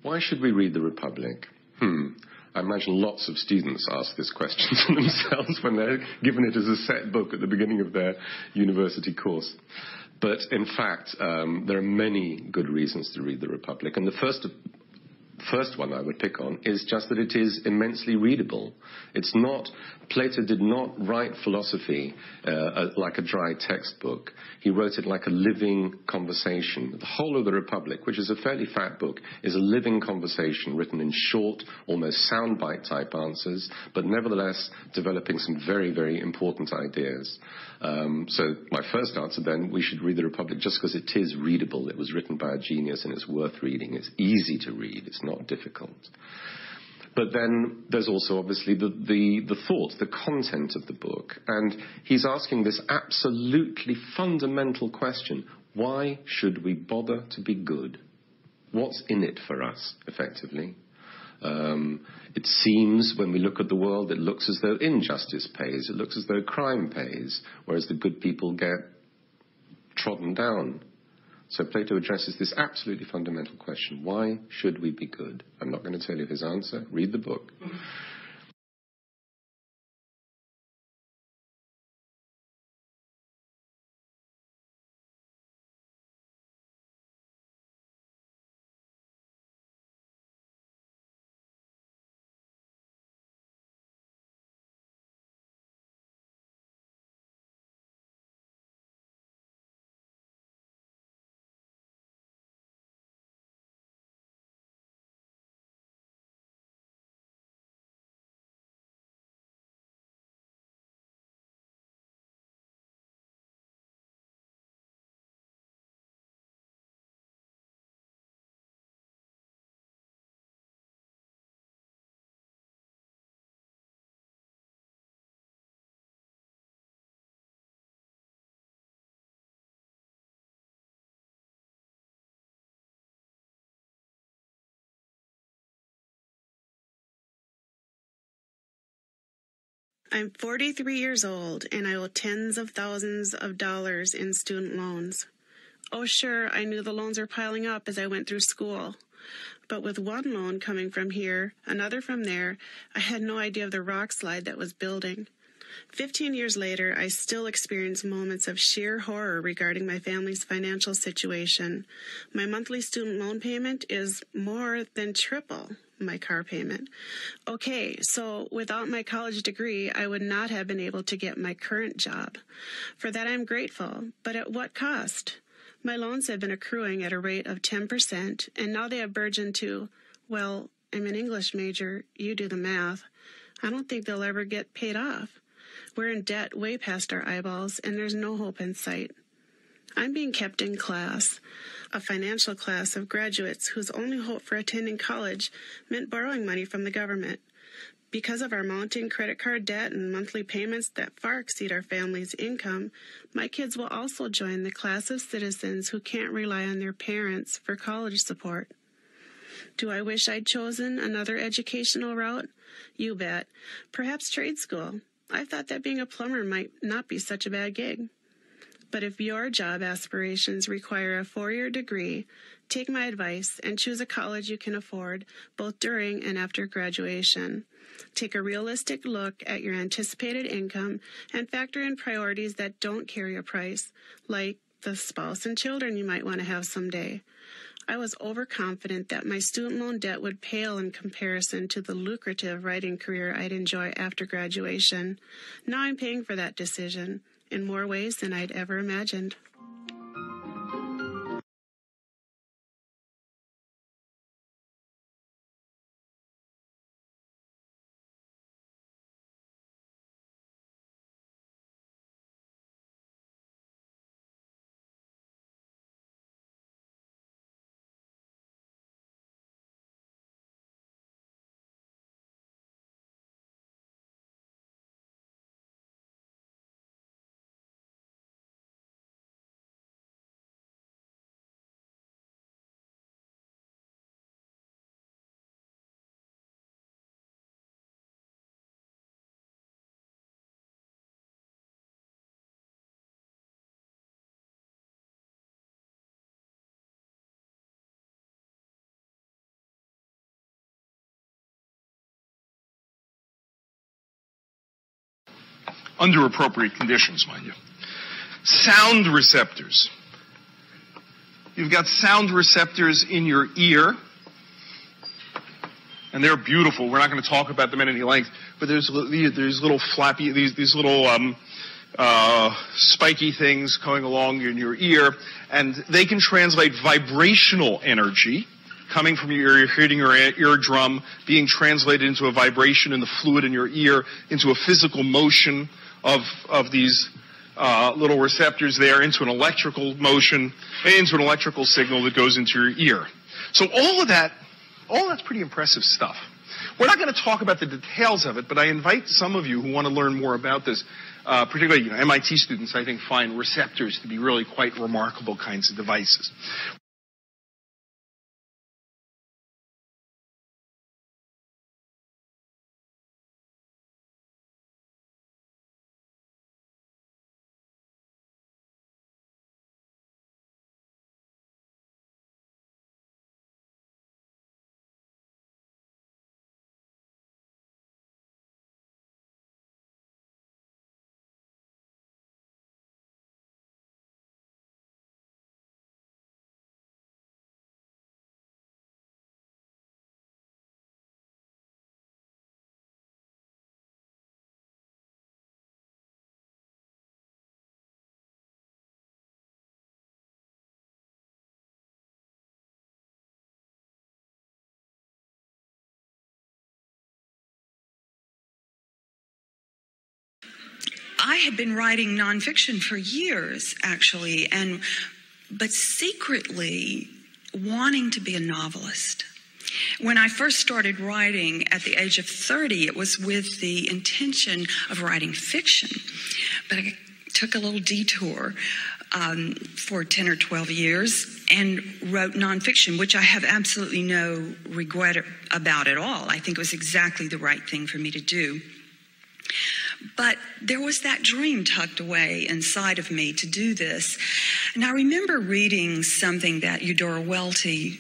Why should we read the Republic? I imagine lots of students ask this question to themselves when they're given it as a set book at the beginning of their university course. But in fact, there are many good reasons to read the Republic. And the first one I would pick on is just that it is immensely readable. It's not, Plato did not write philosophy like a dry textbook. He wrote it like a living conversation. The whole of the Republic, which is a fairly fat book, is a living conversation written in short, almost soundbite type answers, but nevertheless developing some very, very important ideas. So my first answer then, we should read the Republic just because it is readable. It was written by a genius and it's worth reading. It's easy to read. It's not difficult. But then there's also obviously the thought, the content of the book. And he's asking this absolutely fundamental question: why should we bother to be good? What's in it for us, effectively? It seems, when we look at the world, it looks as though injustice pays. It looks as though crime pays, whereas the good people get trodden down. So Plato addresses this absolutely fundamental question: why should we be good? I'm not going to tell you his answer. Read the book. I'm 43 years old, and I owe tens of thousands of dollars in student loans. Oh, sure, I knew the loans were piling up as I went through school. But with one loan coming from here, another from there, I had no idea of the rock slide that was building. 15 years later, I still experience moments of sheer horror regarding my family's financial situation. My monthly student loan payment is more than triple my car payment. Okay, so without my college degree, I would not have been able to get my current job. For that, I'm grateful, but at what cost? My loans have been accruing at a rate of 10%, and now they have burgeoned to, well, I'm an English major, you do the math. I don't think they'll ever get paid off. We're in debt way past our eyeballs, and there's no hope in sight. I'm being kept in class, a financial class of graduates whose only hope for attending college meant borrowing money from the government. Because of our mounting credit card debt and monthly payments that far exceed our family's income, my kids will also join the class of citizens who can't rely on their parents for college support. Do I wish I'd chosen another educational route? You bet. Perhaps trade school. I thought that being a plumber might not be such a bad gig. But if your job aspirations require a 4-year degree, take my advice and choose a college you can afford both during and after graduation. Take a realistic look at your anticipated income and factor in priorities that don't carry a price, like the spouse and children you might want to have someday. I was overconfident that my student loan debt would pale in comparison to the lucrative writing career I'd enjoy after graduation. Now I'm paying for that decision in more ways than I'd ever imagined. under appropriate conditions, mind you. Sound receptors. You've got sound receptors in your ear, and they're beautiful. We're not going to talk about them at any length, but there's little flappy, these little spiky things going along in your ear, and they can translate vibrational energy coming from your ear, hitting your eardrum, being translated into a vibration in the fluid in your ear, into a physical motion of these little receptors there, into an electrical motion, into an electrical signal that goes into your ear. So all that's pretty impressive stuff. We're not going to talk about the details of it, but I invite some of you who want to learn more about this, particularly MIT students, I think, find receptors to be really quite remarkable kinds of devices. I had been writing nonfiction for years, actually, but secretly wanting to be a novelist. When I first started writing at the age of 30, it was with the intention of writing fiction. But I took a little detour for 10 or 12 years and wrote nonfiction, which I have absolutely no regret about at all. I think it was exactly the right thing for me to do. But there was that dream tucked away inside of me to do this. And I remember reading something that Eudora Welty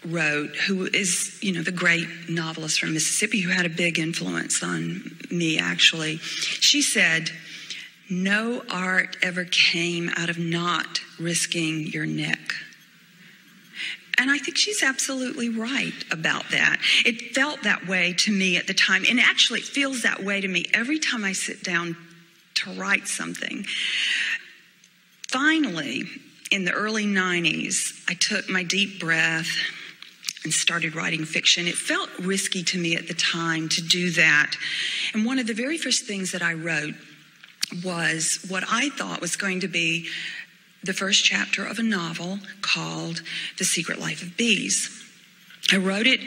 wrote, who is, the great novelist from Mississippi who had a big influence on me, actually. She said, "No art ever came out of not risking your neck." And I think she's absolutely right about that. It felt that way to me at the time, and actually it feels that way to me every time I sit down to write something. Finally, in the early 90s, I took my deep breath and started writing fiction. It felt risky to me at the time to do that. And one of the very first things that I wrote was what I thought was going to be the first chapter of a novel called The Secret Life of Bees. I wrote it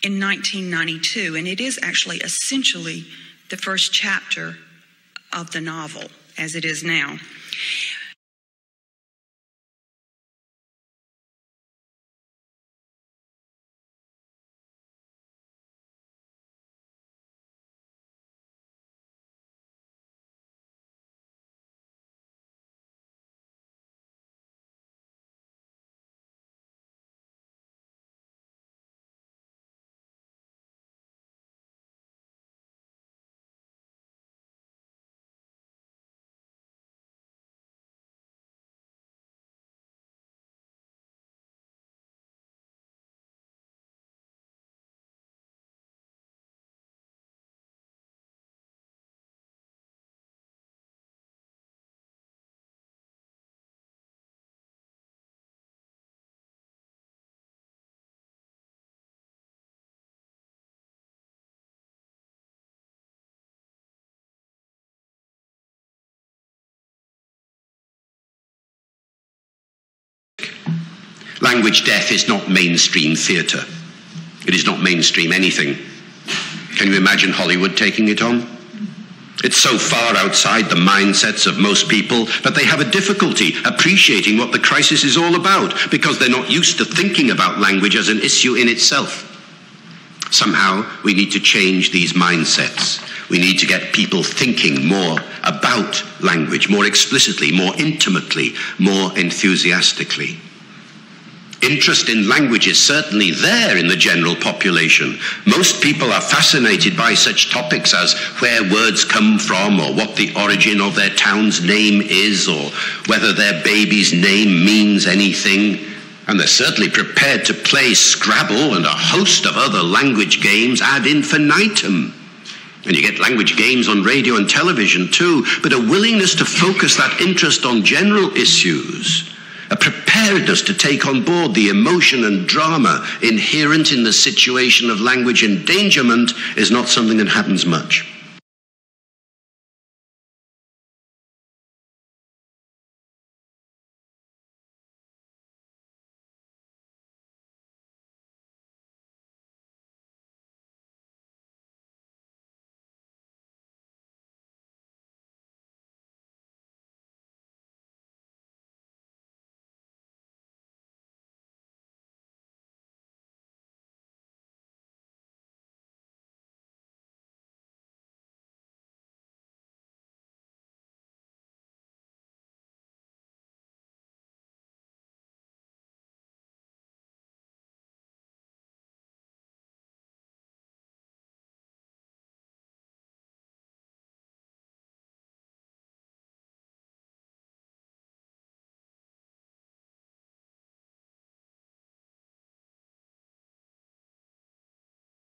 in 1992, and it is actually essentially the first chapter of the novel as it is now. Language death is not mainstream theatre. It is not mainstream anything. Can you imagine Hollywood taking it on? It's so far outside the mindsets of most people that they have a difficulty appreciating what the crisis is all about because they're not used to thinking about language as an issue in itself. Somehow we need to change these mindsets. We need to get people thinking more about language, more explicitly, more intimately, more enthusiastically. Interest in language is certainly there in the general population. Most people are fascinated by such topics as where words come from, or what the origin of their town's name is, or whether their baby's name means anything. And they're certainly prepared to play Scrabble and a host of other language games ad infinitum. And you get language games on radio and television too, but a willingness to focus that interest on general issues, a preparedness to take on board the emotion and drama inherent in the situation of language endangerment is not something that happens much.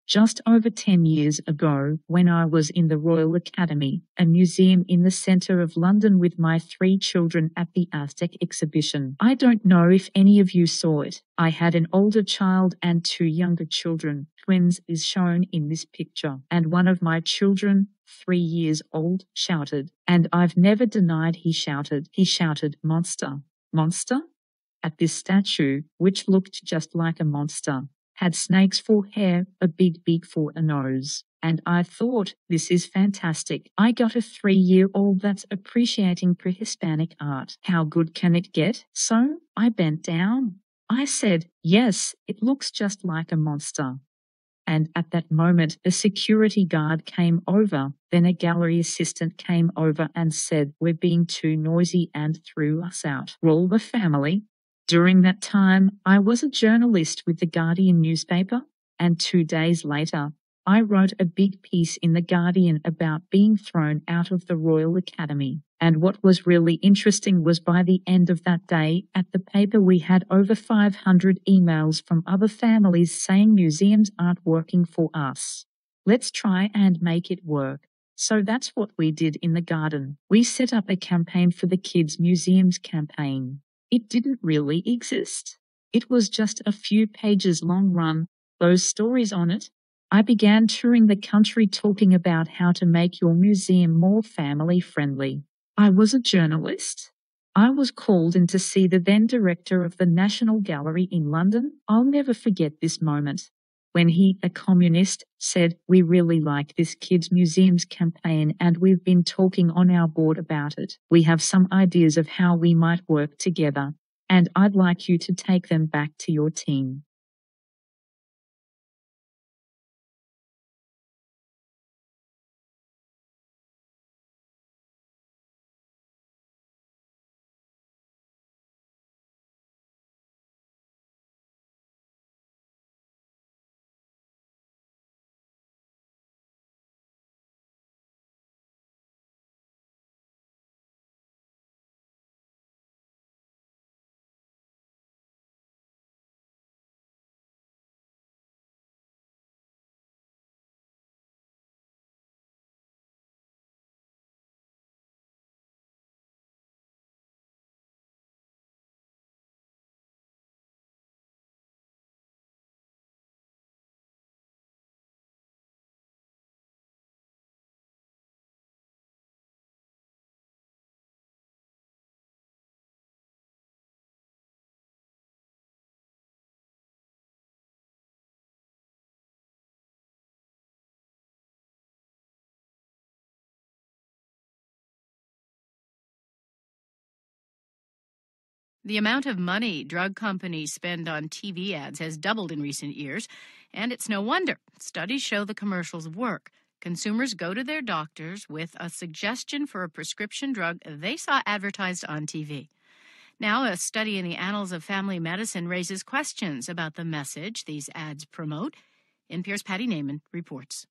Just over 10 years ago, when I was in the Royal Academy, a museum in the centre of London with my 3 children at the Aztec exhibition. I don't know if any of you saw it. I had an older child and 2 younger children. Twins is shown in this picture. And one of my children, 3 years old, shouted. And I've never denied he shouted. He shouted, "Monster! Monster?" At this statue, which looked just like a monster, had snakes for hair, a big beak for a nose. And I thought, this is fantastic. I got a 3-year-old that's appreciating pre-Hispanic art. How good can it get? So I bent down. I said, yes, it looks just like a monster. And at that moment, a security guard came over. Then a gallery assistant came over and said, we're being too noisy, and threw us out. Roll the family. During that time, I was a journalist with the Guardian newspaper, and 2 days later, I wrote a big piece in the Guardian about being thrown out of the Royal Academy. And what was really interesting was by the end of that day, at the paper we had over 500 emails from other families saying museums aren't working for us. Let's try and make it work. So that's what we did in the garden. We set up a campaign for the Kids Museums campaign. It didn't really exist. It was just a few pages long run, those stories on it. I began touring the country talking about how to make your museum more family-friendly. I was a journalist. I was called in to see the then director of the National Gallery in London. I'll never forget this moment. When he, a communist, said, we really like this Kids Museums campaign and we've been talking on our board about it. We have some ideas of how we might work together, and I'd like you to take them back to your team. The amount of money drug companies spend on TV ads has doubled in recent years, and it's no wonder. Studies show the commercials work. Consumers go to their doctors with a suggestion for a prescription drug they saw advertised on TV. Now, a study in the Annals of Family Medicine raises questions about the message these ads promote. NPR's Patty Naiman reports.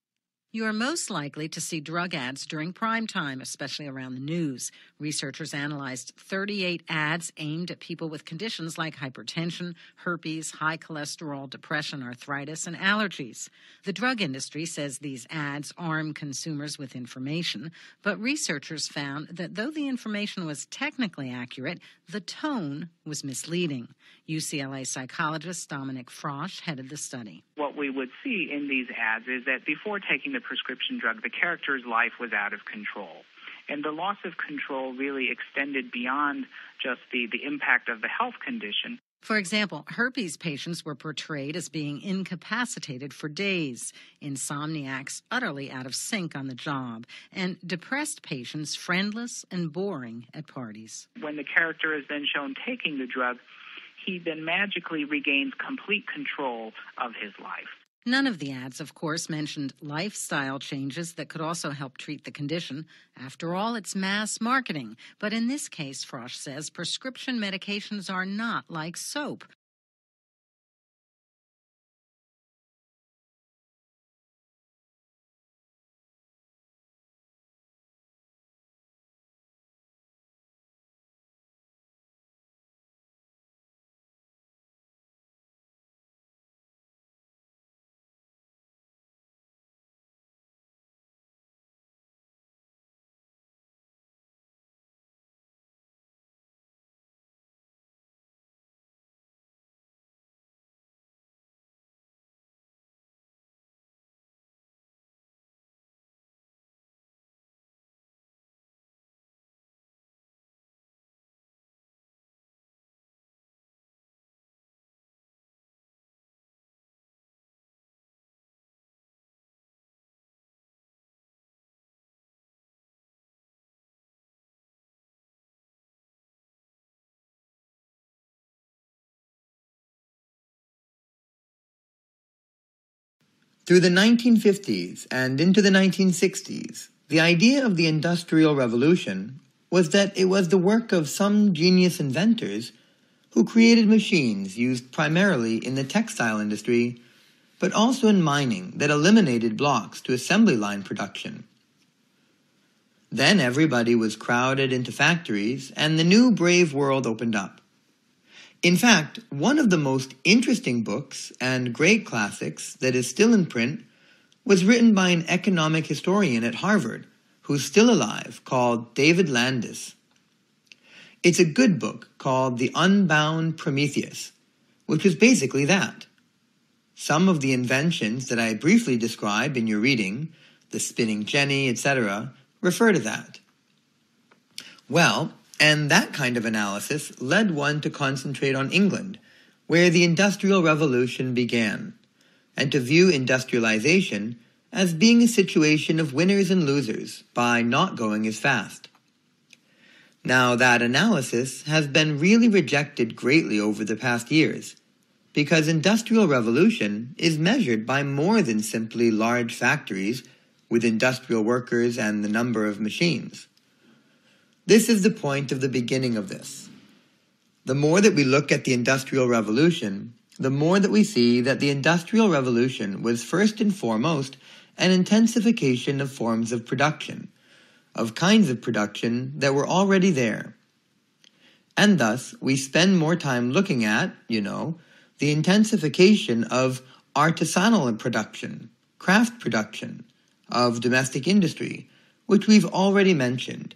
You are most likely to see drug ads during prime time, especially around the news. Researchers analyzed 38 ads aimed at people with conditions like hypertension, herpes, high cholesterol, depression, arthritis, and allergies. The drug industry says these ads arm consumers with information, but researchers found that though the information was technically accurate, the tone was misleading. UCLA psychologist Dominic Frosch headed the study. What we would see in these ads is that before taking the prescription drug, the character's life was out of control. And the loss of control really extended beyond just the impact of the health condition. For example, herpes patients were portrayed as being incapacitated for days, insomniacs utterly out of sync on the job, and depressed patients friendless and boring at parties. When the character is then shown taking the drug, he then magically regains complete control of his life. None of the ads, of course, mentioned lifestyle changes that could also help treat the condition. After all, it's mass marketing. But in this case, Frosch says, prescription medications are not like soap. Through the 1950s and into the 1960s, the idea of the Industrial Revolution was that it was the work of some genius inventors who created machines used primarily in the textile industry, but also in mining that eliminated blocks to assembly line production. Then everybody was crowded into factories, and the new brave world opened up. In fact, one of the most interesting books and great classics that is still in print was written by an economic historian at Harvard who's still alive, called David Landis. It's a good book called The Unbound Prometheus, which is basically that. Some of the inventions that I briefly describe in your reading, the spinning jenny, etc., refer to that. Well, and that kind of analysis led one to concentrate on England, where the Industrial Revolution began, and to view industrialization as being a situation of winners and losers by not going as fast. Now, that analysis has been really rejected greatly over the past years, because Industrial Revolution is measured by more than simply large factories with industrial workers and the number of machines. This is the point of the beginning of this. The more that we look at the Industrial Revolution, the more that we see that the Industrial Revolution was first and foremost an intensification of forms of production, of kinds of production that were already there. And thus, we spend more time looking at, the intensification of artisanal production, craft production, of domestic industry, which we've already mentioned.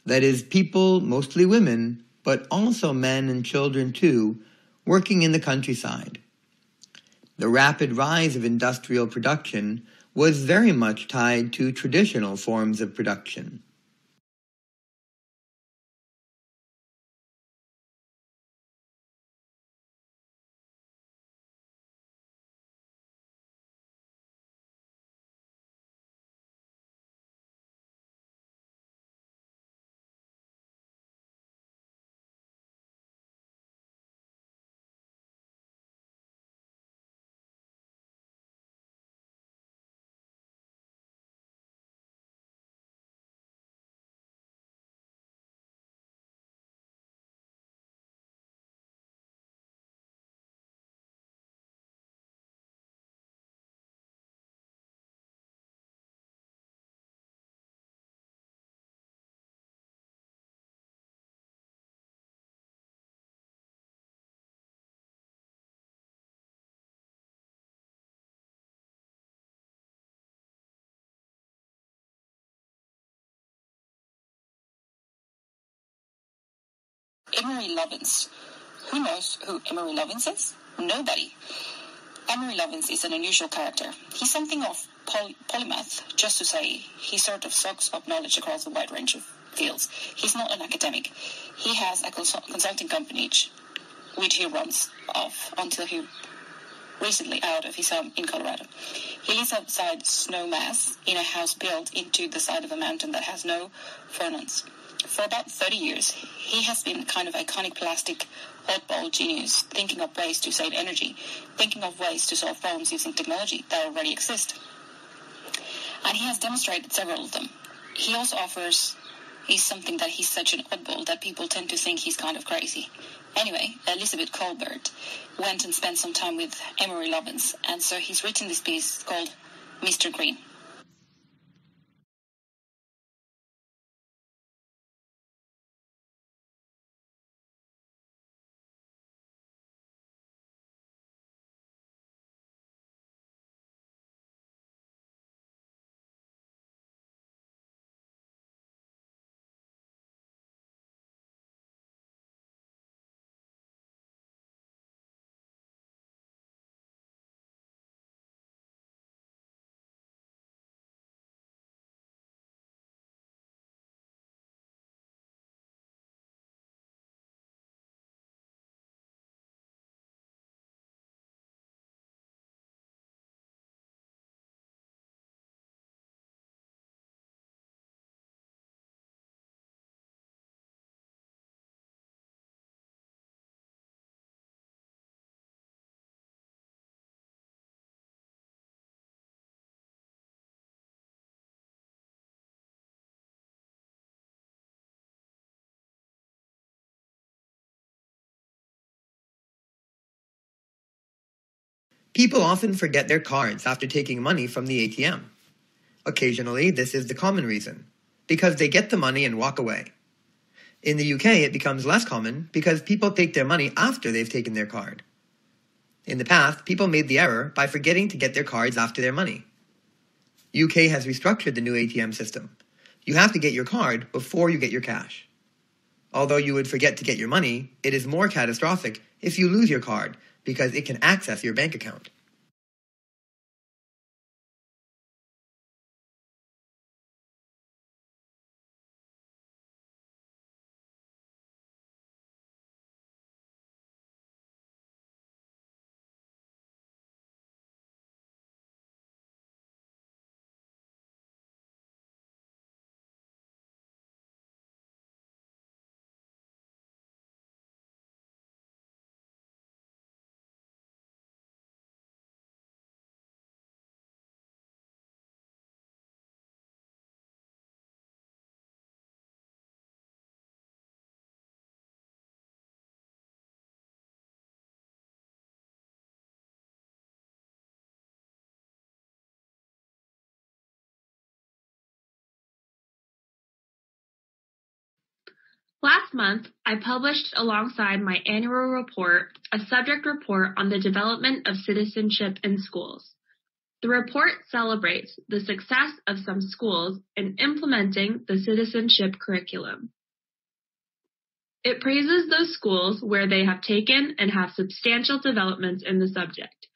That is, people, mostly women, but also men and children too, working in the countryside. The rapid rise of industrial production was very much tied to traditional forms of production. Emery Lovins. Who knows who Emery Lovins is? Nobody. Emery Lovins is an unusual character. He's something of polymath, just to say he sort of soaks up knowledge across a wide range of fields. He's not an academic. He has a consulting company which he runs off until he recently out of his home in Colorado. He lives outside Snowmass in a house built into the side of a mountain that has no furnace. For about 30 years, he has been kind of iconic plastic oddball genius, thinking of ways to save energy, thinking of ways to solve problems using technology that already exist. And he has demonstrated several of them. He also is something that he's such an oddball that people tend to think he's kind of crazy. Anyway, Elizabeth Colbert went and spent some time with Emery Lovins, and so he's written this piece called Mr. Green. People often forget their cards after taking money from the ATM. Occasionally, this is the common reason, because they get the money and walk away. In the UK, it becomes less common because people take their money after they've taken their card. In the past, people made the error by forgetting to get their cards after their money. UK has restructured the new ATM system. You have to get your card before you get your cash. Although you would forget to get your money, it is more catastrophic if you lose your card because it can access your bank account. Last month, I published alongside my annual report a subject report on the development of citizenship in schools. The report celebrates the success of some schools in implementing the citizenship curriculum. It praises those schools where they have taken and have substantial developments in the subject,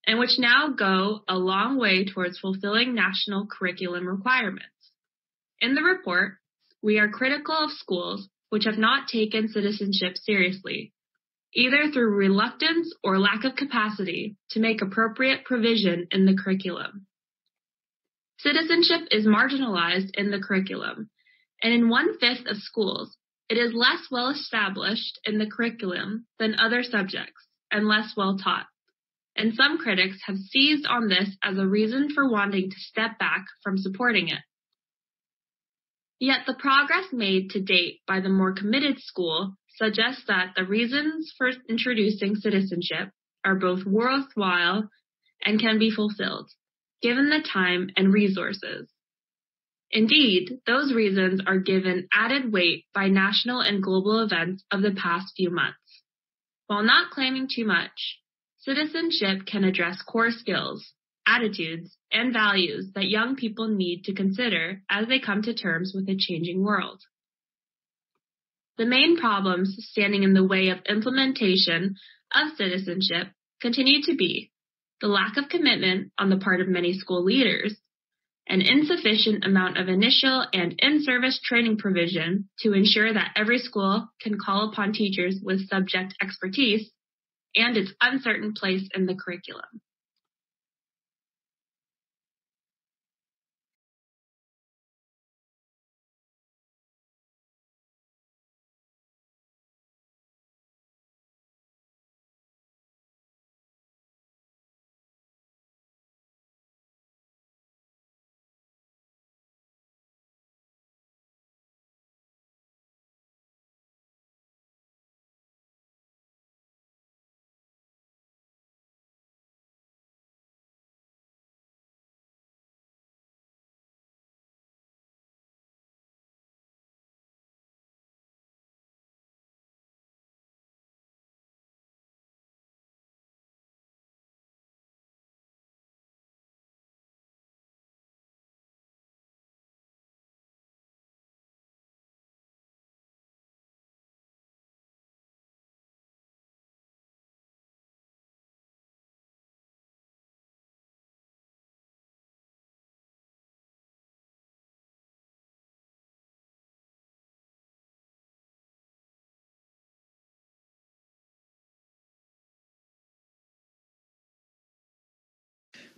and which now go a long way towards fulfilling national curriculum requirements. In the report, we are critical of schools which have not taken citizenship seriously, either through reluctance or lack of capacity to make appropriate provision in the curriculum. Citizenship is marginalized in the curriculum, and in 1/5 of schools, it is less well established in the curriculum than other subjects and less well taught. And some critics have seized on this as a reason for wanting to step back from supporting it. Yet the progress made to date by the more committed school suggests that the reasons for introducing citizenship are both worthwhile and can be fulfilled, given the time and resources. Indeed, those reasons are given added weight by national and global events of the past few months. While not claiming too much, citizenship can address core skills, attitudes, and values that young people need to consider as they come to terms with a changing world. the main problems standing in the way of implementation of citizenship continue to be the lack of commitment on the part of many school leaders, an insufficient amount of initial and in-service training provision to ensure that every school can call upon teachers with subject expertise, and its uncertain place in the curriculum.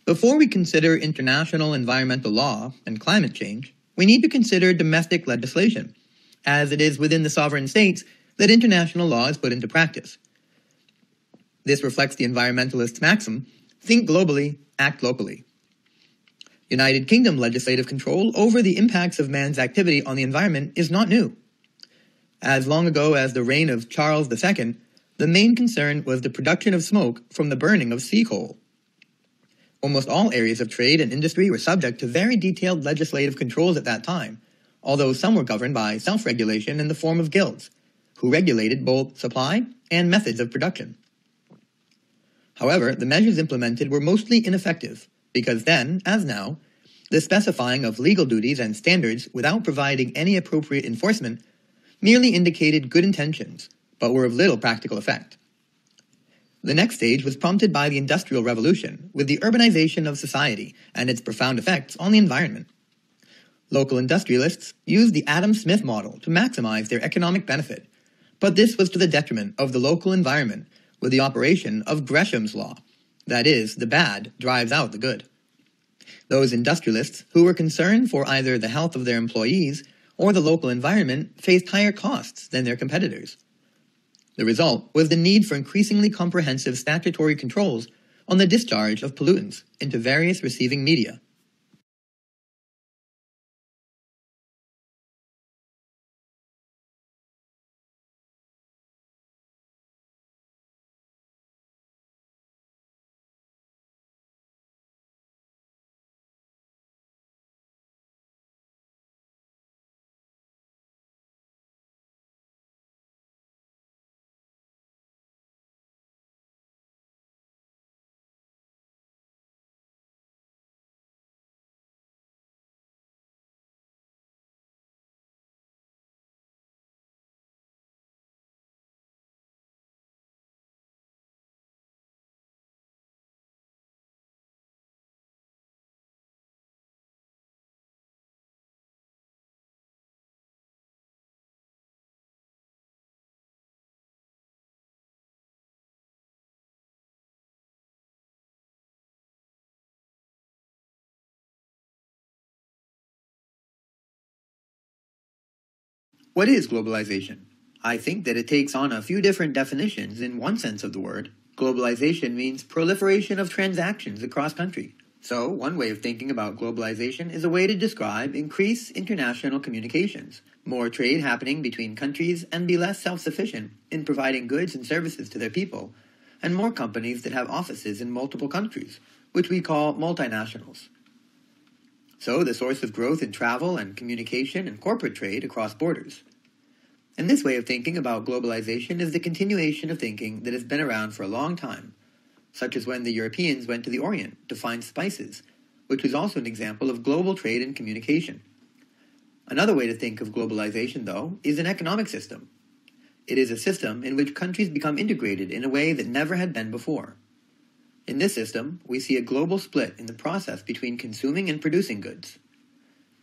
Before we consider international environmental law and climate change, we need to consider domestic legislation, as it is within the sovereign states that international law is put into practice. This reflects the environmentalist maxim, think globally, act locally. United Kingdom legislative control over the impacts of man's activity on the environment is not new. As long ago as the reign of Charles II, the main concern was the production of smoke from the burning of sea coal. Almost all areas of trade and industry were subject to very detailed legislative controls at that time, although some were governed by self-regulation in the form of guilds, who regulated both supply and methods of production. However, the measures implemented were mostly ineffective, because then, as now, the specifying of legal duties and standards without providing any appropriate enforcement merely indicated good intentions, but were of little practical effect. The next stage was prompted by the Industrial Revolution, with the urbanization of society and its profound effects on the environment. Local industrialists used the Adam Smith model to maximize their economic benefit, but this was to the detriment of the local environment with the operation of Gresham's law. That is, the bad drives out the good. Those industrialists who were concerned for either the health of their employees or the local environment faced higher costs than their competitors. The result was the need for increasingly comprehensive statutory controls on the discharge of pollutants into various receiving media. What is globalization? I think that it takes on a few different definitions in one sense of the word. Globalization means proliferation of transactions across country. So, one way of thinking about globalization is a way to describe increased international communications, more trade happening between countries, and be less self-sufficient in providing goods and services to their people, and more companies that have offices in multiple countries, which we call multinationals. So, the source of growth in travel and communication and corporate trade across borders. And this way of thinking about globalization is the continuation of thinking that has been around for a long time, such as when the Europeans went to the Orient to find spices, which was also an example of global trade and communication. Another way to think of globalization, though, is an economic system, It is a system in which countries become integrated in a way that never had been before. In this system, we see a global split in the process between consuming and producing goods.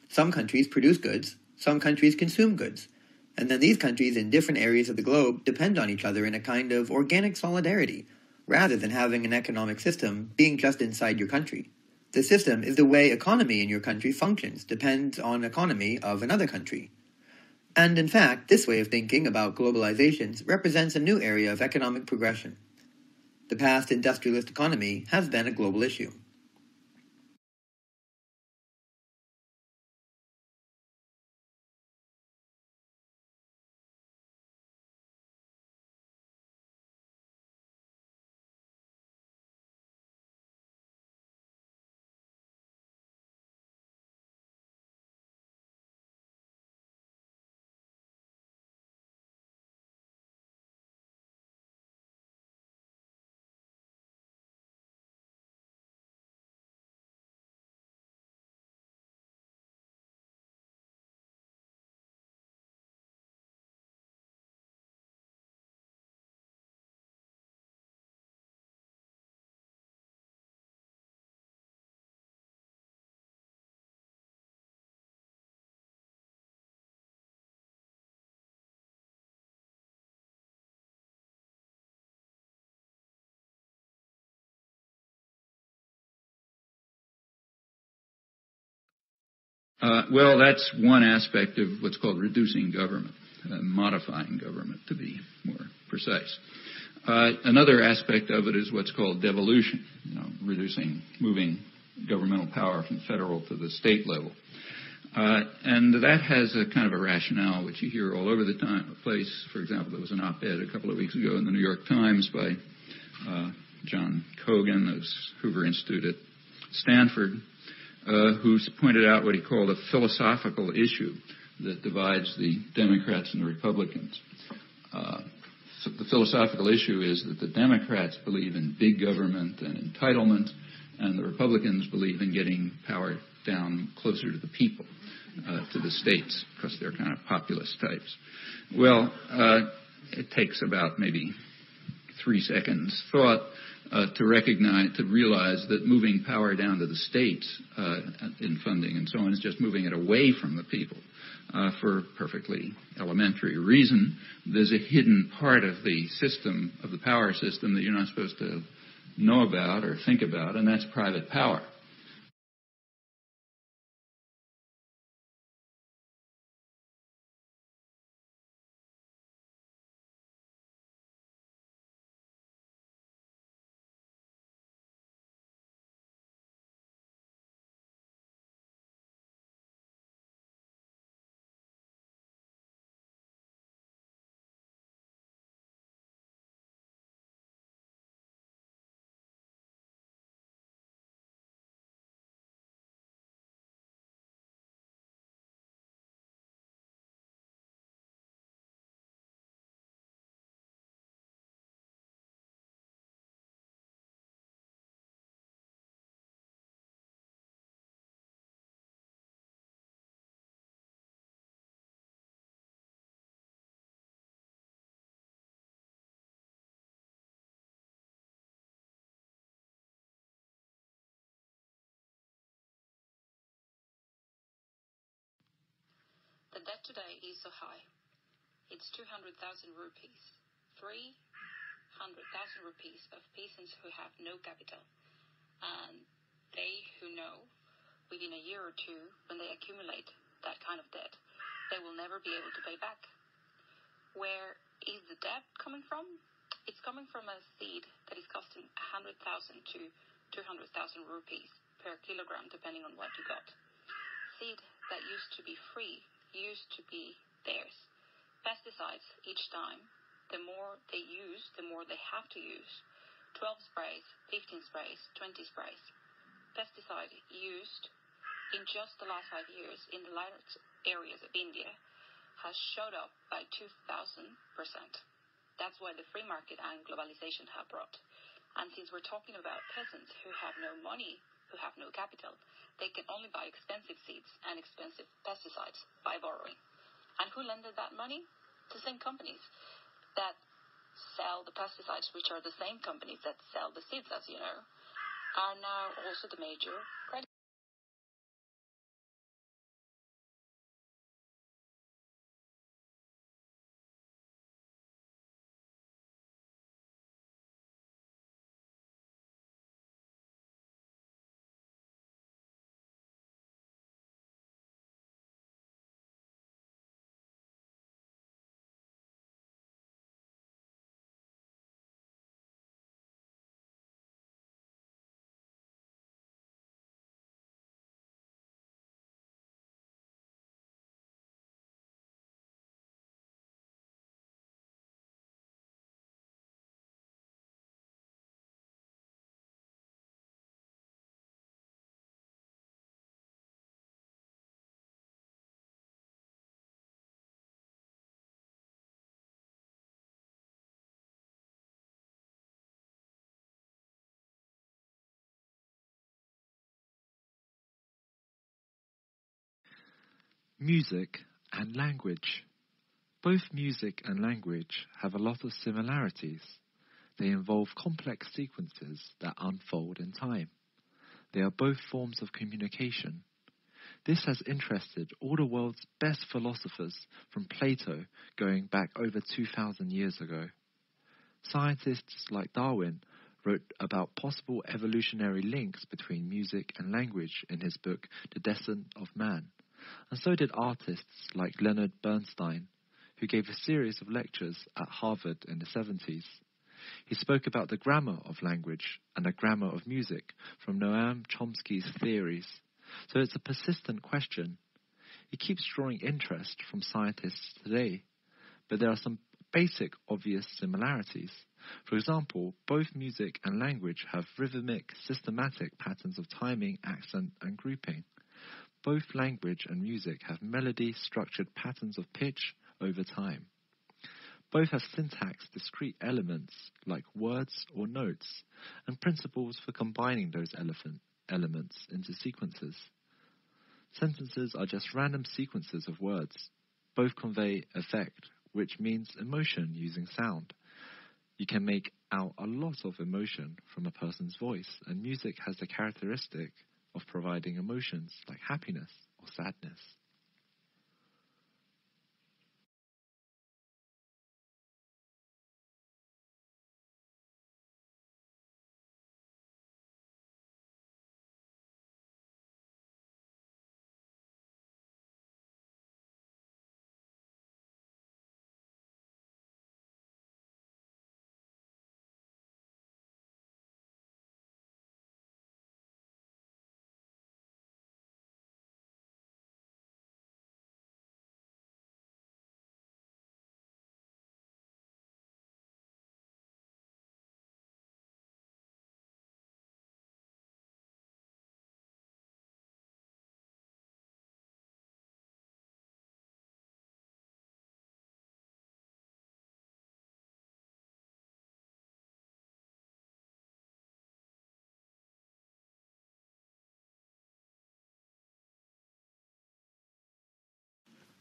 Some countries produce goods, some countries consume goods, and then these countries in different areas of the globe depend on each other in a kind of organic solidarity, rather than having an economic system being just inside your country. The system is the way economy in your country functions, depends on economy of another country. And in fact, this way of thinking about globalizations represents a new area of economic progression. The past industrialist economy has been a global issue. Well, that's one aspect of what's called reducing government, modifying government to be more precise. Another aspect of it is what's called devolution, moving governmental power from federal to the state level. And that has a kind of a rationale which you hear all over the place. For example, there was an op-ed a couple of weeks ago in the New York Times by John Cogan of Hoover Institute at Stanford, who pointed out what he called a philosophical issue that divides the Democrats and the Republicans. So the philosophical issue is that the Democrats believe in big government and entitlement, and the Republicans believe in getting power down closer to the people, to the states, because they're kind of populist types. Well, it takes about maybe 3 seconds thought to realize that moving power down to the states in funding and so on is just moving it away from the people for perfectly elementary reason. There's a hidden part of the system, of the power system, that you're not supposed to know about or think about, and that's private power. The debt today is so high. It's 200,000 rupees. 300,000 rupees of peasants who have no capital. And they who know within a year or two, when they accumulate that kind of debt, they will never be able to pay back. Where is the debt coming from? It's coming from a seed that is costing 100,000 to 200,000 rupees per kilogram, depending on what you got. Seed that used to be free, used to be theirs. Pesticides each time, the more they use, the more they have to use. 12 sprays, 15 sprays, 20 sprays. Pesticide used in just the last 5 years in the large areas of India has shot up by 2,000%. That's why the free market and globalization have brought. And since we're talking about peasants who have no money, who have no capital, they can only buy expensive seeds and expensive pesticides by borrowing. And who lended that money? The same companies. that sell the pesticides, which are the same companies that sell the seeds, as you know, are now also the major creditors. Music and language. Both music and language have a lot of similarities. They involve complex sequences that unfold in time. They are both forms of communication. This has interested all the world's best philosophers from Plato going back over 2,000 years ago. Scientists like Darwin wrote about possible evolutionary links between music and language in his book The Descent of Man. And so did artists like Leonard Bernstein, who gave a series of lectures at Harvard in the 70s. He spoke about the grammar of language and the grammar of music from Noam Chomsky's theories. So it's a persistent question. It keeps drawing interest from scientists today, but there are some basic, obvious similarities. For example, both music and language have rhythmic, systematic patterns of timing, accent, and grouping. Both language and music have melody-structured patterns of pitch over time. Both have syntax discrete elements like words or notes, and principles for combining those elements into sequences. Sentences are just random sequences of words. Both convey affect, which means emotion using sound. You can make out a lot of emotion from a person's voice, and music has the characteristic of providing emotions like happiness or sadness.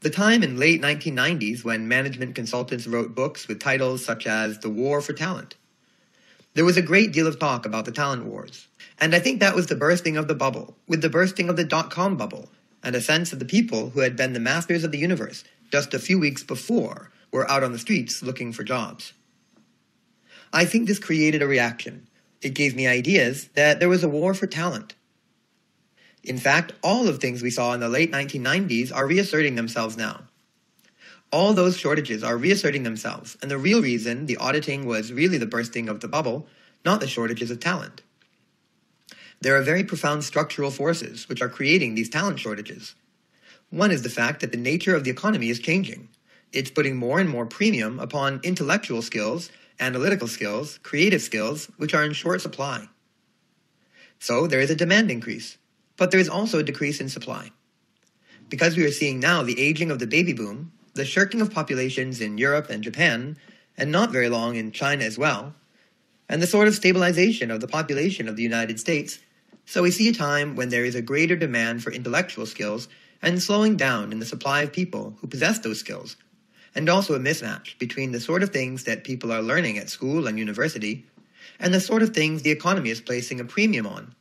The time in late 1990s when management consultants wrote books with titles such as The War for Talent. There was a great deal of talk about the talent wars, and I think that was the bursting of the bubble, with the bursting of the dot-com bubble, and a sense of the people who had been the masters of the universe just a few weeks before were out on the streets looking for jobs. I think this created a reaction. It gave me ideas that there was a war for talent. In fact, all of things we saw in the late 1990s are reasserting themselves now. All those shortages are reasserting themselves, and the real reason the auditing was really the bursting of the bubble, not the shortages of talent. There are very profound structural forces which are creating these talent shortages. One is the fact that the nature of the economy is changing. It's putting more and more premium upon intellectual skills, analytical skills, creative skills, which are in short supply. So there is a demand increase. But there is also a decrease in supply. Because we are seeing now the aging of the baby boom, the shirking of populations in Europe and Japan, and not very long in China as well, and the sort of stabilization of the population of the United States, so we see a time when there is a greater demand for intellectual skills and slowing down in the supply of people who possess those skills, and also a mismatch between the sort of things that people are learning at school and university and the sort of things the economy is placing a premium on,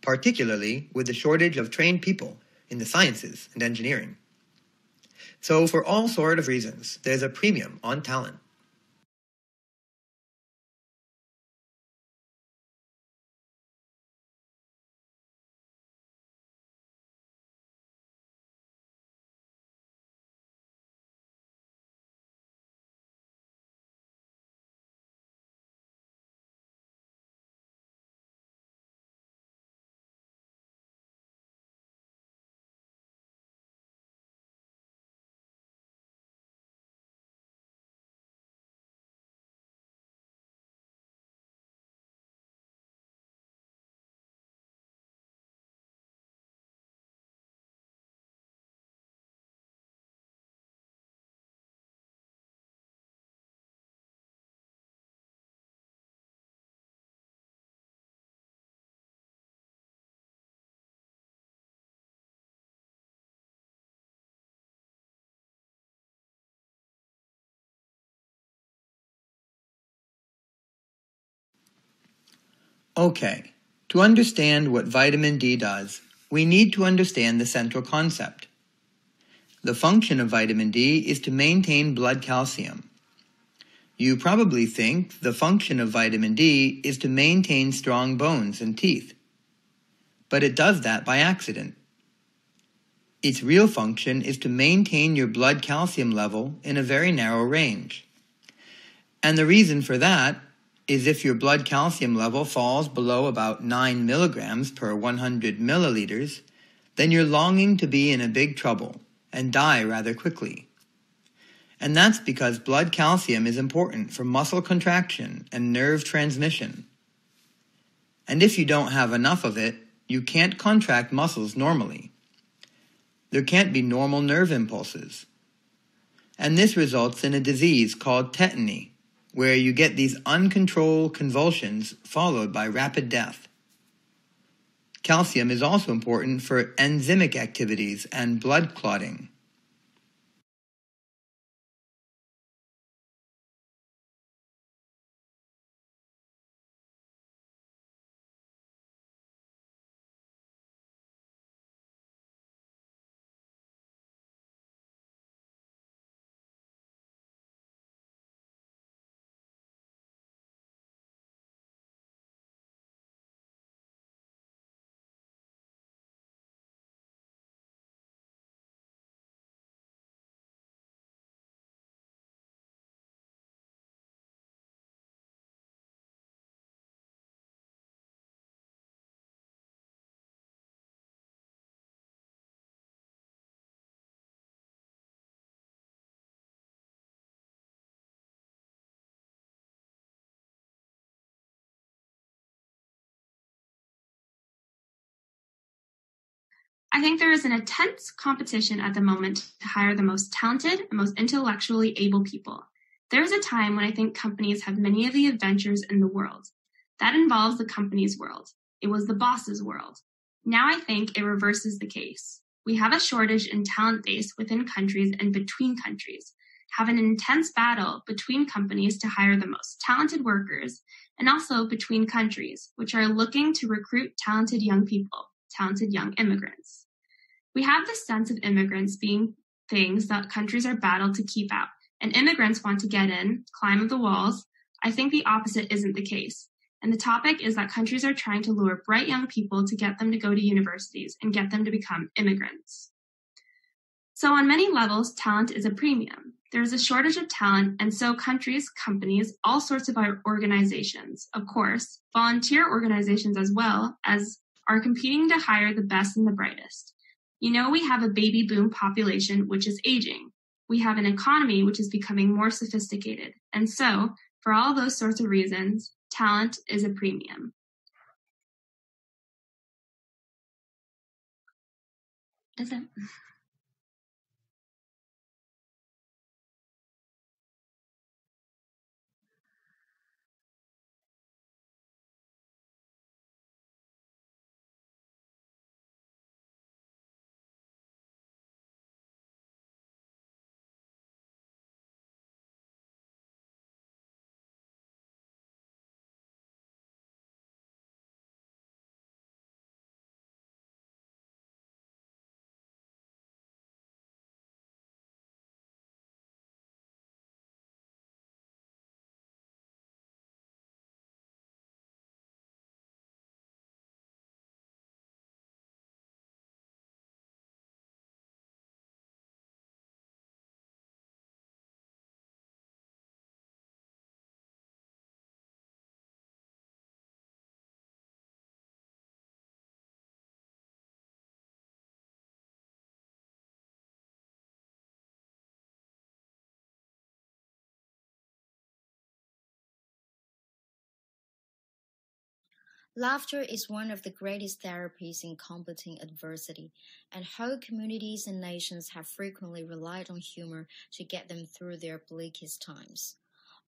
particularly with the shortage of trained people in the sciences and engineering. So for all sort of reasons, there's a premium on talent. Okay, to understand what vitamin D does, we need to understand the central concept. The function of vitamin D is to maintain blood calcium. You probably think the function of vitamin D is to maintain strong bones and teeth. But it does that by accident. Its real function is to maintain your blood calcium level in a very narrow range. And the reason for that is if your blood calcium level falls below about 9 milligrams per 100 milliliters, then you're longing to be in a big trouble and die rather quickly. And that's because blood calcium is important for muscle contraction and nerve transmission. And if you don't have enough of it, you can't contract muscles normally. There can't be normal nerve impulses. And this results in a disease called tetany, where you get these uncontrolled convulsions followed by rapid death. Calcium is also important for enzymic activities and blood clotting. I think there is an intense competition at the moment to hire the most talented and most intellectually able people. There is a time when I think companies have many of the adventures in the world. That involves the company's world. It was the boss's world. Now I think it reverses the case. We have a shortage in talent base within countries and between countries, have an intense battle between companies to hire the most talented workers, and also between countries, which are looking to recruit talented young people, talented young immigrants. We have this sense of immigrants being things that countries are battled to keep out, and immigrants want to get in, climb up the walls. I think the opposite isn't the case. And the topic is that countries are trying to lure bright young people to get them to go to universities and get them to become immigrants. So on many levels, talent is a premium. There is a shortage of talent, and so countries, companies, all sorts of our organizations, of course, volunteer organizations as well, as are competing to hire the best and the brightest. You know, we have a baby boom population which is aging. We have an economy which is becoming more sophisticated. And so, for all those sorts of reasons, talent is a premium. That's it. Laughter is one of the greatest therapies in combating adversity, and whole communities and nations have frequently relied on humor to get them through their bleakest times.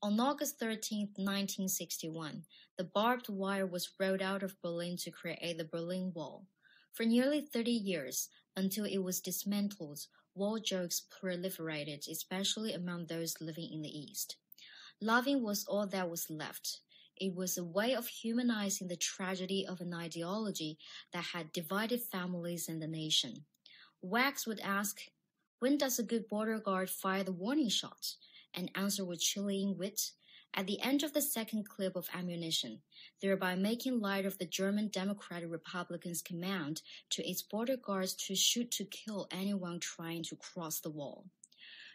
On August 13, 1961, the barbed wire was rolled out of Berlin to create the Berlin Wall. For nearly 30 years, until it was dismantled, wall jokes proliferated, especially among those living in the East. Laughing was all that was left. It was a way of humanizing the tragedy of an ideology that had divided families and the nation. Wags would ask, "When does a good border guard fire the warning shot?" and answer with chilling wit, "At the end of the second clip of ammunition," thereby making light of the German Democratic Republicans' command to its border guards to shoot to kill anyone trying to cross the wall.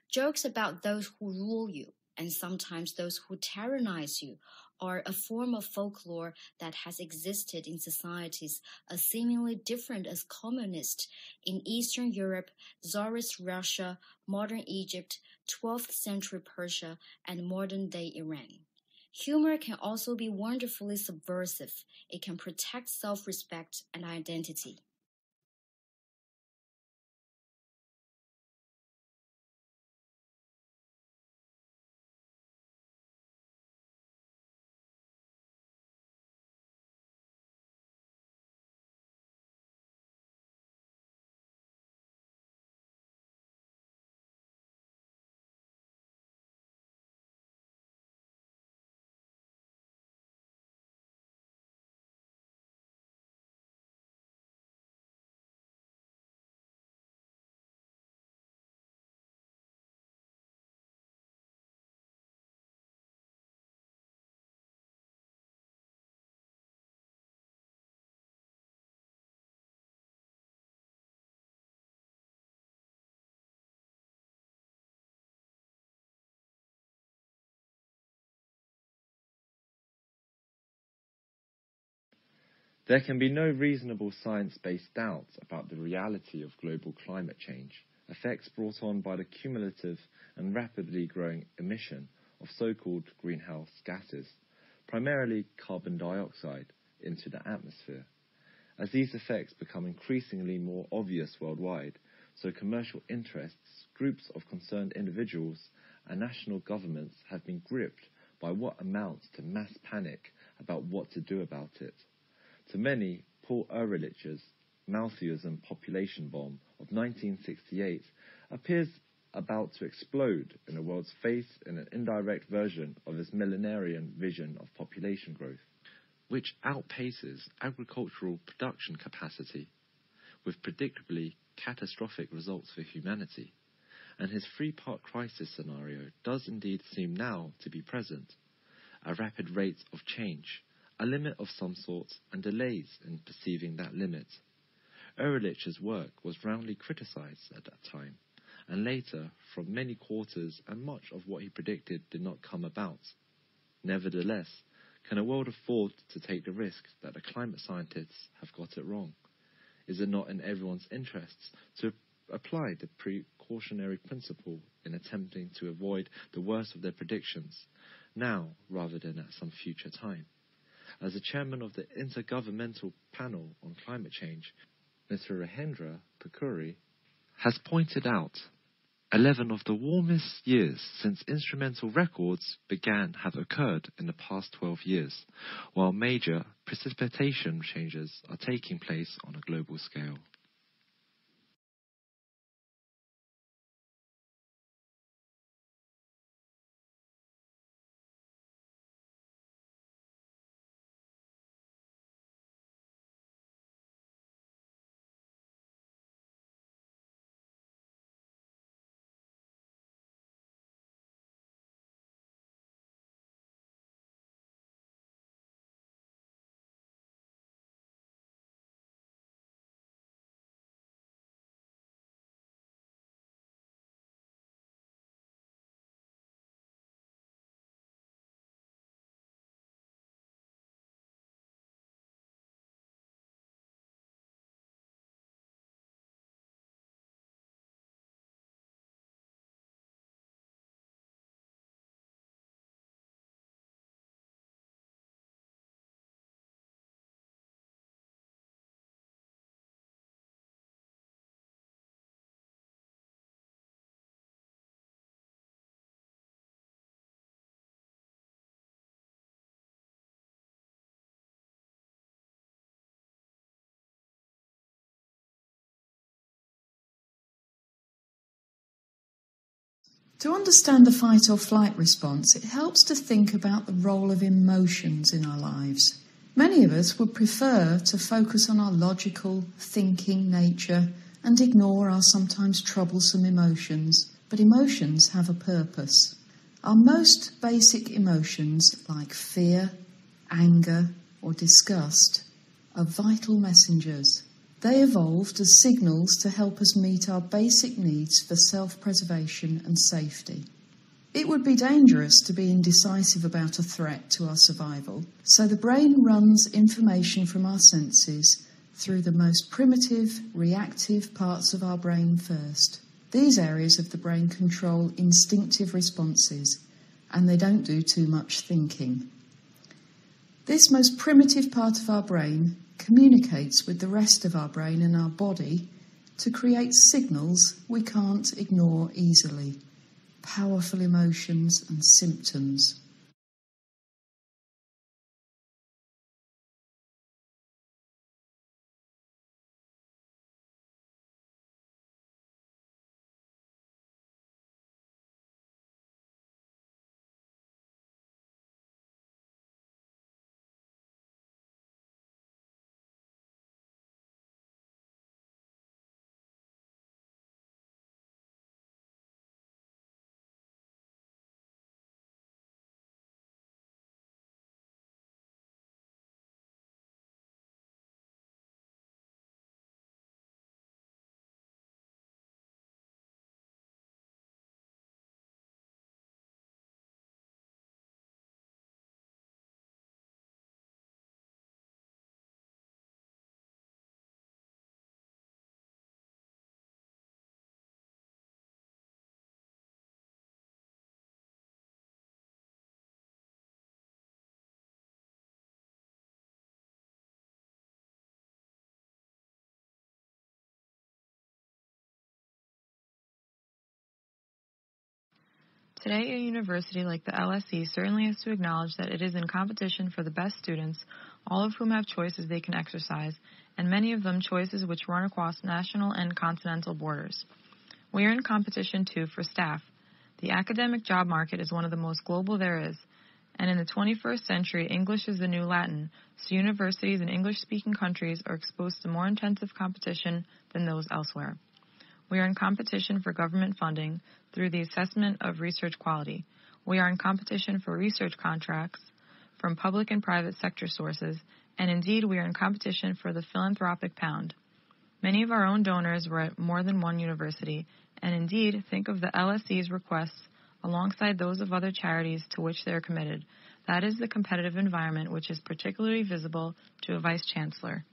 Jokes about those who rule you, and sometimes those who tyrannize you, are a form of folklore that has existed in societies as seemingly different as communist in Eastern Europe, Tsarist Russia, modern Egypt, 12th century Persia, and modern-day Iran. Humor can also be wonderfully subversive. It can protect self-respect and identity. There can be no reasonable science-based doubt about the reality of global climate change, effects brought on by the cumulative and rapidly growing emission of so-called greenhouse gases, primarily carbon dioxide, into the atmosphere. As these effects become increasingly more obvious worldwide, so commercial interests, groups of concerned individuals, and national governments have been gripped by what amounts to mass panic about what to do about it. To many, Paul Ehrlich's Malthusian population bomb of 1968 appears about to explode in the world's face in an indirect version of his millenarian vision of population growth, which outpaces agricultural production capacity, with predictably catastrophic results for humanity. And his three-part crisis scenario does indeed seem now to be present: a rapid rate of change, a limit of some sort, and delays in perceiving that limit. Ehrlich's work was roundly criticized at that time, and later from many quarters, and much of what he predicted did not come about. Nevertheless, can a world afford to take the risk that the climate scientists have got it wrong? Is it not in everyone's interests to apply the precautionary principle in attempting to avoid the worst of their predictions, now rather than at some future time? As the chairman of the Intergovernmental Panel on Climate Change, Mr. Rahendra Pukuri, has pointed out, 11 of the warmest years since instrumental records began have occurred in the past 12 years, while major precipitation changes are taking place on a global scale. To understand the fight or flight response, it helps to think about the role of emotions in our lives. Many of us would prefer to focus on our logical, thinking nature and ignore our sometimes troublesome emotions, but emotions have a purpose. Our most basic emotions, like fear, anger, or disgust, are vital messengers. They evolved as signals to help us meet our basic needs for self-preservation and safety. It would be dangerous to be indecisive about a threat to our survival, so the brain runs information from our senses through the most primitive, reactive parts of our brain first. These areas of the brain control instinctive responses, and they don't do too much thinking. This most primitive part of our brain communicates with the rest of our brain and our body to create signals we can't ignore easily, powerful emotions and symptoms. Today, a university like the LSE certainly has to acknowledge that it is in competition for the best students, all of whom have choices they can exercise, and many of them choices which run across national and continental borders. We are in competition, too, for staff. The academic job market is one of the most global there is, and in the 21st century, English is the new Latin, so universities in English-speaking countries are exposed to more intensive competition than those elsewhere. We are in competition for government funding through the assessment of research quality. We are in competition for research contracts from public and private sector sources, and indeed we are in competition for the philanthropic pound. Many of our own donors were at more than one university, and indeed think of the LSE's requests alongside those of other charities to which they are committed. That is the competitive environment which is particularly visible to a vice chancellor.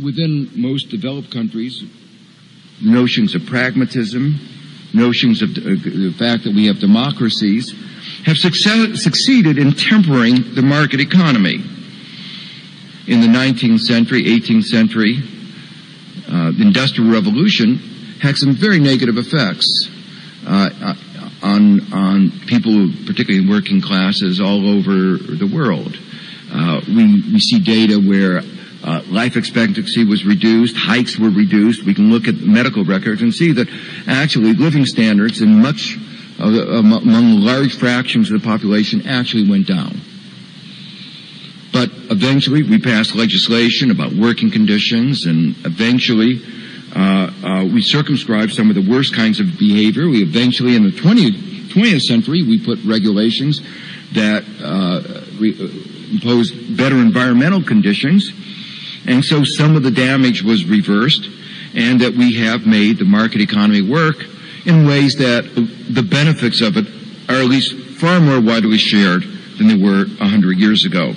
Within most developed countries, notions of pragmatism, notions of the fact that we have democracies, have succeeded in tempering the market economy. In the 19th century, 18th century, the Industrial Revolution had some very negative effects on people, particularly working classes all over the world. We see data where life expectancy was reduced, heights were reduced. We can look at medical records and see that actually living standards in among large fractions of the population actually went down. But eventually we passed legislation about working conditions, and eventually We circumscribed some of the worst kinds of behavior. We eventually, in the 20th century, we put regulations that imposed better environmental conditions. And so some of the damage was reversed, and that we have made the market economy work in ways that the benefits of it are at least far more widely shared than they were 100 years ago.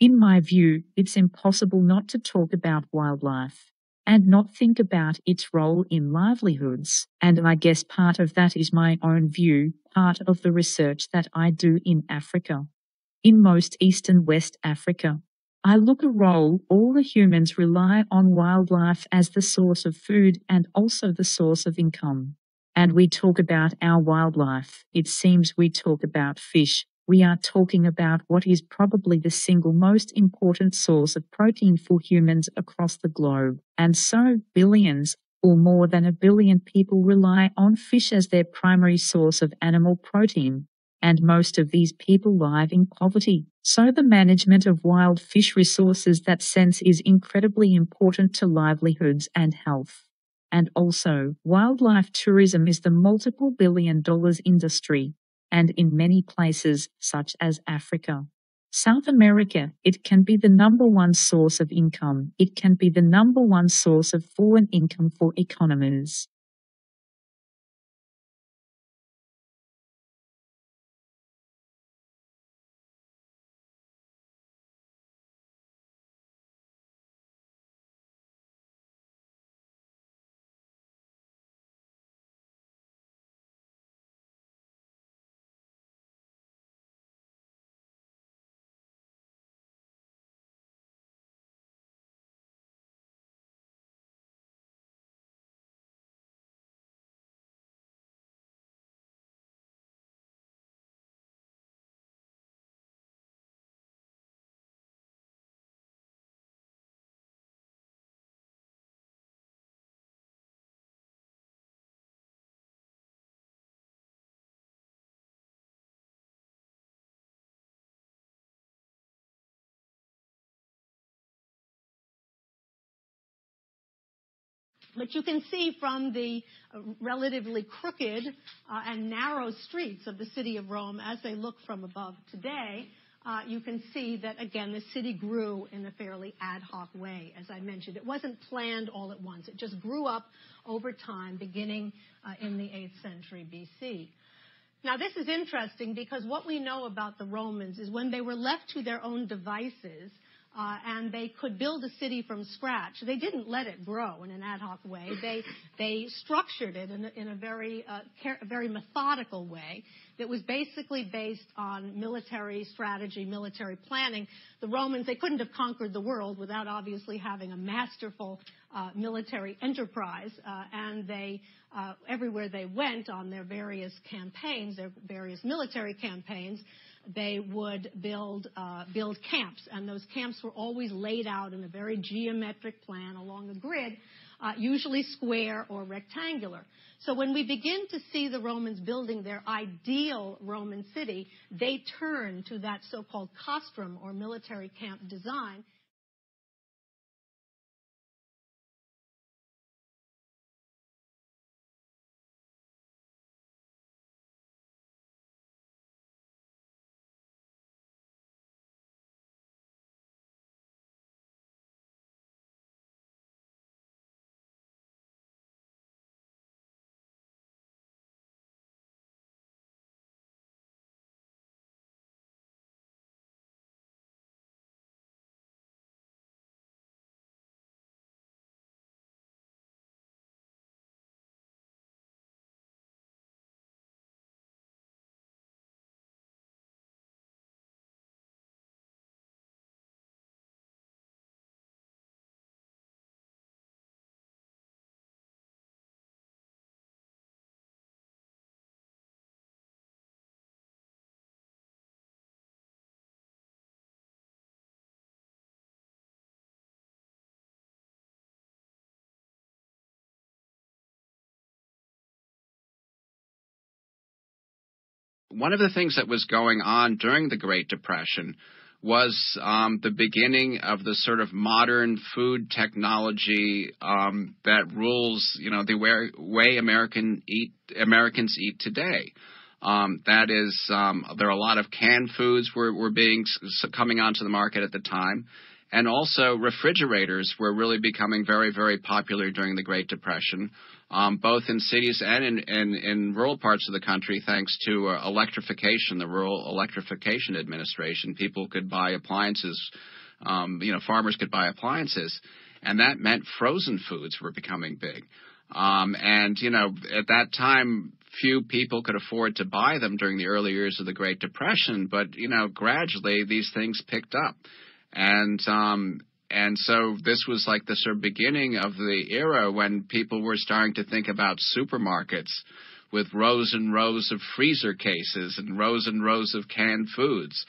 In my view, it's impossible not to talk about wildlife and not think about its role in livelihoods. And I guess part of that is my own view, part of the research that I do in Africa. In most East and West Africa, I look a role all the humans rely on wildlife as the source of food and also the source of income. And we talk about our wildlife. It seems we talk about fish. We are talking about what is probably the single most important source of protein for humans across the globe. And so billions or more than 1 billion people rely on fish as their primary source of animal protein. And most of these people live in poverty. So the management of wild fish resources, that sense, is incredibly important to livelihoods and health. And also, wildlife tourism is the multiple billion-dollar industry. And in many places, such as Africa, South America, it can be the number one source of income. It can be the number one source of foreign income for economies. But you can see from the relatively crooked and narrow streets of the city of Rome as they look from above today, you can see that, again, the city grew in a fairly ad hoc way, as I mentioned. It wasn't planned all at once. It just grew up over time, beginning in the 8th century BC. Now, this is interesting because what we know about the Romans is when they were left to their own devices, and they could build a city from scratch, they didn't let it grow in an ad hoc way. They structured it in a very methodical way that was basically based on military strategy, military planning. The Romans, they couldn't have conquered the world without obviously having a masterful military enterprise, and they everywhere they went on their various campaigns, their various military campaigns, they would build camps, and those camps were always laid out in a very geometric plan along a grid, usually square or rectangular. So when we begin to see the Romans building their ideal Roman city, they turn to that so-called castrum or military camp design. one of the things that was going on during the Great Depression was the beginning of the sort of modern food technology that rules, the way Americans eat today. That is, there are a lot of canned foods were coming onto the market at the time, and also refrigerators were really becoming very, very popular during the Great Depression, both in cities and in rural parts of the country, thanks to electrification, the Rural Electrification Administration. People could buy appliances, farmers could buy appliances, and that meant frozen foods were becoming big. At that time, few people could afford to buy them during the early years of the Great Depression, but, gradually these things picked up. And so this was like the sort of beginning of the era when people were starting to think about supermarkets with rows and rows of freezer cases and rows of canned foods.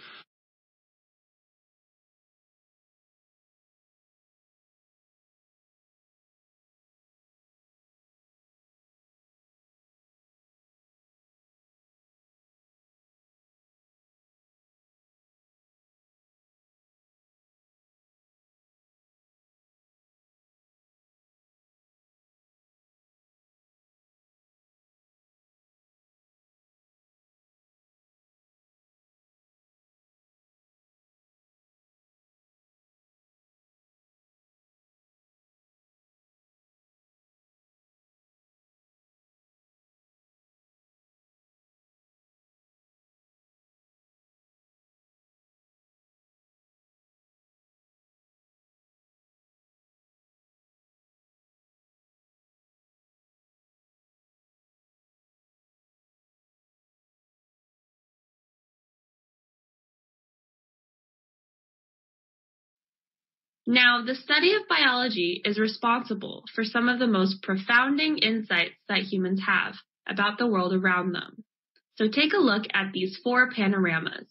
Now, the study of biology is responsible for some of the most profounding insights that humans have about the world around them. So take a look at these 4 panoramas.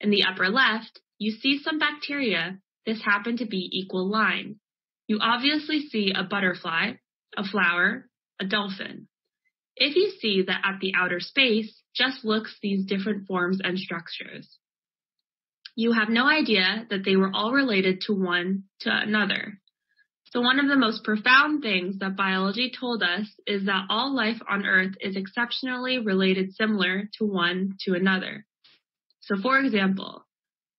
In the upper left, you see some bacteria. This happen to be equal line. You obviously see a butterfly, a flower, a dolphin. If you see that at the outer space just looks these different forms and structures, you have no idea that they were all related to one to another. So one of the most profound things that biology told us is that all life on Earth is exceptionally related similar to one to another. So for example,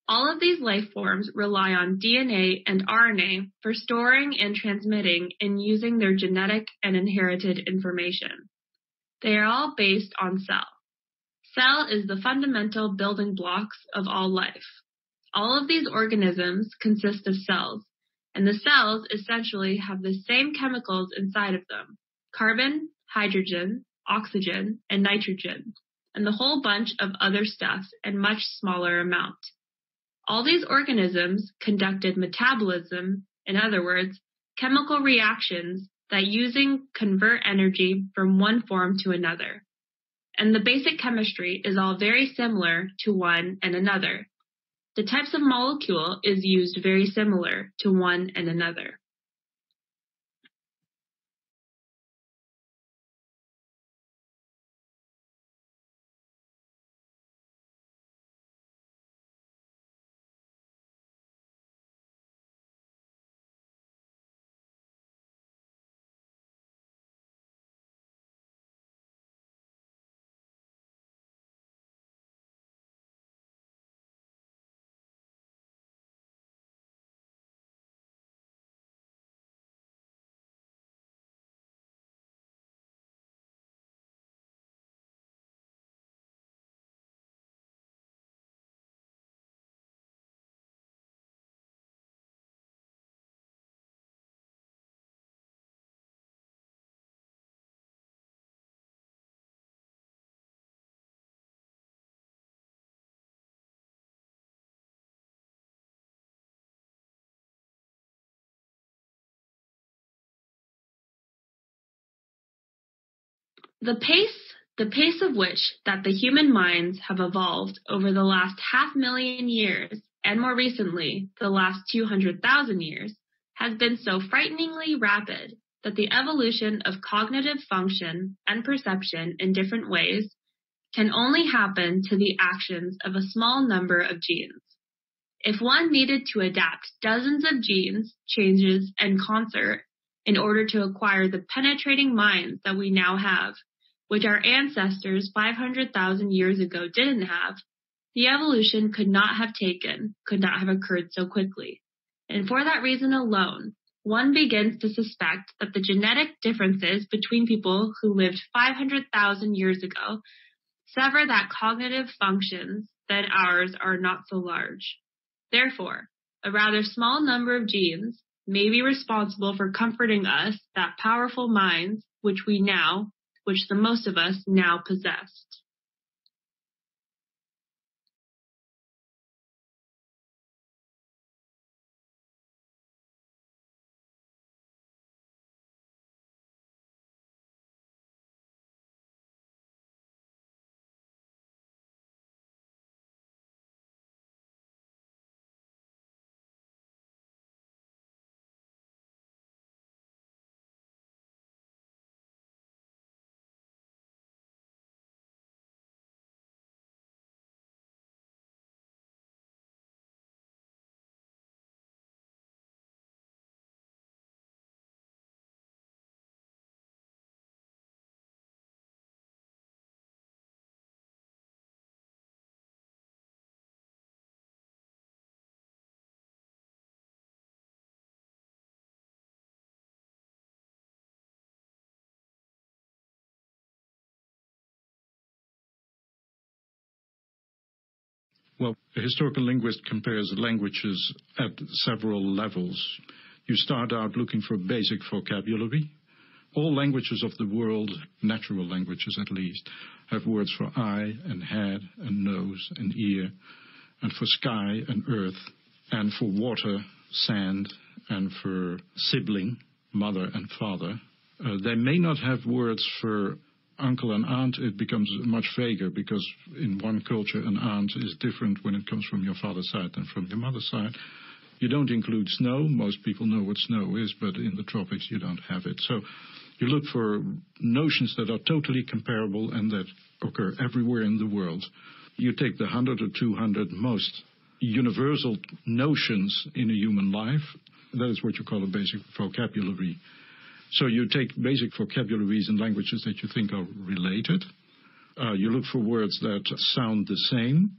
all of these life forms rely on DNA and RNA for storing and transmitting and using their genetic and inherited information. They are all based on cell. Cell is the fundamental building blocks of all life. All of these organisms consist of cells, and the cells essentially have the same chemicals inside of them: carbon, hydrogen, oxygen, and nitrogen, and the whole bunch of other stuff in much smaller amount. All these organisms conducted metabolism, in other words, chemical reactions that using convert energy from one form to another. And the basic chemistry is all very similar to one and another. The types of molecule is used very similar to one and another. The pace of which that the human minds have evolved over the last 500,000 years, and more recently, the last 200,000 years, has been so frighteningly rapid that the evolution of cognitive function and perception in different ways, can only happen to the actions of a small number of genes. If one needed to adapt dozens of genes, changes in concert in order to acquire the penetrating minds that we now have, which our ancestors 500,000 years ago didn't have, the evolution could not have occurred so quickly. And for that reason alone, one begins to suspect that the genetic differences between people who lived 500,000 years ago sever that cognitive functions that ours are not so large. Therefore, a rather small number of genes may be responsible for comforting us that powerful minds which the most of us now possessed. Well, a historical linguist compares languages at several levels. You start out looking for basic vocabulary. All languages of the world, natural languages at least, have words for eye and head and nose and ear, and for sky and earth, and for water, sand, and for sibling, mother and father. They may not have words for uncle and aunt. It becomes much vaguer because in one culture an aunt is different when it comes from your father's side than from your mother's side. You don't include snow. Most people know what snow is, but in the tropics you don't have it. So you look for notions that are totally comparable and that occur everywhere in the world. You take the 100 or 200 most universal notions in a human life. That is what you call a basic vocabulary. So you take basic vocabularies in languages that you think are related. You look for words that sound the same.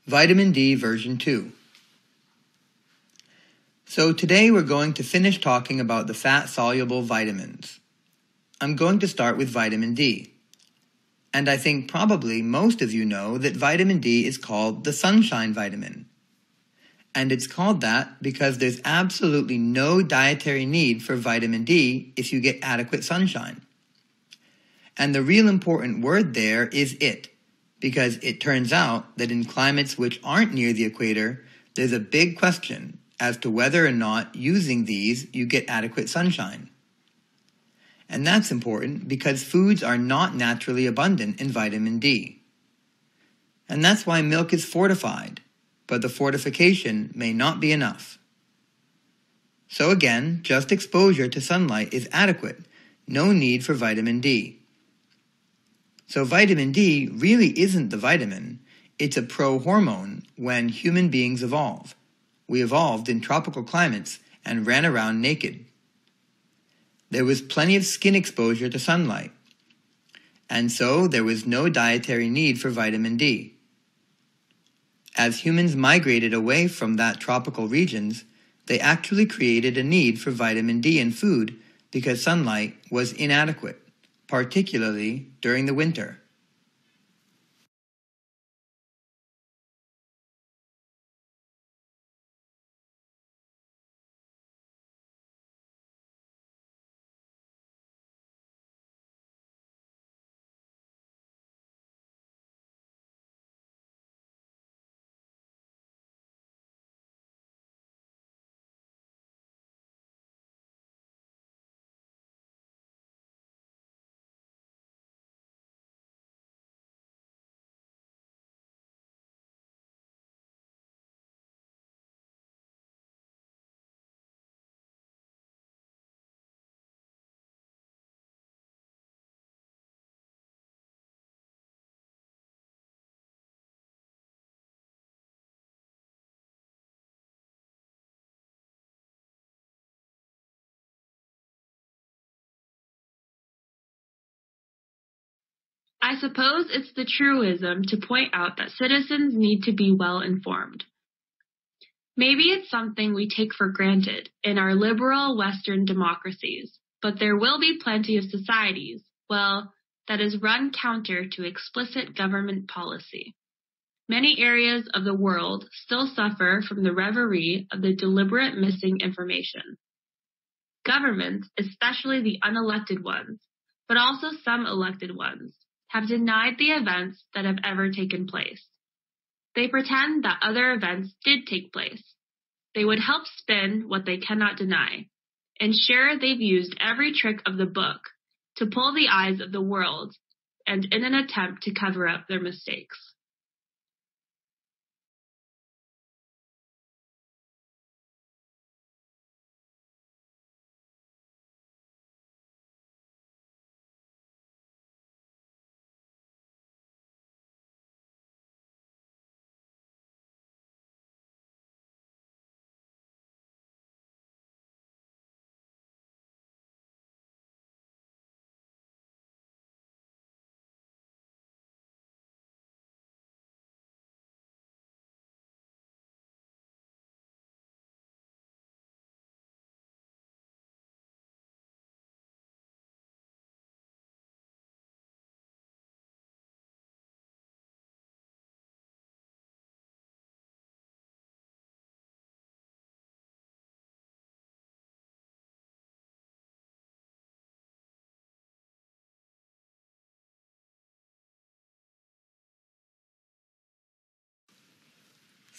Vitamin D version 2. So today we're going to finish talking about the fat-soluble vitamins. I'm going to start with vitamin D. And I think probably most of you know that vitamin D is called the sunshine vitamin. And it's called that because there's absolutely no dietary need for vitamin D if you get adequate sunshine. And the real important word there is it, because it turns out that in climates which aren't near the equator, there's a big question as to whether or not using these you get adequate sunshine. And that's important because foods are not naturally abundant in vitamin D. And that's why milk is fortified, but the fortification may not be enough. So again, just exposure to sunlight is adequate, no need for vitamin D. So vitamin D really isn't the vitamin, it's a pro-hormone when human beings evolve. We evolved in tropical climates and ran around naked. there was plenty of skin exposure to sunlight, and so there was no dietary need for vitamin D. As humans migrated away from that tropical regions, they actually created a need for vitamin D in food because sunlight was inadequate, particularly during the winter. I suppose it's the truism to point out that citizens need to be well informed. Maybe it's something we take for granted in our liberal Western democracies, but there will be plenty of societies, well, that is run counter to explicit government policy. Many areas of the world still suffer from the reverie of the deliberate missing information. Governments, especially the unelected ones, but also some elected ones, have denied the events that have ever taken place. They pretend that other events did take place. They would help spin what they cannot deny, and sure they've used every trick of the book to pull the eyes of the world and in an attempt to cover up their mistakes.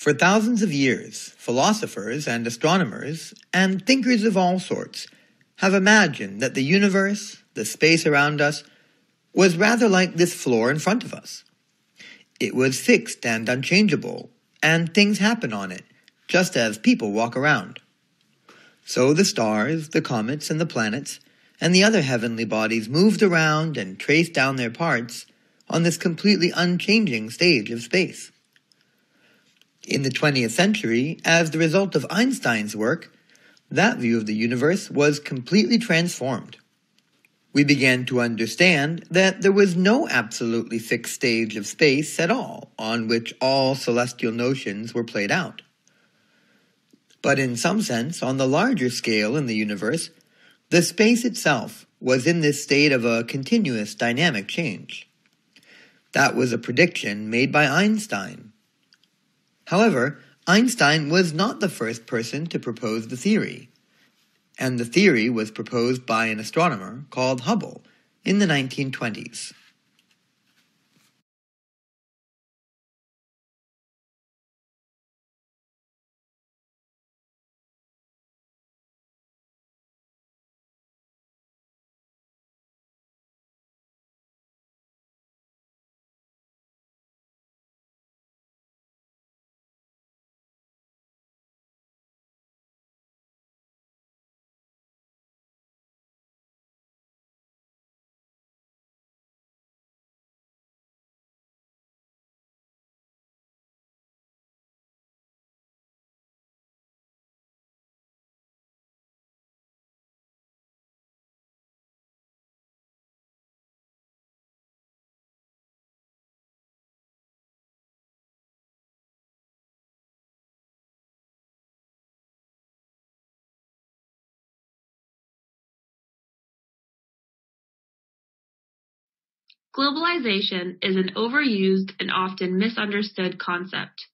For thousands of years, philosophers and astronomers, and thinkers of all sorts, have imagined that the universe, the space around us, was rather like this floor in front of us. It was fixed and unchangeable, and things happen on it, just as people walk around. So the stars, the comets, and the planets, and the other heavenly bodies moved around and traced down their parts on this completely unchanging stage of space. In the 20th century, as the result of Einstein's work, that view of the universe was completely transformed. We began to understand that there was no absolutely fixed stage of space at all on which all celestial notions were played out. But in some sense, on the larger scale in the universe, the space itself was in this state of a continuous dynamic change. That was a prediction made by Einstein. However, Einstein was not the first person to propose the theory, and the theory was proposed by an astronomer called Hubble in the 1920s. Globalization is an overused and often misunderstood concept.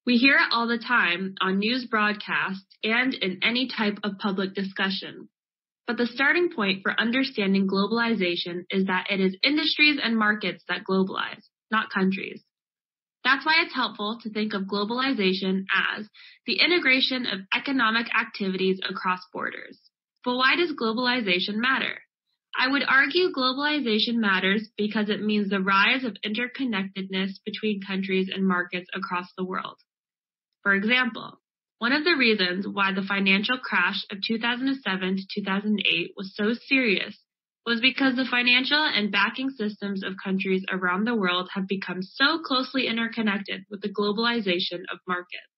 We hear it all the time on news broadcasts and in any type of public discussion. But the starting point for understanding globalization is that it is industries and markets that globalize, not countries. That's why it's helpful to think of globalization as the integration of economic activities across borders. But why does globalization matter? I would argue globalization matters because it means the rise of interconnectedness between countries and markets across the world. For example, one of the reasons why the financial crash of 2007 to 2008 was so serious was because the financial and banking systems of countries around the world have become so closely interconnected with the globalization of markets.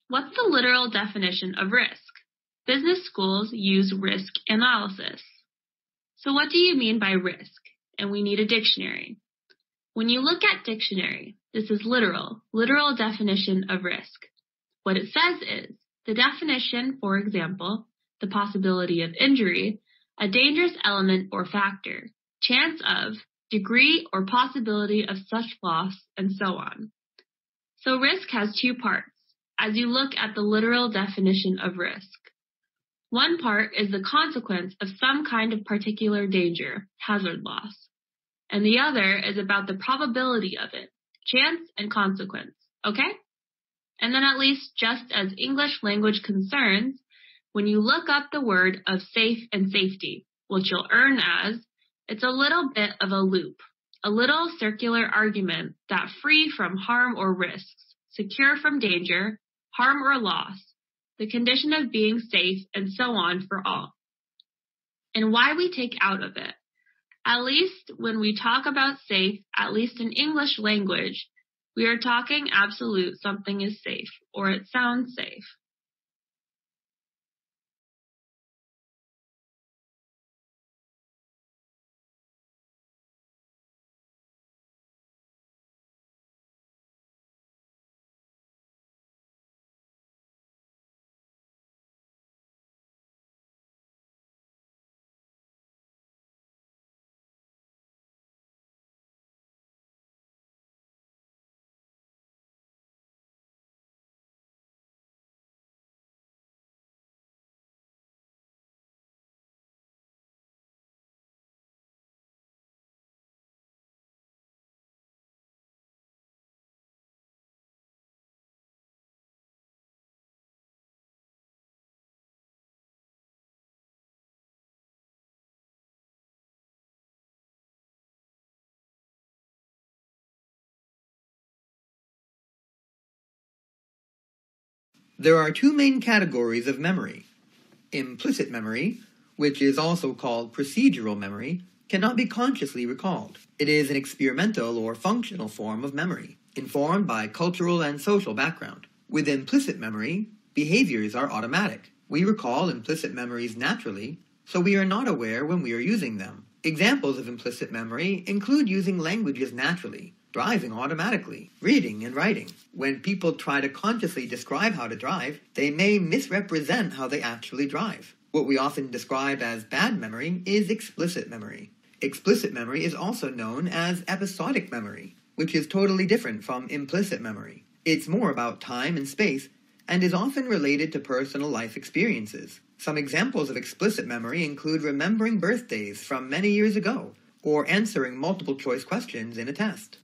What's the literal definition of risk? Business schools use risk analysis. So what do you mean by risk? And we need a dictionary. When you look at dictionary, this is literal definition of risk. What it says is, the definition, for example, the possibility of injury, a dangerous element or factor, chance of, degree or possibility of such loss, and so on. So risk has two parts, as you look at the literal definition of risk. One part is the consequence of some kind of particular danger, hazard loss. And the other is about the probability of it, chance and consequence, okay? And then at least just as English language concerns, when you look up the word of safe and safety, what you'll earn as, it's a little bit of a loop, a little circular argument that free from harm or risks, secure from danger, harm or loss, the condition of being safe, and so on for all. And why we take out of it. At least when we talk about safe, at least in English language, we are talking absolute something is safe, or it sounds safe. There are two main categories of memory. Implicit memory, which is also called procedural memory, cannot be consciously recalled. It is an experimental or functional form of memory, informed by cultural and social background. With implicit memory, behaviors are automatic. We recall implicit memories naturally, so we are not aware when we are using them. Examples of implicit memory include using languages naturally, driving automatically, reading and writing. When people try to consciously describe how to drive, they may misrepresent how they actually drive. What we often describe as bad memory is explicit memory. Explicit memory is also known as episodic memory, which is totally different from implicit memory. It's more about time and space, and is often related to personal life experiences. Some examples of explicit memory include remembering birthdays from many years ago, or answering multiple-choice questions in a test.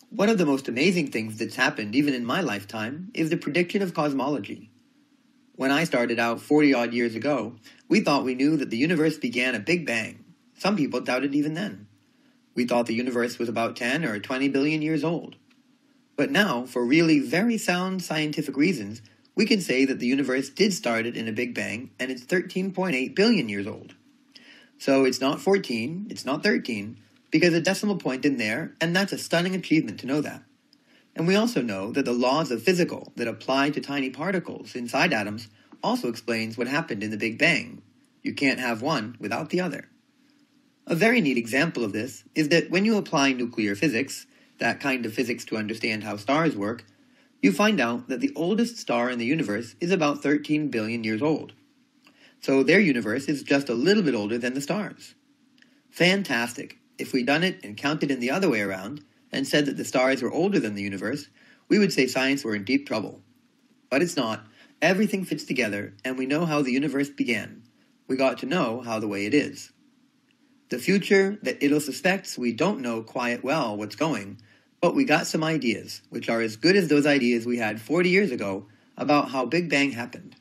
One of the most amazing things that's happened even in my lifetime is the prediction of cosmology. When I started out 40-odd years ago, we thought we knew that the universe began a Big Bang. Some people doubted even then. We thought the universe was about 10 or 20 billion years old. But now, for really very sound scientific reasons, we can say that the universe did start it in a Big Bang, and it's 13.8 billion years old. So it's not 14, it's not 13, because a decimal point in there, and that's a stunning achievement to know that. And we also know that the laws of physics that apply to tiny particles inside atoms also explains what happened in the Big Bang. You can't have one without the other. A very neat example of this is that when you apply nuclear physics, that kind of physics to understand how stars work, you find out that the oldest star in the universe is about 13 billion years old. So their universe is just a little bit older than the stars. Fantastic! If we'd done it and counted in the other way around, and said that the stars were older than the universe, we would say science were in deep trouble. But it's not. Everything fits together, and we know how the universe began. We got to know how the way it is. The future that it'll suspects we don't know quite well what's going, but we got some ideas, which are as good as those ideas we had 40 years ago about how Big Bang happened.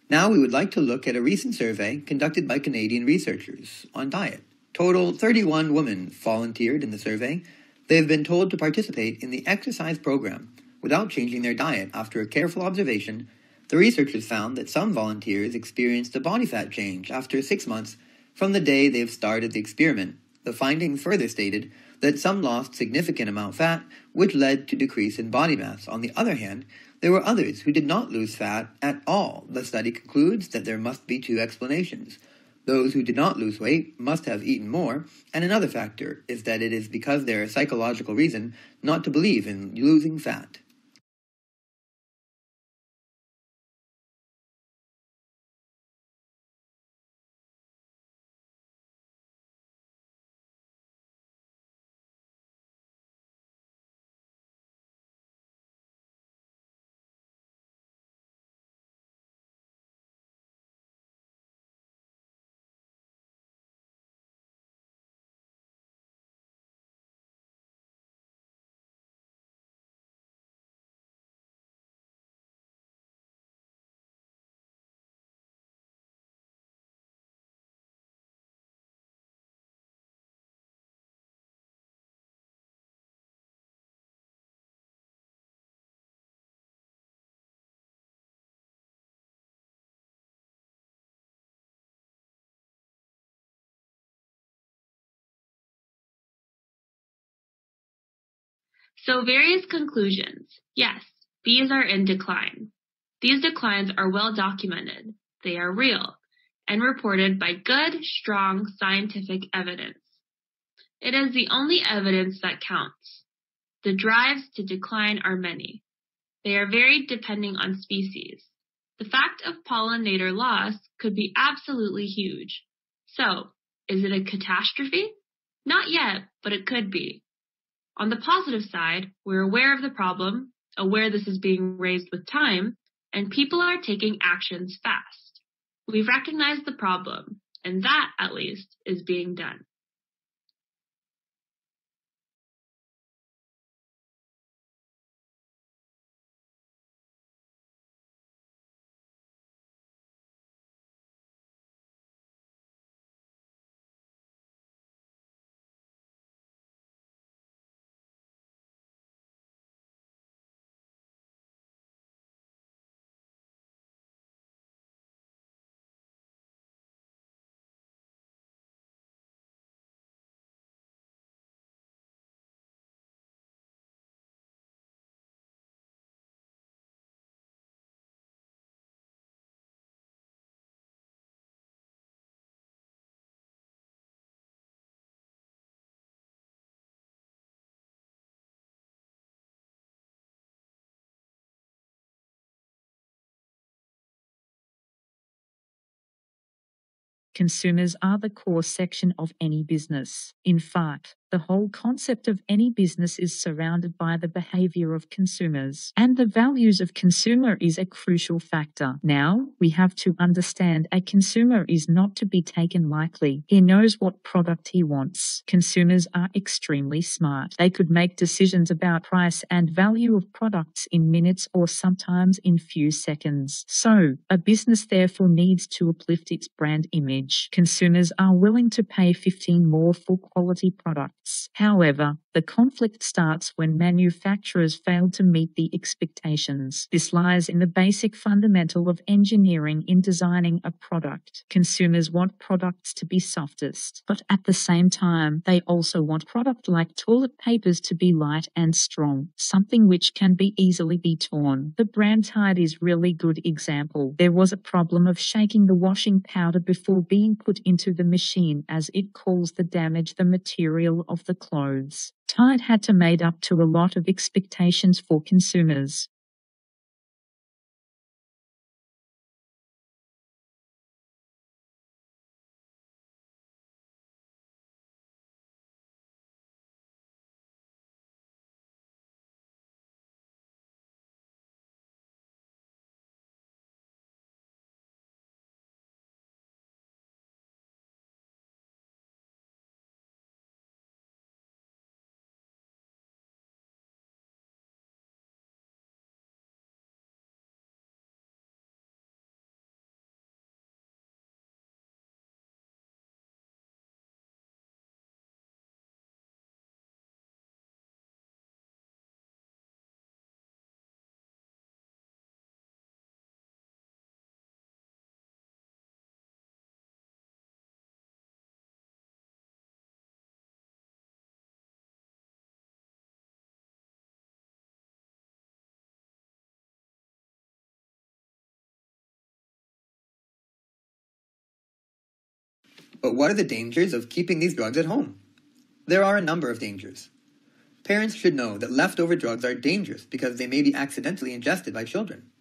Now we would like to look at a recent survey conducted by Canadian researchers on diet. Total 31 women volunteered in the survey. They have been told to participate in the exercise program without changing their diet. After a careful observation, the researchers found that some volunteers experienced a body fat change after 6 months from the day they have started the experiment. The findings further stated that some lost significant amount of fat, which led to decrease in body mass. On the other hand, there were others who did not lose fat at all. The study concludes that there must be two explanations. Those who did not lose weight must have eaten more, and another factor is that it is because there is psychological reason not to believe in losing fat. So various conclusions. Yes, bees are in decline. These declines are well documented. They are real and reported by good, strong scientific evidence. It is the only evidence that counts. The drives to decline are many. They are varied depending on species. The fact of pollinator loss could be absolutely huge. So, is it a catastrophe? Not yet, but it could be. On the positive side, we're aware of the problem, aware this is being raised with time, and people are taking actions fast. We've recognized the problem, and that, at least, is being done. Consumers are the core section of any business. In fact, the whole concept of any business is surrounded by the behavior of consumers, and the values of consumer is a crucial factor. Now, we have to understand a consumer is not to be taken lightly. He knows what product he wants. Consumers are extremely smart. They could make decisions about price and value of products in minutes or sometimes in few seconds. So, a business therefore needs to uplift its brand image. Consumers are willing to pay 15 more for quality products. However, the conflict starts when manufacturers fail to meet the expectations. This lies in the basic fundamental of engineering in designing a product. Consumers want products to be softest, but at the same time, they also want product like toilet papers to be light and strong, something which can be easily be torn. The brand Tide is really good example. There was a problem of shaking the washing powder before being put into the machine as it caused the damage the material of the clothes. Tide had to made up to a lot of expectations for consumers. But what are the dangers of keeping these drugs at home? There are a number of dangers. Parents should know that leftover drugs are dangerous because they may be accidentally ingested by children.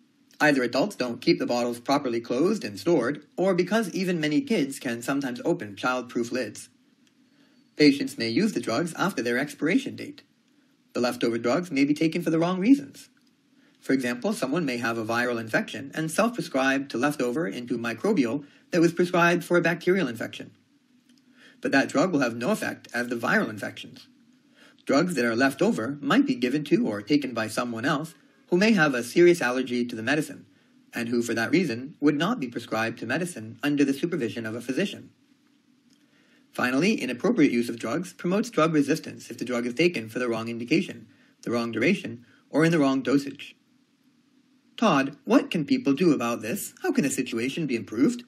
Either adults don't keep the bottles properly closed and stored, or because even many kids can sometimes open child-proof lids. Patients may use the drugs after their expiration date. The leftover drugs may be taken for the wrong reasons. For example, someone may have a viral infection and self-prescribe to leftover into microbial that was prescribed for a bacterial infection. But that drug will have no effect as the viral infections. Drugs that are left over might be given to or taken by someone else who may have a serious allergy to the medicine, and who for that reason would not be prescribed to medicine under the supervision of a physician. Finally, inappropriate use of drugs promotes drug resistance if the drug is taken for the wrong indication, the wrong duration, or in the wrong dosage. Todd, what can people do about this? How can the situation be improved?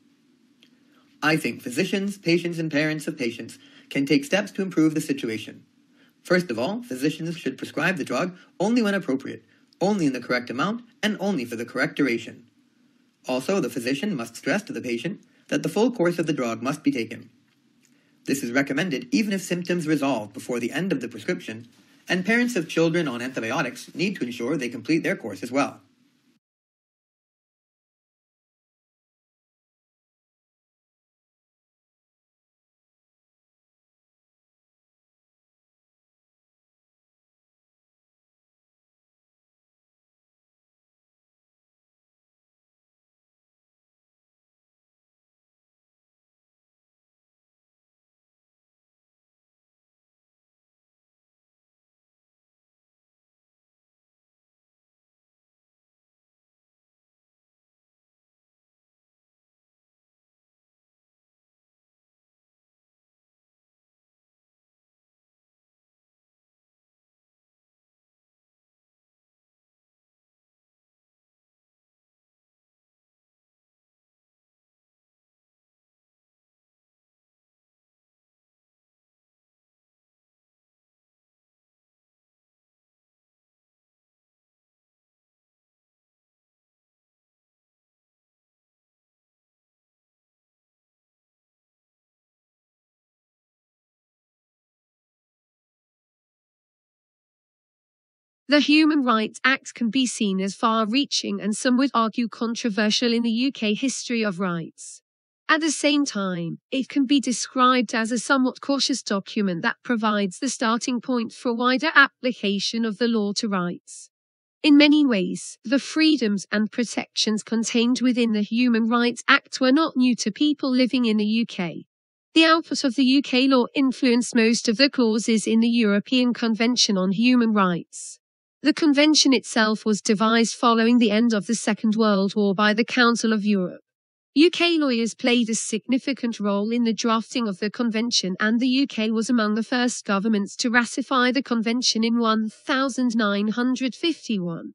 I think physicians, patients, and parents of patients can take steps to improve the situation. First of all, physicians should prescribe the drug only when appropriate, only in the correct amount, and only for the correct duration. Also, the physician must stress to the patient that the full course of the drug must be taken. This is recommended even if symptoms resolve before the end of the prescription, and parents of children on antibiotics need to ensure they complete their course as well. The Human Rights Act can be seen as far-reaching and some would argue controversial in the UK history of rights. At the same time, it can be described as a somewhat cautious document that provides the starting point for wider application of the law to rights. In many ways, the freedoms and protections contained within the Human Rights Act were not new to people living in the UK. The output of the UK law influenced most of the clauses in the European Convention on Human Rights. The convention itself was devised following the end of the Second World War by the Council of Europe. UK lawyers played a significant role in the drafting of the convention, and the UK was among the first governments to ratify the convention in 1951.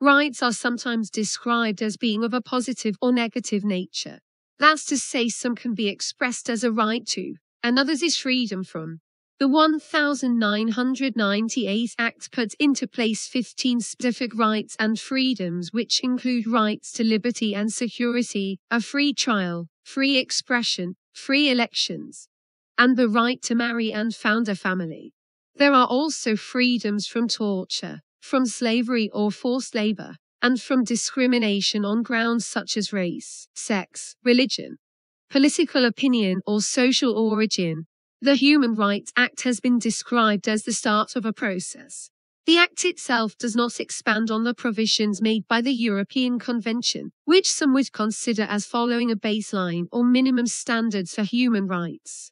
Rights are sometimes described as being of a positive or negative nature. That's to say, some can be expressed as a right to, and others is freedom from. The 1998 Act put into place 15 specific rights and freedoms, which include rights to liberty and security, a free trial, free expression, free elections, and the right to marry and found a family. There are also freedoms from torture, from slavery or forced labor, and from discrimination on grounds such as race, sex, religion, political opinion, or social origin. The Human Rights Act has been described as the start of a process. The Act itself does not expand on the provisions made by the European Convention, which some would consider as following a baseline or minimum standards for human rights.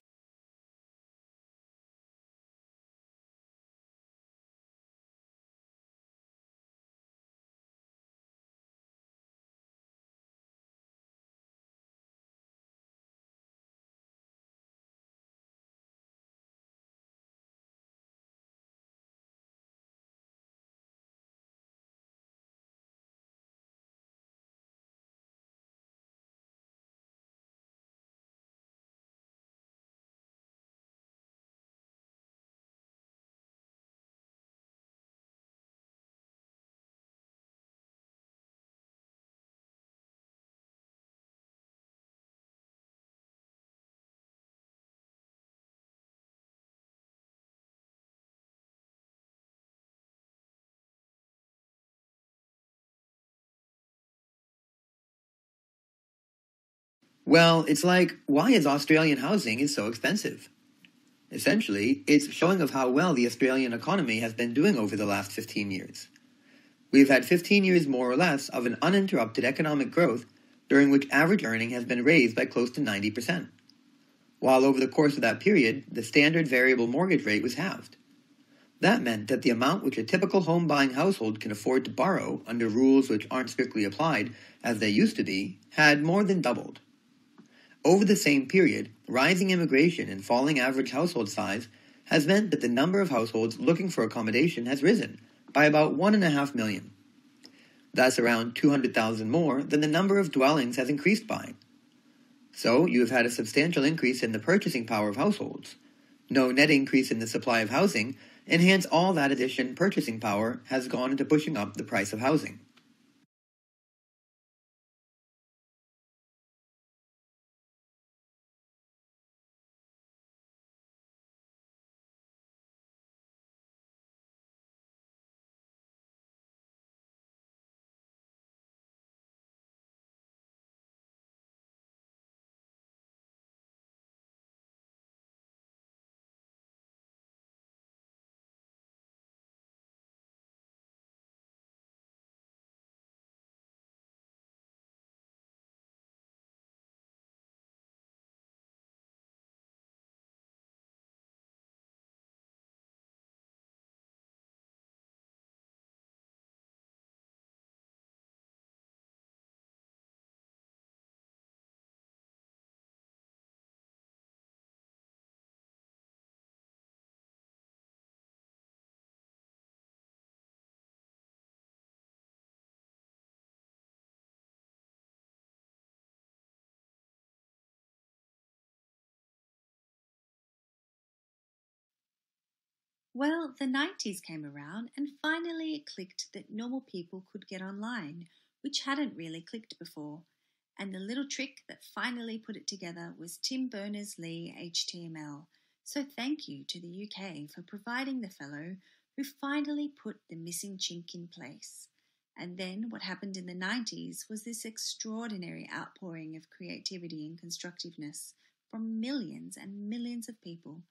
Well, it's like, why is Australian housing so expensive? Essentially, it's showing of how well the Australian economy has been doing over the last 15 years. We've had 15 years more or less of an uninterrupted economic growth, during which average earning has been raised by close to 90%. While over the course of that period, the standard variable mortgage rate was halved. That meant that the amount which a typical home-buying household can afford to borrow under rules which aren't strictly applied, as they used to be, had more than doubled. Over the same period, rising immigration and falling average household size has meant that the number of households looking for accommodation has risen by about 1.5 million. That's around 200,000 more than the number of dwellings has increased by. So you have had a substantial increase in the purchasing power of households, no net increase in the supply of housing, and hence all that addition purchasing power has gone into pushing up the price of housing. Well, the 90s came around and finally it clicked that normal people could get online, which hadn't really clicked before. And the little trick that finally put it together was Tim Berners-Lee HTML. So thank you to the UK for providing the fellow who finally put the missing chink in place. And then what happened in the 90s was this extraordinary outpouring of creativity and constructiveness from millions and millions of people.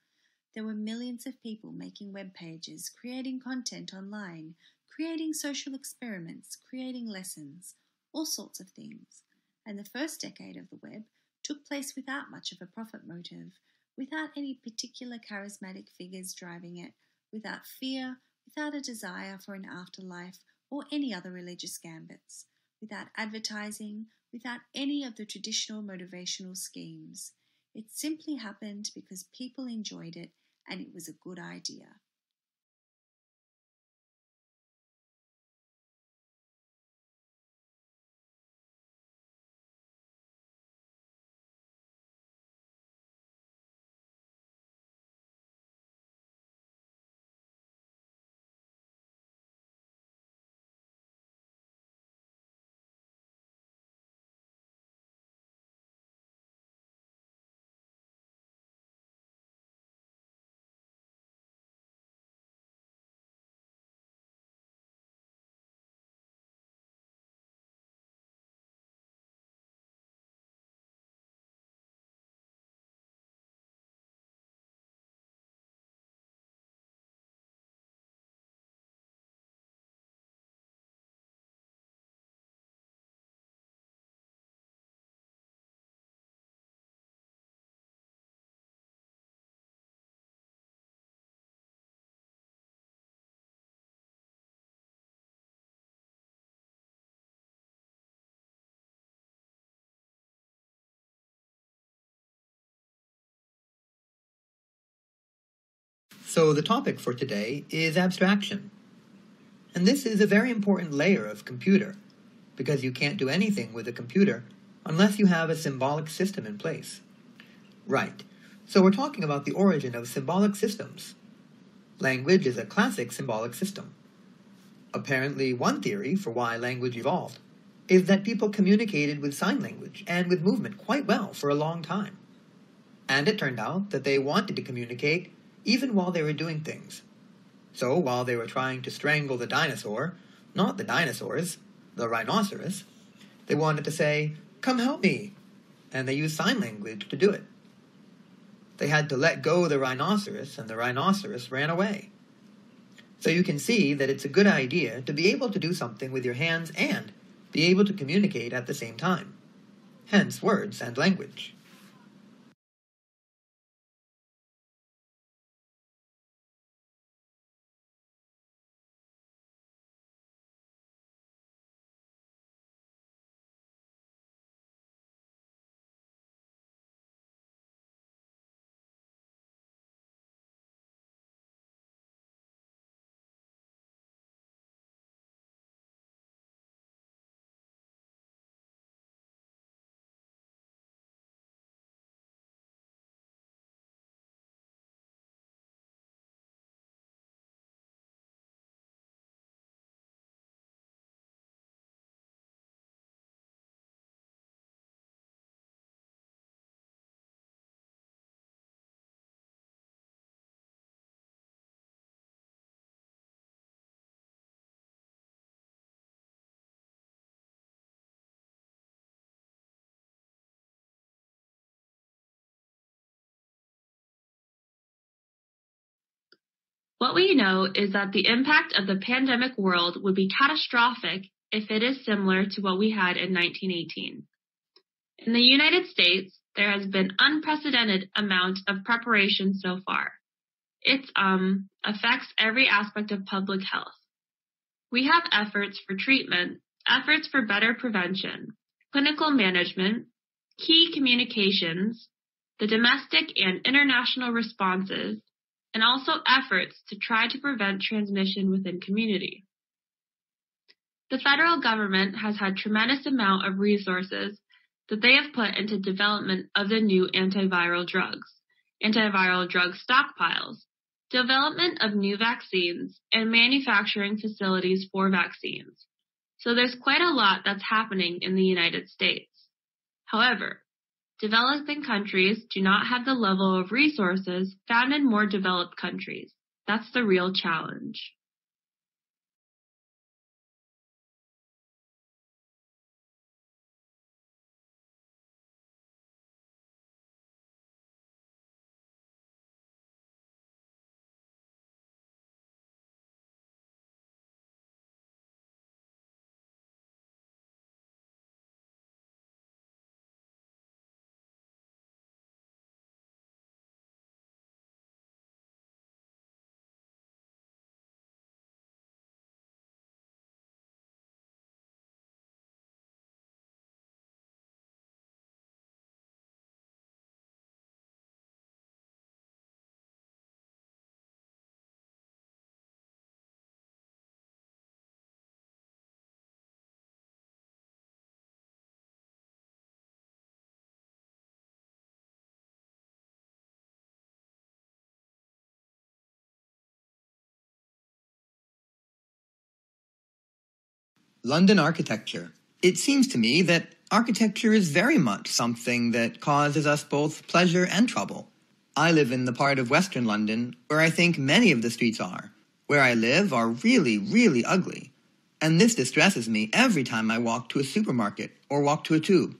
There were millions of people making web pages, creating content online, creating social experiments, creating lessons, all sorts of things. And the first decade of the web took place without much of a profit motive, without any particular charismatic figures driving it, without fear, without a desire for an afterlife or any other religious gambits, without advertising, without any of the traditional motivational schemes. It simply happened because people enjoyed it and it was a good idea. So the topic for today is abstraction. And this is a very important layer of computer, because you can't do anything with a computer unless you have a symbolic system in place. Right, so we're talking about the origin of symbolic systems. Language is a classic symbolic system. Apparently, one theory for why language evolved is that people communicated with sign language and with movement quite well for a long time. And it turned out that they wanted to communicate even while they were doing things. So while they were trying to strangle the dinosaur, not the dinosaurs, the rhinoceros, they wanted to say, "Come help me," and they used sign language to do it. They had to let go the rhinoceros, and the rhinoceros ran away. So you can see that it's a good idea to be able to do something with your hands and be able to communicate at the same time. Hence words and language. What we know is that the impact of the pandemic world would be catastrophic if it is similar to what we had in 1918. In the United States, there has been unprecedented amount of preparation so far. It affects every aspect of public health. We have efforts for treatment, efforts for better prevention, clinical management, key communications, the domestic and international responses, and also efforts to try to prevent transmission within community. The federal government has had tremendous amount of resources that they have put into development of the new antiviral drug stockpiles, development of new vaccines, and manufacturing facilities for vaccines. So there's quite a lot that's happening in the United States. However, developing countries do not have the level of resources found in more developed countries. That's the real challenge. London architecture. It seems to me that architecture is very much something that causes us both pleasure and trouble. I live in the part of Western London where I think many of the streets where I live are really, really ugly. And this distresses me every time I walk to a supermarket or walk to a tube.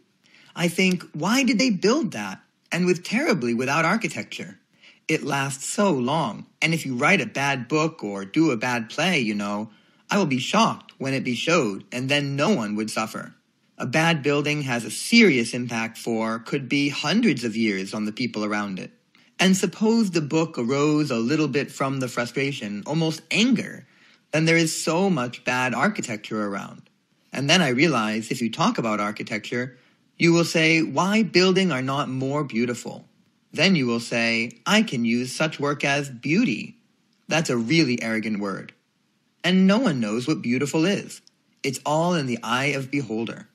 I think, why did they build that? And without architecture. It lasts so long, and if you write a bad book or do a bad play, I will be shocked when it be showed, and then no one would suffer. A bad building has a serious impact could be hundreds of years on the people around it. And suppose the book arose a little bit from the frustration, almost anger, then there is so much bad architecture around. And then I realize if you talk about architecture, you will say, why buildings are not more beautiful? Then you will say, I can use such work as beauty. That's a really arrogant word. And no one knows what beautiful is. It's all in the eye of beholder.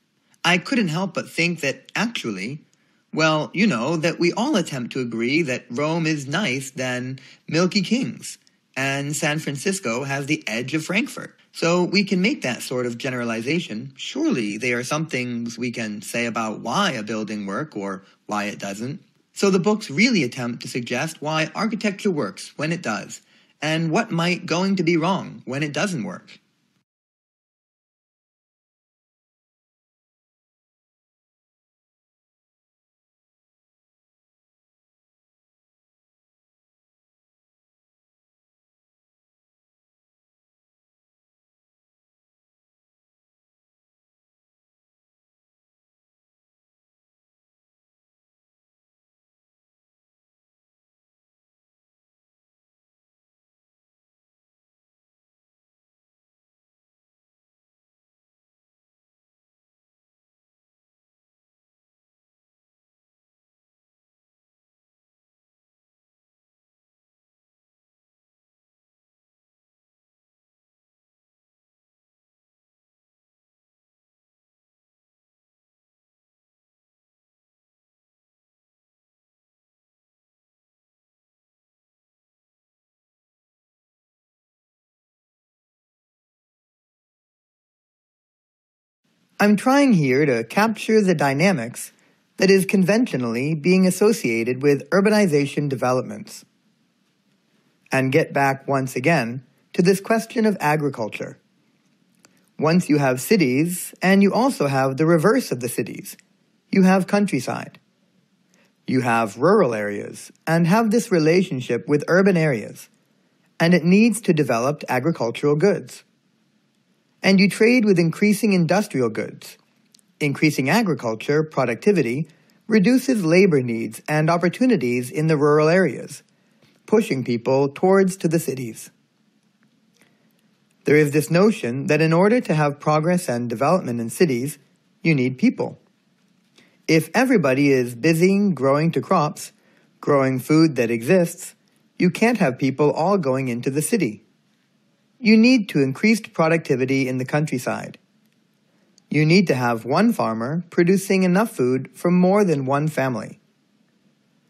I couldn't help but think that actually, that we all attempt to agree that Rome is nice than Milky Kings, and San Francisco has the edge of Frankfurt. So we can make that sort of generalization. Surely there are some things we can say about why a building works or why it doesn't. So the books really attempt to suggest why architecture works when it does, and what might going to be wrong when it doesn't work. I'm trying here to capture the dynamics that is conventionally being associated with urbanization developments, and get back once again to this question of agriculture. Once you have cities, and you also have the reverse of the cities. You have countryside. You have rural areas, and have this relationship with urban areas. and it needs to develop agricultural goods. And you trade with increasing industrial goods. Increasing agriculture productivity reduces labor needs and opportunities in the rural areas, pushing people towards to the cities. There is this notion that in order to have progress and development in cities, you need people. If everybody is busy growing to crops, growing food that exists, you can't have people all going into the city. You need to increase productivity in the countryside. You need to have one farmer producing enough food for more than one family.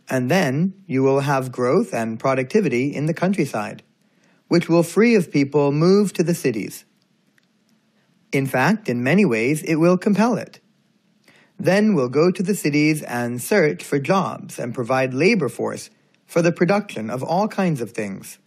And then you will have growth and productivity in the countryside, which will free of people move to the cities. In fact, in many ways, it will compel it. Then we'll go to the cities and search for jobs and provide labor force for the production of all kinds of things.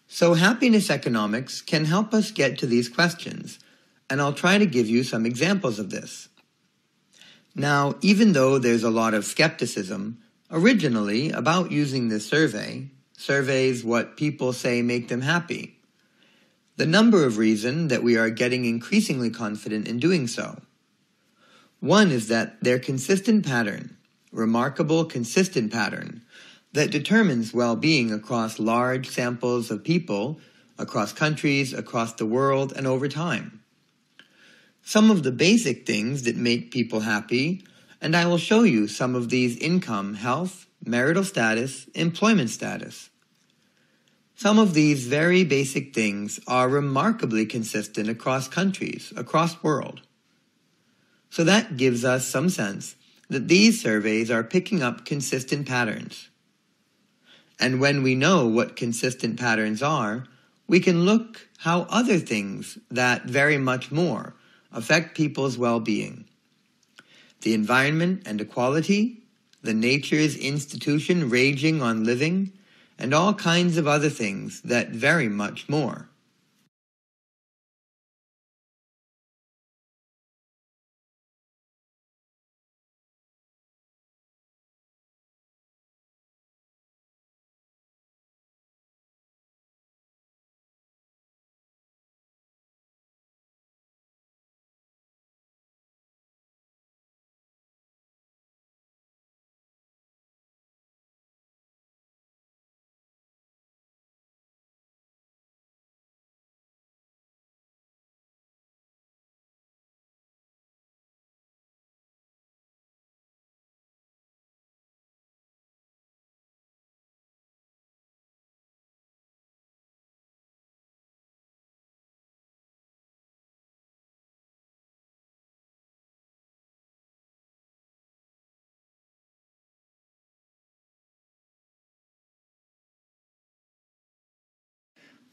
So happiness economics can help us get to these questions, and I'll try to give you some examples of this. Now, even though there's a lot of skepticism originally about using this surveys what people say make them happy, the number of reasons that we are getting increasingly confident in doing so. One is that their consistent pattern, remarkable consistent pattern, that determines well-being across large samples of people, across countries, across the world, and over time. Some of the basic things that make people happy, and I will show you some of these: income, health, marital status, employment status. Some of these very basic things are remarkably consistent across countries, across world. So that gives us some sense that these surveys are picking up consistent patterns. And when we know what consistent patterns are, we can look how other things that very much more affect people's well-being. The environment and equality, the nature's institution raging on living, and all kinds of other things that very much more.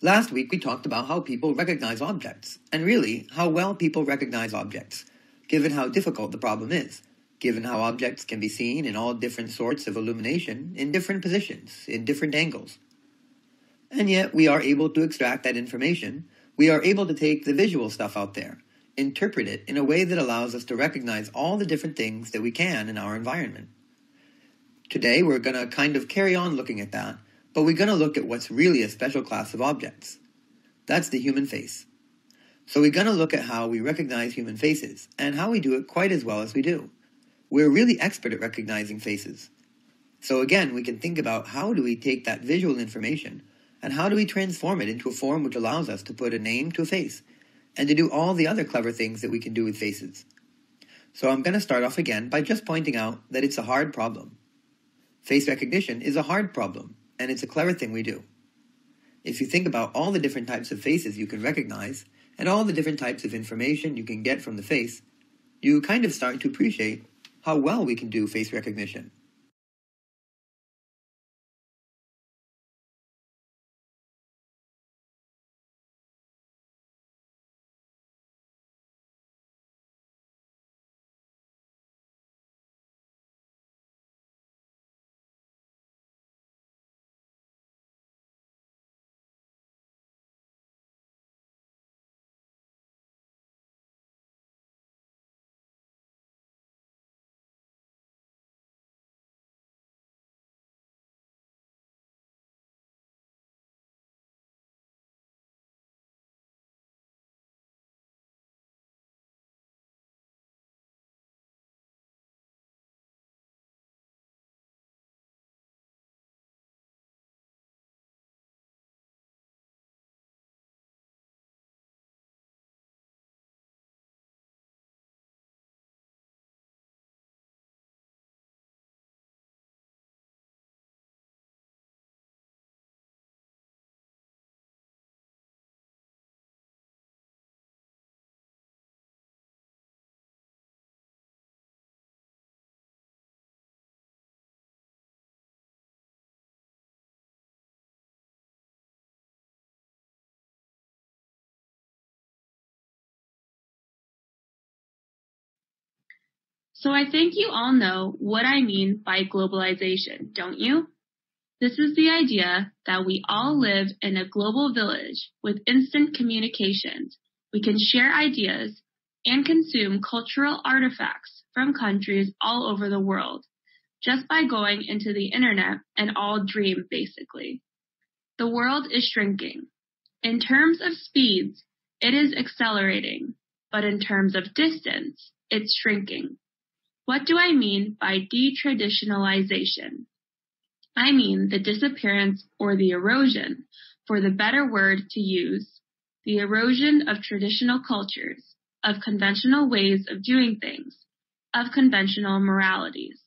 Last week we talked about how people recognize objects, and really how well people recognize objects, given how difficult the problem is, given how objects can be seen in all different sorts of illumination, in different positions, in different angles. And yet we are able to extract that information. We are able to take the visual stuff out there, interpret it in a way that allows us to recognize all the different things that we can in our environment. Today we're going to kind of carry on looking at that, but we're going to look at what's really a special class of objects. That's the human face. So we're going to look at how we recognize human faces, and how we do it quite as well as we do. We're really expert at recognizing faces. So again, we can think about how do we take that visual information, and how do we transform it into a form which allows us to put a name to a face, and to do all the other clever things that we can do with faces. So I'm going to start off again by just pointing out that it's a hard problem. Face recognition is a hard problem, and it's a clever thing we do. If you think about all the different types of faces you can recognize, and all the different types of information you can get from the face, you kind of start to appreciate how well we can do face recognition. So I think you all know what I mean by globalization, don't you? This is the idea that we all live in a global village with instant communications. We can share ideas and consume cultural artifacts from countries all over the world just by going into the internet and all dream, basically. The world is shrinking. In terms of speeds, it is accelerating, but in terms of distance, it's shrinking. What do I mean by detraditionalization? I mean the disappearance or the erosion, for the better word to use, the erosion of traditional cultures, of conventional ways of doing things, of conventional moralities.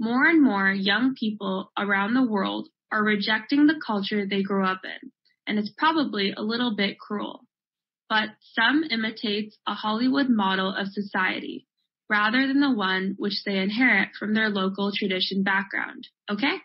More and more young people around the world are rejecting the culture they grew up in, and it's probably a little bit cruel. But some imitates a Hollywood model of society, rather than the one which they inherit from their local tradition background, okay?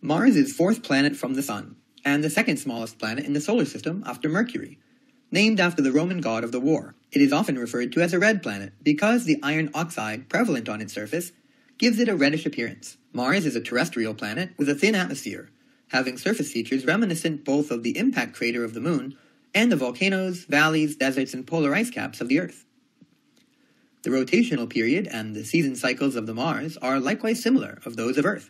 Mars is fourth planet from the Sun, and the second smallest planet in the solar system after Mercury. Named after the Roman god of the war, it is often referred to as a red planet because the iron oxide prevalent on its surface gives it a reddish appearance. Mars is a terrestrial planet with a thin atmosphere, having surface features reminiscent both of the impact crater of the Moon and the volcanoes, valleys, deserts, and polar ice caps of the Earth. The rotational period and the season cycles of the Mars are likewise similar of those of Earth,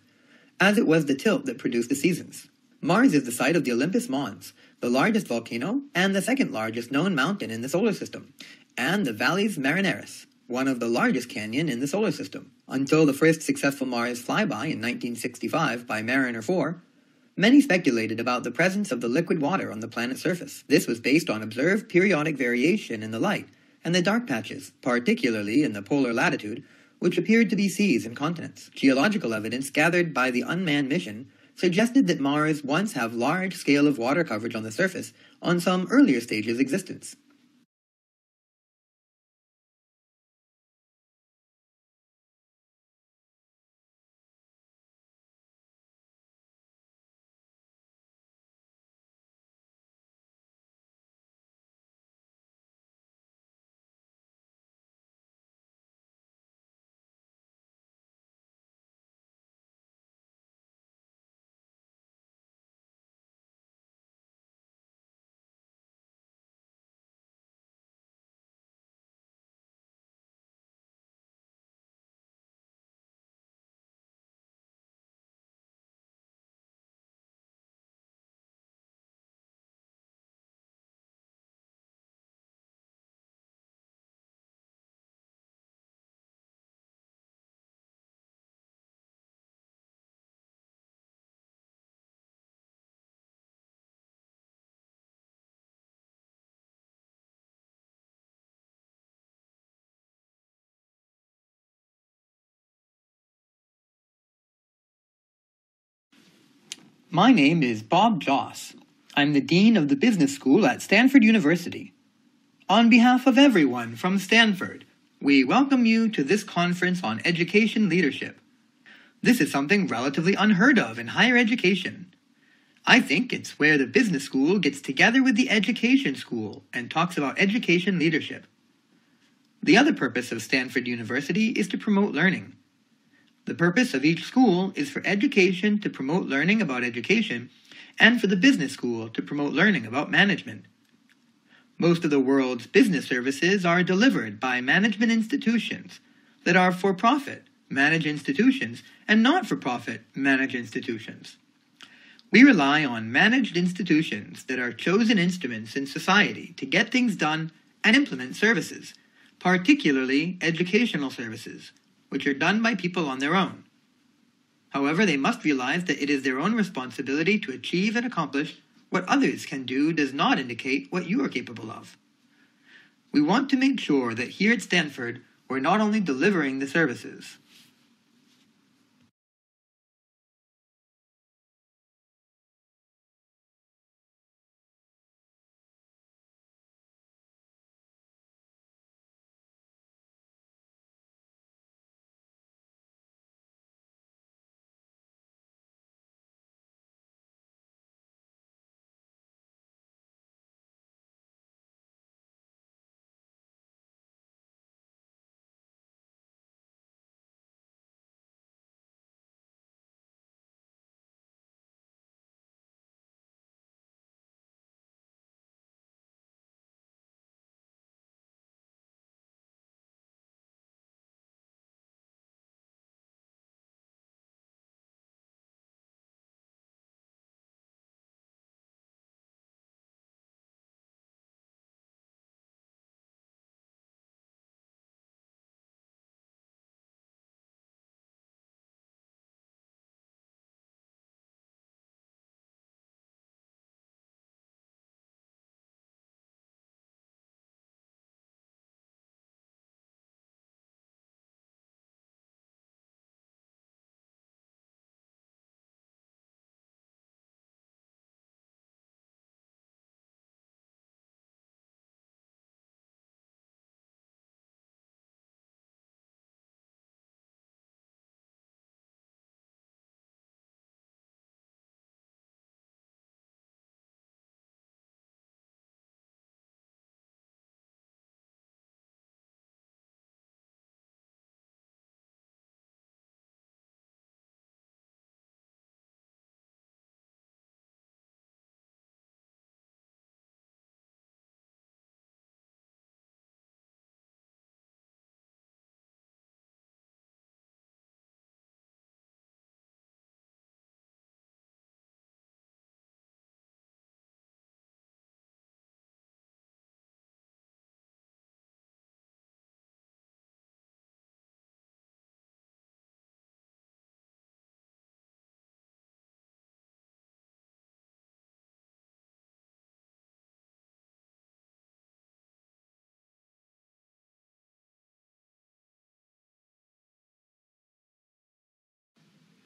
as it was the tilt that produced the seasons. Mars is the site of the Olympus Mons, the largest volcano and the second largest known mountain in the solar system, and the Valles Marineris, one of the largest canyon in the solar system. Until the first successful Mars flyby in 1965 by Mariner 4, many speculated about the presence of the liquid water on the planet's surface. This was based on observed periodic variation in the light and the dark patches, particularly in the polar latitude, which appeared to be seas and continents. Geological evidence gathered by the unmanned mission suggested that Mars once had large scale of water coverage on the surface on some earlier stages of existence. My name is Bob Joss. I'm the Dean of the Business School at Stanford University. On behalf of everyone from Stanford, we welcome you to this conference on education leadership. This is something relatively unheard of in higher education. I think it's where the business school gets together with the education school and talks about education leadership. The other purpose of Stanford University is to promote learning. The purpose of each school is for education to promote learning about education and for the business school to promote learning about management. Most of the world's business services are delivered by management institutions that are for-profit managed institutions and not-for-profit managed institutions. We rely on managed institutions that are chosen instruments in society to get things done and implement services, particularly educational services, which are done by people on their own. However, they must realize that it is their own responsibility to achieve and accomplish what others can do does not indicate what you are capable of. We want to make sure that here at Stanford, we're not only delivering the services,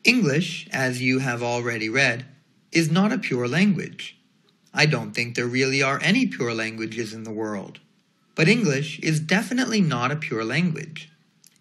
English, as you have already read, is not a pure language. I don't think there really are any pure languages in the world. But English is definitely not a pure language.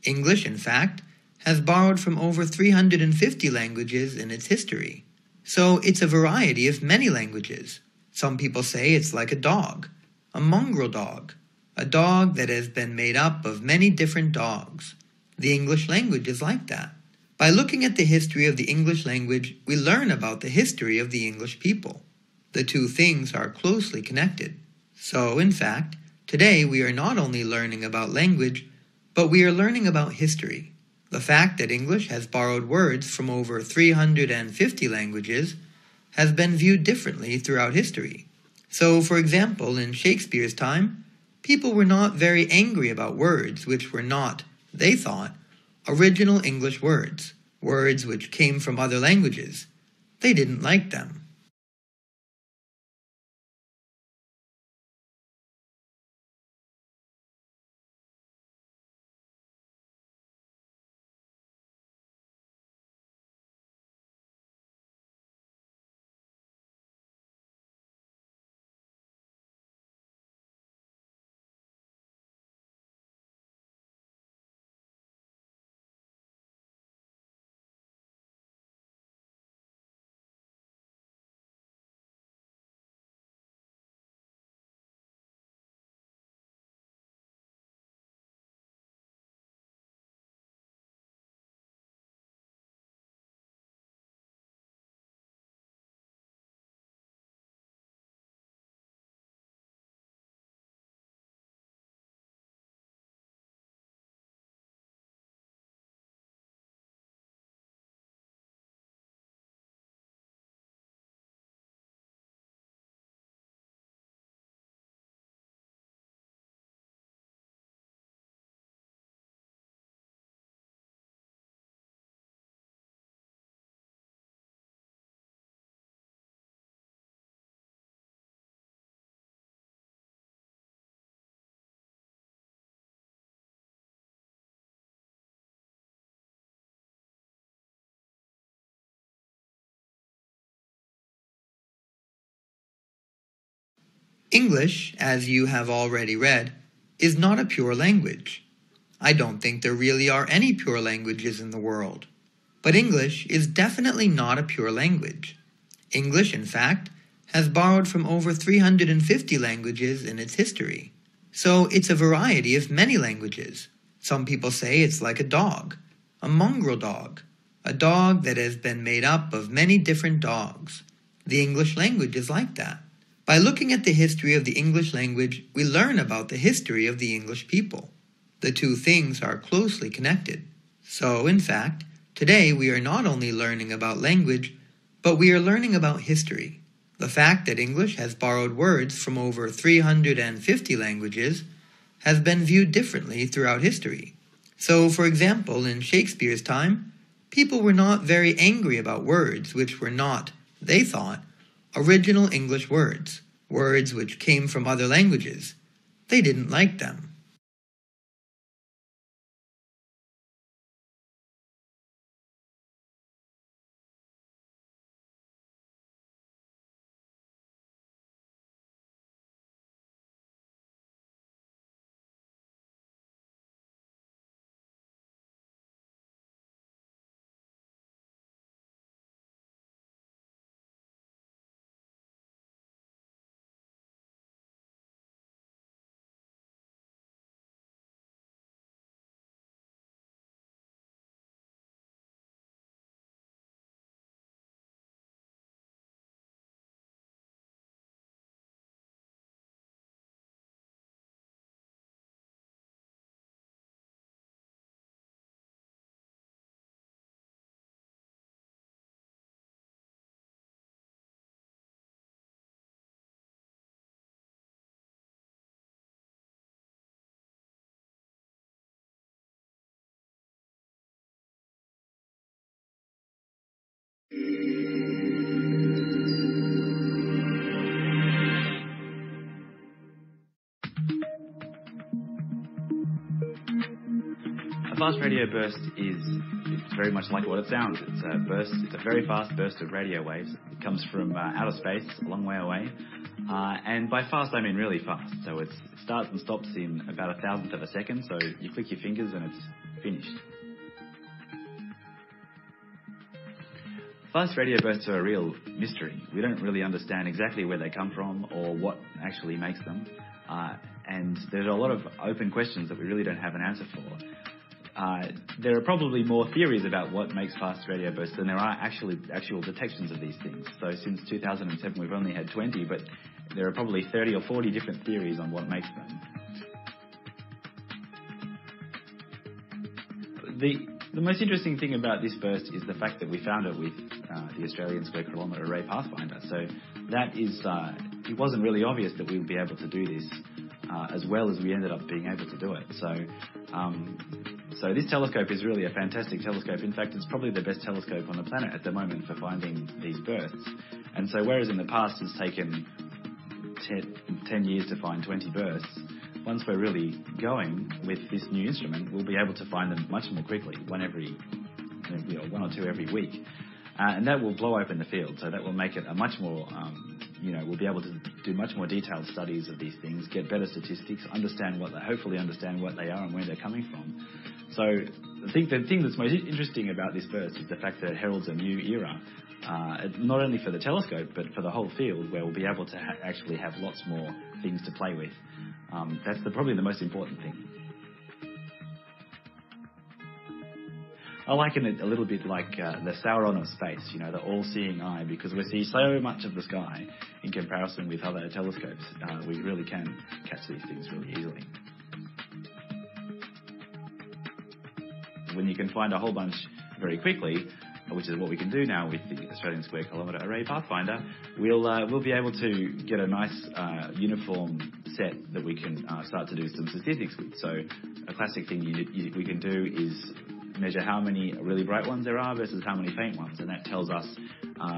English, in fact, has borrowed from over 350 languages in its history. So it's a variety of many languages. Some people say it's like a dog, a mongrel dog, a dog that has been made up of many different dogs. The English language is like that. By looking at the history of the English language, we learn about the history of the English people. The two things are closely connected. So, in fact, today we are not only learning about language, but we are learning about history. The fact that English has borrowed words from over 350 languages has been viewed differently throughout history. So, for example, in Shakespeare's time, people were not very angry about words which were not, they thought, original English words, words which came from other languages. They didn't like them. English, as you have already read, is not a pure language. I don't think there really are any pure languages in the world. But English is definitely not a pure language. English, in fact, has borrowed from over 350 languages in its history. So it's a variety of many languages. Some people say it's like a dog, a mongrel dog, a dog that has been made up of many different dogs. The English language is like that. By looking at the history of the English language, we learn about the history of the English people. The two things are closely connected. So, in fact, today we are not only learning about language, but we are learning about history. The fact that English has borrowed words from over 350 languages has been viewed differently throughout history. So, for example, in Shakespeare's time, people were not very angry about words which were not, they thought, original English words, words which came from other languages. They didn't like them. A fast radio burst it's very much like what it sounds. It's a burst. It's a very fast burst of radio waves. It comes from outer space, a long way away. And by fast, I mean really fast. So it starts and stops in about 1,000th of a second. So you click your fingers and it's finished. Fast radio bursts are a real mystery. We don't really understand exactly where they come from or what actually makes them. And there's a lot of open questions that we really don't have an answer for. There are probably more theories about what makes fast radio bursts than there are actual detections of these things. So since 2007 we've only had 20, but there are probably 30 or 40 different theories on what makes them. The most interesting thing about this burst is the fact that we found it with the Australian Square Kilometre Array Pathfinder. So that is, it wasn't really obvious that we would be able to do this as well as we ended up being able to do it. So this telescope is really a fantastic telescope. In fact, it's probably the best telescope on the planet at the moment for finding these bursts. And so whereas in the past it's taken 10 years to find 20 bursts, once we're really going with this new instrument, we'll be able to find them much more quickly, one or two every week. And that will blow open the field. So that will make it a much more, we'll be able to do much more detailed studies of these things, get better statistics, hopefully understand what they are and where they're coming from. So I think the thing that's most interesting about this burst is the fact that it heralds a new era, not only for the telescope, but for the whole field, where we'll be able to actually have lots more things to play with. That's probably the most important thing. I liken it a little bit like the Sauron of space, the all-seeing eye, because we see so much of the sky in comparison with other telescopes. We really can catch these things really easily. When you can find a whole bunch very quickly, which is what we can do now with the Australian Square Kilometre Array Pathfinder, we'll be able to get a nice uniform set that we can start to do some statistics with. So a classic thing we can do is measure how many really bright ones there are versus how many faint ones, and that tells us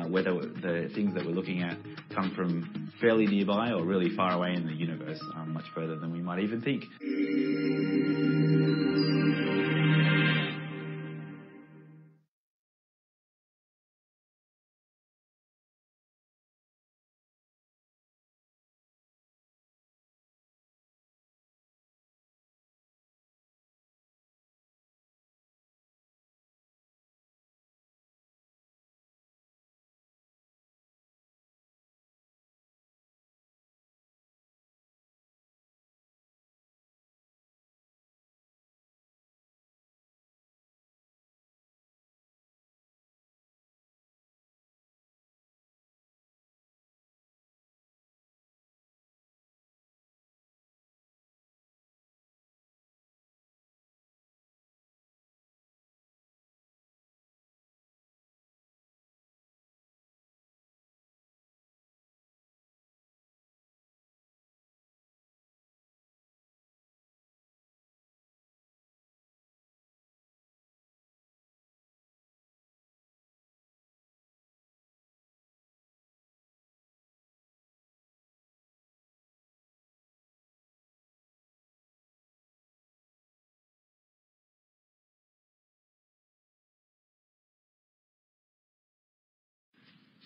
whether the things that we're looking at come from fairly nearby or really far away in the universe, much further than we might even think.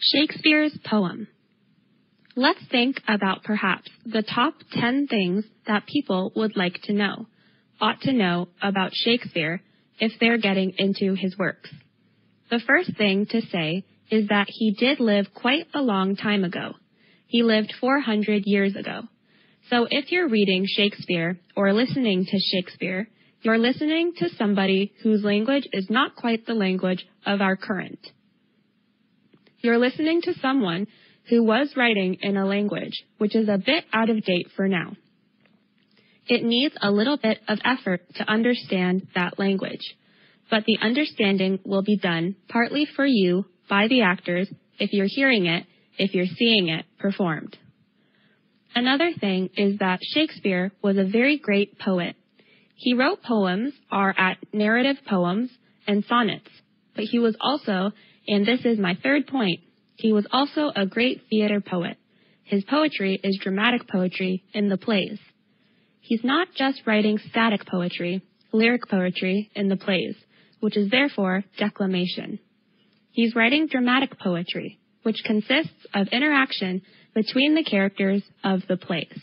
Shakespeare's poem. Let's think about perhaps the top 10 things that people would like to know, ought to know about Shakespeare if they're getting into his works. The first thing to say is that he did live quite a long time ago. He lived 400 years ago. So if you're reading Shakespeare or listening to Shakespeare, you're listening to somebody whose language is not quite the language of our current. You're listening to someone who was writing in a language which is a bit out of date for now. It needs a little bit of effort to understand that language, but the understanding will be done partly for you by the actors if you're hearing it, if you're seeing it performed. Another thing is that Shakespeare was a very great poet. He wrote poems are at narrative poems and sonnets, but he was also, and this is my third point, he was also a great theater poet. His poetry is dramatic poetry in the plays. He's not just writing static poetry, lyric poetry in the plays, which is therefore declamation. He's writing dramatic poetry, which consists of interaction between the characters of the plays.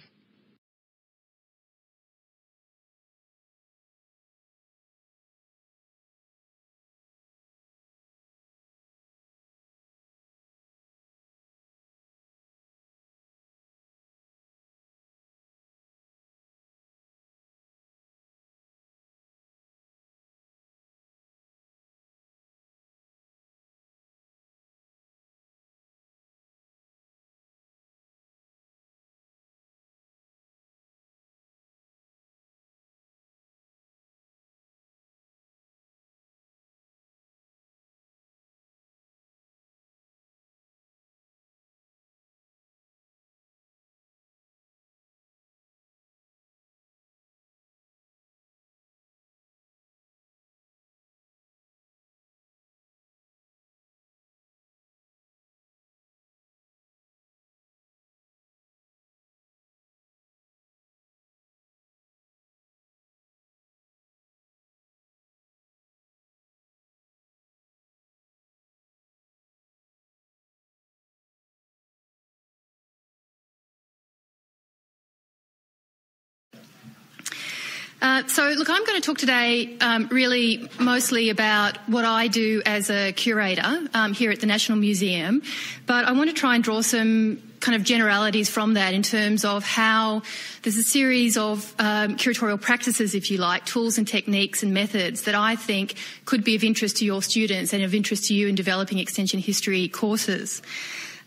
Look, I'm going to talk today really mostly about what I do as a curator here at the National Museum, but I want to try and draw some kind of generalities from that in terms of how there's a series of curatorial practices, if you like, tools and techniques and methods that I think could be of interest to your students and of interest to you in developing extension history courses.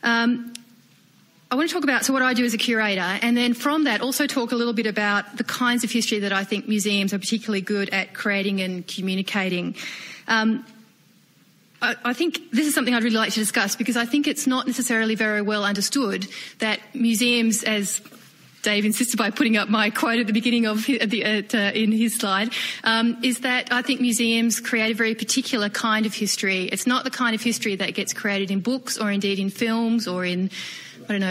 I want to talk about what I do as a curator, and then from that also talk a little bit about the kinds of history that I think museums are particularly good at creating and communicating. I think this is something I'd really like to discuss because I think it's not necessarily very well understood that museums, as Dave insisted by putting up my quote at the beginning of in his slide, is that I think museums create a very particular kind of history. It's not the kind of history that gets created in books or indeed in films or in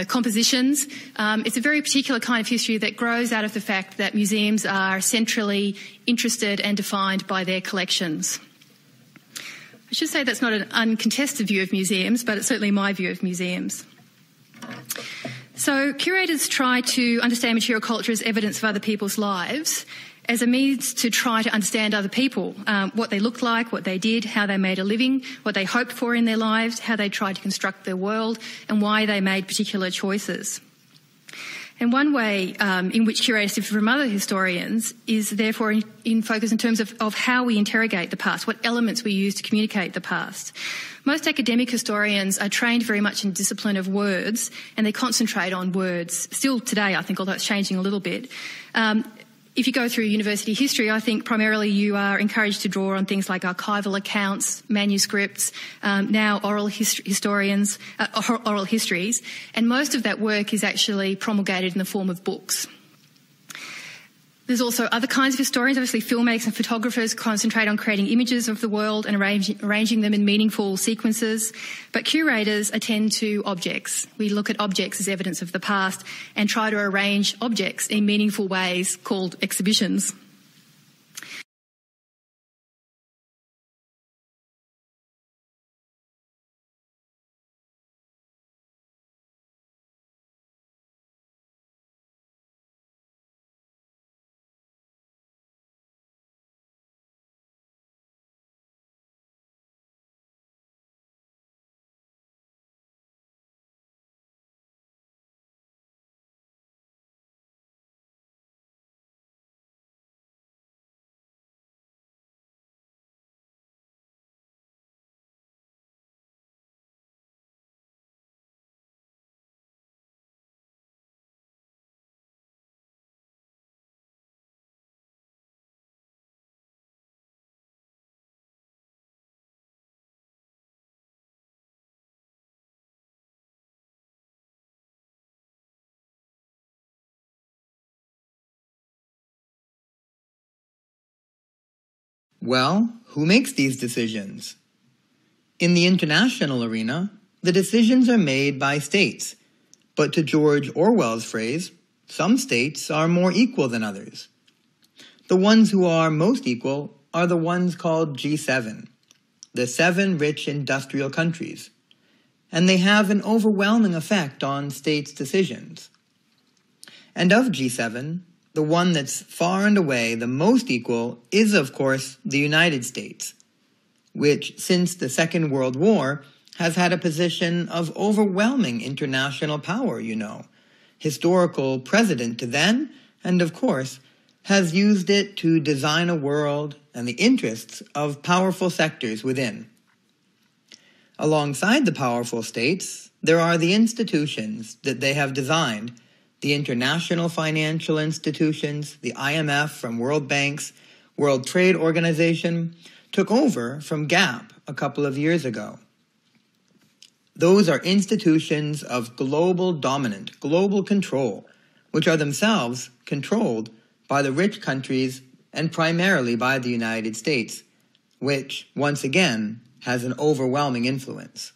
compositions. It's a very particular kind of history that grows out of the fact that museums are centrally interested and defined by their collections. I should say that's not an uncontested view of museums, but it's certainly my view of museums. So curators try to understand material culture as evidence of other people's lives, as a means to try to understand other people, what they looked like, what they did, how they made a living, what they hoped for in their lives, how they tried to construct their world, and why they made particular choices. And one way in which curators differ from other historians is therefore in focus in terms of how we interrogate the past, what elements we use to communicate the past. Most academic historians are trained very much in the discipline of words, and they concentrate on words. Still today, I think, although it's changing a little bit. If you go through university history, I think primarily you are encouraged to draw on things like archival accounts, manuscripts, now oral histories, and most of that work is actually promulgated in the form of books. There's also other kinds of historians. Obviously, filmmakers and photographers concentrate on creating images of the world and arranging them in meaningful sequences. But curators attend to objects. We look at objects as evidence of the past and try to arrange objects in meaningful ways called exhibitions. Well, who makes these decisions? In the international arena, the decisions are made by states, but to George Orwell's phrase, some states are more equal than others. the ones who are most equal are the ones called G7, the 7 rich industrial countries, and they have an overwhelming effect on states' decisions. And of G7, the one that's far and away the most equal is, of course, the United States, which, since the Second World War, has had a position of overwhelming international power, historical precedent to then, and of course, has used it to design a world and the interests of powerful sectors within. Alongside the powerful states, there are the institutions that they have designed, the international financial institutions, the IMF from World Bank's World Trade Organization, took over from GAP a couple of years ago. Those are institutions of global dominant, global control, which are themselves controlled by the rich countries and primarily by the United States, which, once again, has an overwhelming influence.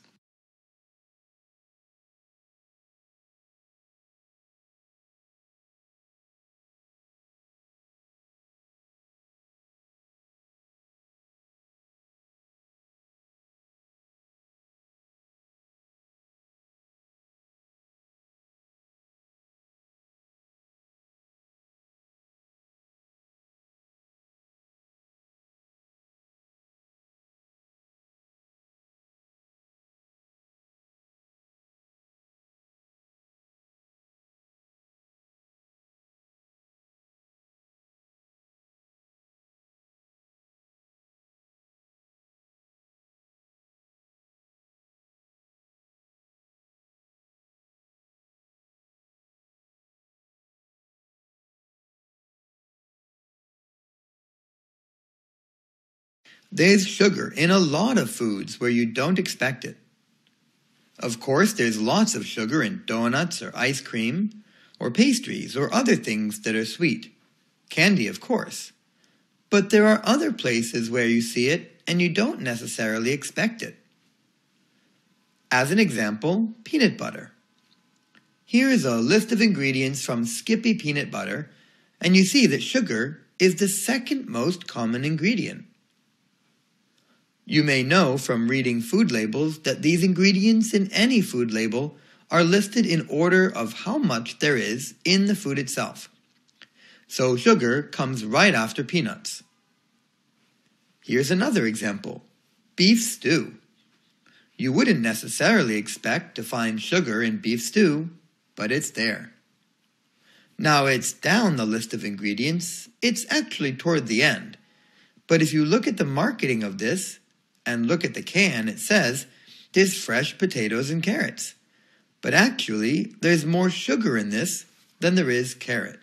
There's sugar in a lot of foods where you don't expect it. Of course, there's lots of sugar in donuts or ice cream, or pastries or other things that are sweet. Candy, of course. But there are other places where you see it and you don't necessarily expect it. As an example, peanut butter. Here is a list of ingredients from Skippy peanut butter, and you see that sugar is the second most common ingredient. You may know from reading food labels that these ingredients in any food label are listed in order of how much there is in the food itself. So sugar comes right after peanuts. Here's another example, beef stew. You wouldn't necessarily expect to find sugar in beef stew, but it's there. Now it's down the list of ingredients, it's actually toward the end. But if you look at the marketing of this, and look at the can, it says, there's fresh potatoes and carrots. But actually, there's more sugar in this than there is carrot.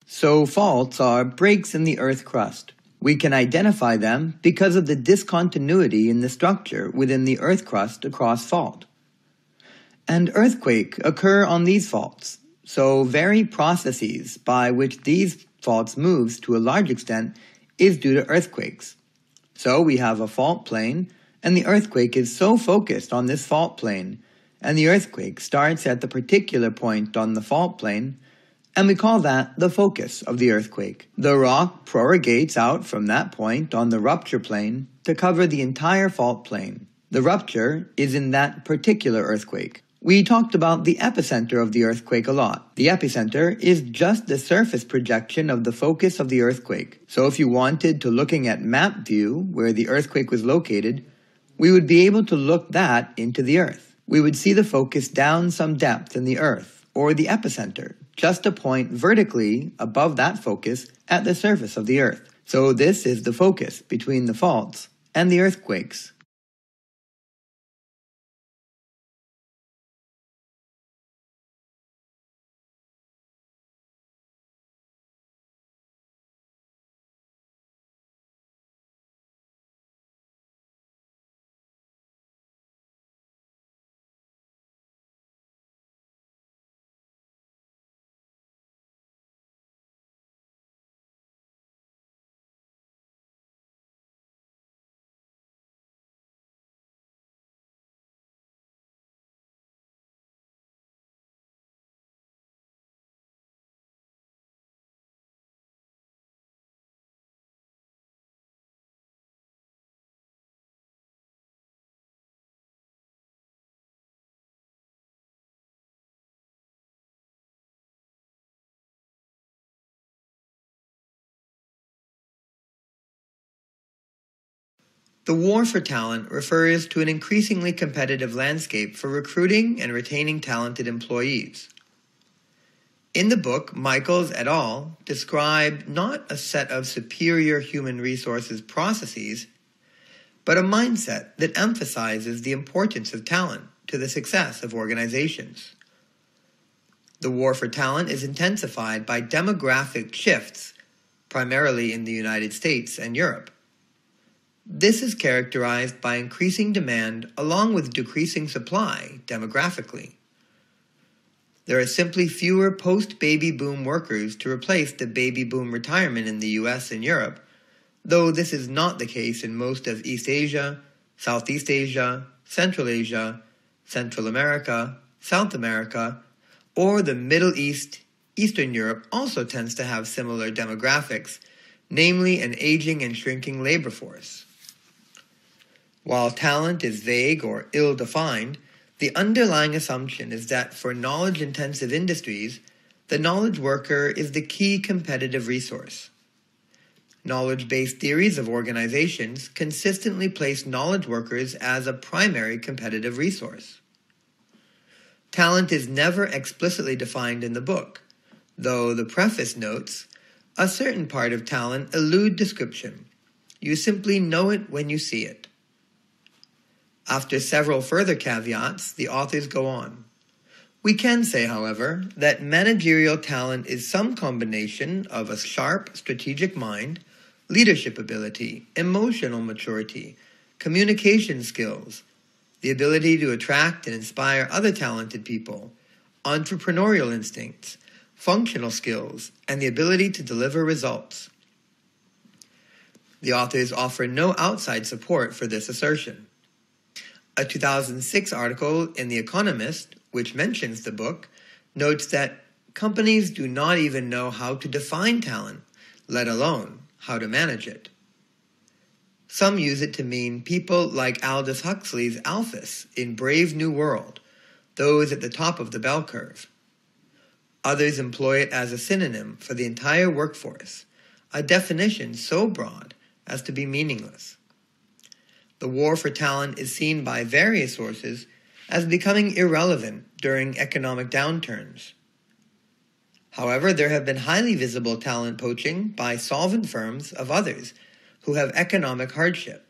So faults are breaks in the Earth crust. We can identify them because of the discontinuity in the structure within the Earth crust across fault. And earthquakes occur on these faults, so very processes by which these faults moves to a large extent is due to earthquakes. So we have a fault plane, and the earthquake is so focused on this fault plane, and the earthquake starts at the particular point on the fault plane, and we call that the focus of the earthquake. The rock prorogates out from that point on the rupture plane to cover the entire fault plane. The rupture is in that particular earthquake. We talked about the epicenter of the earthquake a lot. The epicenter is just the surface projection of the focus of the earthquake. So if you wanted to looking at map view where the earthquake was located, we would be able to look that into the earth. We would see the focus down some depth in the earth, or the epicenter, just a point vertically above that focus at the surface of the earth. So this is the focus between the faults and the earthquakes. The war for talent refers to an increasingly competitive landscape for recruiting and retaining talented employees. In the book, Michaels et al. Describe not a set of superior human resources processes, but a mindset that emphasizes the importance of talent to the success of organizations. The war for talent is intensified by demographic shifts, primarily in the United States and Europe. This is characterized by increasing demand along with decreasing supply demographically. There are simply fewer post-baby boom workers to replace the baby boom retirement in the US and Europe, though this is not the case in most of East Asia, Southeast Asia, Central Asia, Central America, South America, or the Middle East. Eastern Europe also tends to have similar demographics, namely an aging and shrinking labor force. While talent is vague or ill-defined, the underlying assumption is that for knowledge-intensive industries, the knowledge worker is the key competitive resource. Knowledge-based theories of organizations consistently place knowledge workers as a primary competitive resource. Talent is never explicitly defined in the book, though the preface notes, a certain part of talent elude description. You simply know it when you see it. After several further caveats, the authors go on. We can say, however, that managerial talent is some combination of a sharp, strategic mind, leadership ability, emotional maturity, communication skills, the ability to attract and inspire other talented people, entrepreneurial instincts, functional skills, and the ability to deliver results. The authors offer no outside support for this assertion. A 2006 article in The Economist, which mentions the book, notes that companies do not even know how to define talent, let alone how to manage it. Some use it to mean people like Aldous Huxley's alphas in Brave New World, those at the top of the bell curve. Others employ it as a synonym for the entire workforce, a definition so broad as to be meaningless. The war for talent is seen by various sources as becoming irrelevant during economic downturns. However, there have been highly visible talent poaching by solvent firms of others who have economic hardship.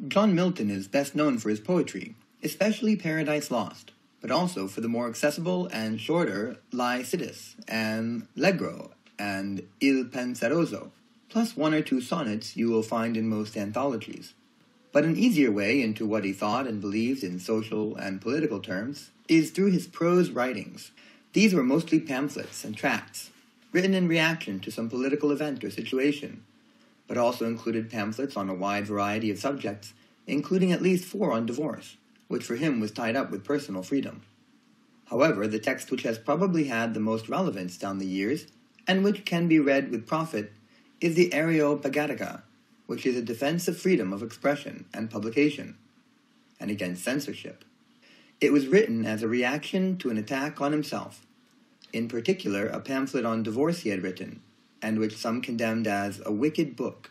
John Milton is best known for his poetry, especially Paradise Lost, but also for the more accessible and shorter Lycidas and L'Allegro and Il Penseroso, plus one or two sonnets you will find in most anthologies. But an easier way into what he thought and believed in social and political terms is through his prose writings. These were mostly pamphlets and tracts, written in reaction to some political event or situation, but also included pamphlets on a wide variety of subjects, including at least 4 on divorce, which for him was tied up with personal freedom. However, the text which has probably had the most relevance down the years, and which can be read with profit, is the Areopagitica, which is a defense of freedom of expression and publication, and against censorship. It was written as a reaction to an attack on himself, in particular a pamphlet on divorce he had written, and which some condemned as a wicked book.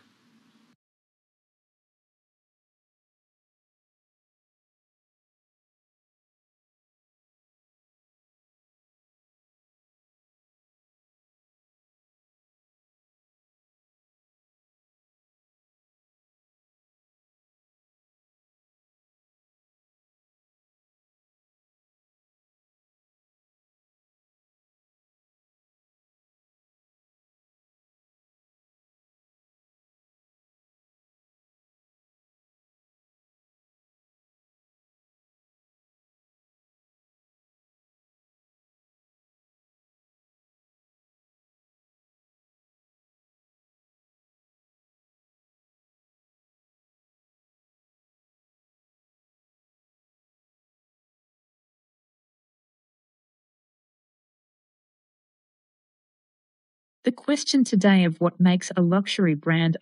The question today of what makes a luxury brand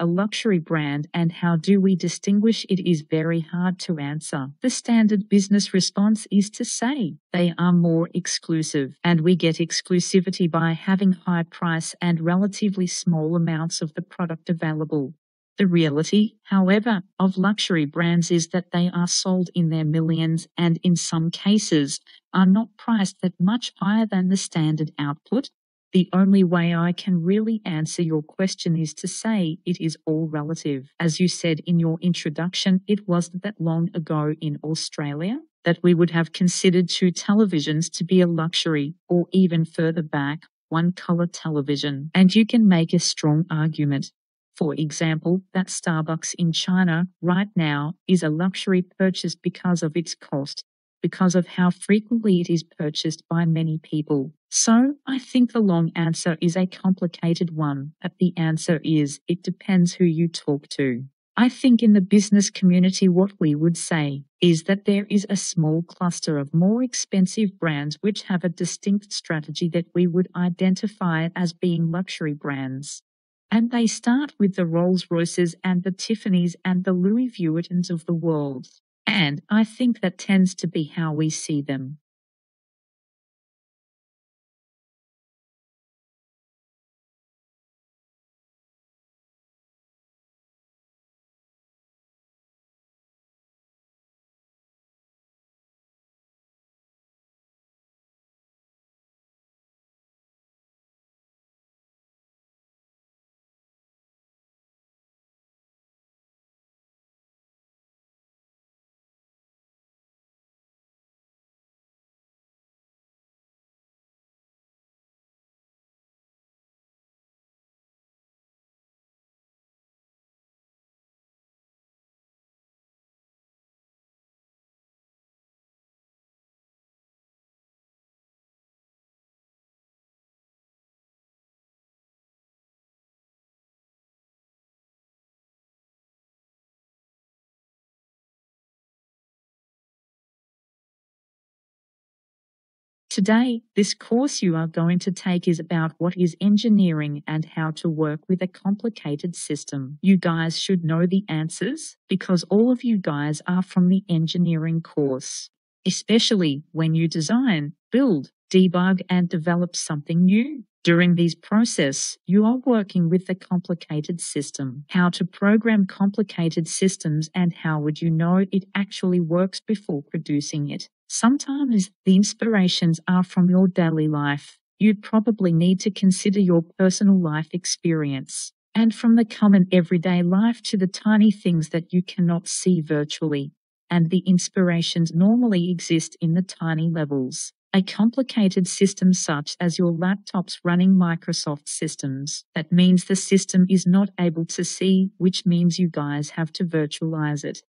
and how do we distinguish it is very hard to answer. The standard business response is to say they are more exclusive, and we get exclusivity by having high price and relatively small amounts of the product available. The reality, however, of luxury brands is that they are sold in their millions and in some cases are not priced that much higher than the standard output. The only way I can really answer your question is to say it is all relative. As you said in your introduction, it wasn't that long ago in Australia that we would have considered 2 televisions to be a luxury, or even further back, 1-color television. And you can make a strong argument. For example, that Starbucks in China right now is a luxury purchase because of its cost, because of how frequently it is purchased by many people. So, I think the long answer is a complicated one, but the answer is, it depends who you talk to. I think in the business community what we would say is that there is a small cluster of more expensive brands which have a distinct strategy that we would identify as being luxury brands. And they start with the Rolls-Royces and the Tiffany's and the Louis Vuittons of the world. And I think that tends to be how we see them. Today, this course you are going to take is about what is engineering and how to work with a complicated system. You guys should know the answers because all of you guys are from the engineering course, especially when you design, build, debug, and develop something new. During this process, you are working with a complicated system. How to program complicated systems and how would you know it actually works before producing it? Sometimes the inspirations are from your daily life. You'd probably need to consider your personal life experience. and from the common everyday life to the tiny things that you cannot see virtually, and the inspirations normally exist in the tiny levels. A complicated system such as your laptops running Microsoft systems, that means the system is not able to see, which means you guys have to virtualize it.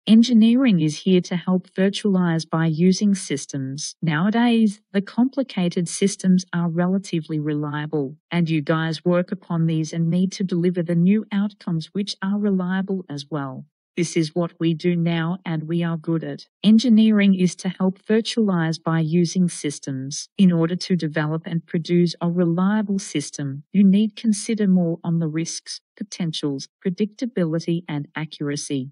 Engineering is here to help virtualize by using systems. Nowadays, the complicated systems are relatively reliable, and you guys work upon these and need to deliver the new outcomes which are reliable as well. This is what we do now and we are good at. Engineering is to help virtualize by using systems. In order to develop and produce a reliable system, you need consider more on the risks, potentials, predictability and accuracy.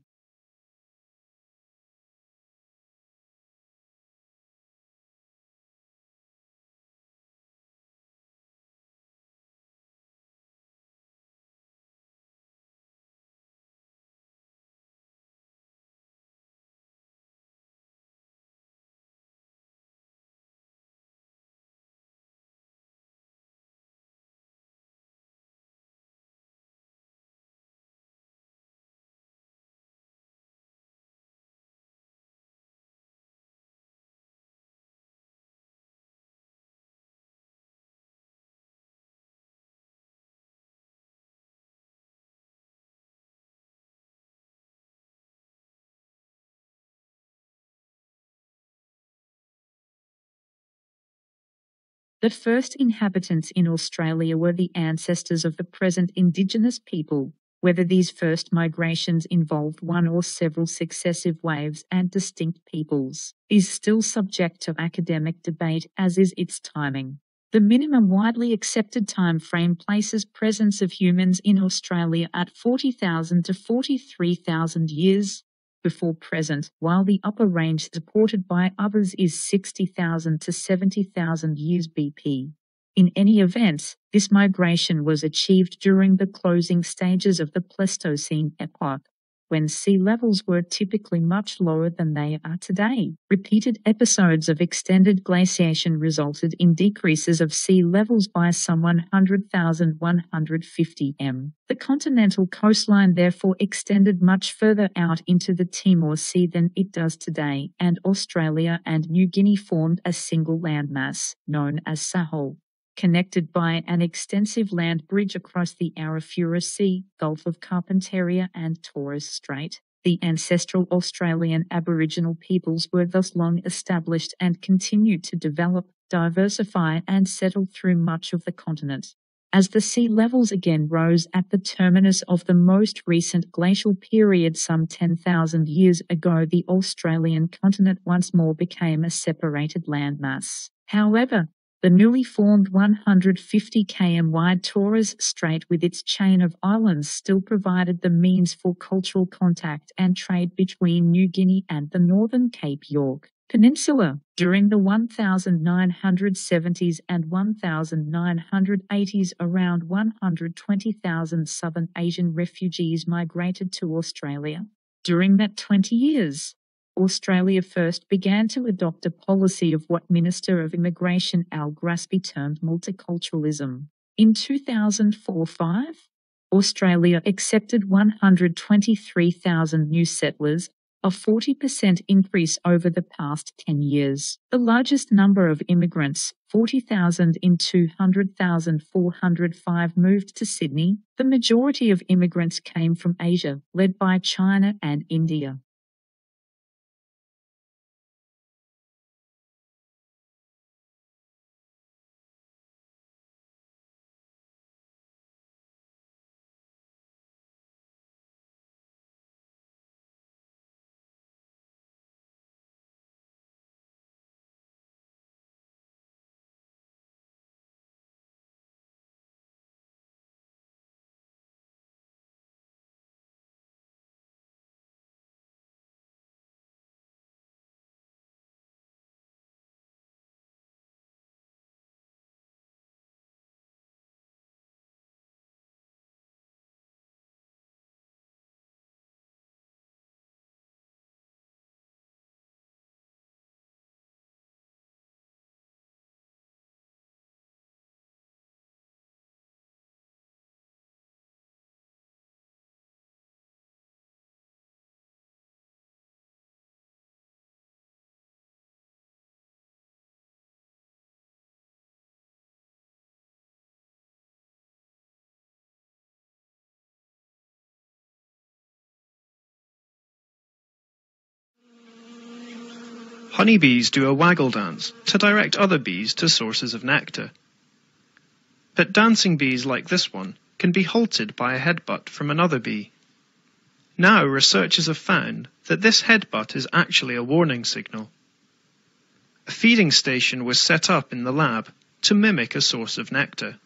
The first inhabitants in Australia were the ancestors of the present Indigenous people. Whether these first migrations involved one or several successive waves and distinct peoples is still subject to academic debate, as is its timing. The minimum widely accepted time frame places presence of humans in Australia at 40,000 to 43,000 years before present, while the upper range supported by others is 60,000 to 70,000 years BP. In any event, this migration was achieved during the closing stages of the Pleistocene epoch, when sea levels were typically much lower than they are today. Repeated episodes of extended glaciation resulted in decreases of sea levels by some 100,150 m. The continental coastline therefore extended much further out into the Timor Sea than it does today, and Australia and New Guinea formed a single landmass, known as Sahel, connected by an extensive land bridge across the Arafura Sea, Gulf of Carpentaria and Torres Strait. The ancestral Australian Aboriginal peoples were thus long established and continued to develop, diversify and settle through much of the continent. As the sea levels again rose at the terminus of the most recent glacial period some 10,000 years ago, the Australian continent once more became a separated landmass. However, the newly formed 150 km wide Torres Strait with its chain of islands still provided the means for cultural contact and trade between New Guinea and the northern Cape York Peninsula. During the 1970s and 1980s, around 120,000 Southern Asian refugees migrated to Australia. During that 20 years, Australia first began to adopt a policy of what Minister of Immigration Al Grasby termed multiculturalism. In 2004-05, Australia accepted 123,000 new settlers, a 40% increase over the past 10 years. The largest number of immigrants, 40,000 in 200,405, moved to Sydney. The majority of immigrants came from Asia, led by China and India. Honeybees do a waggle dance to direct other bees to sources of nectar. But dancing bees like this one can be halted by a headbutt from another bee. Now researchers have found that this headbutt is actually a warning signal. A feeding station was set up in the lab to mimic a source of nectar.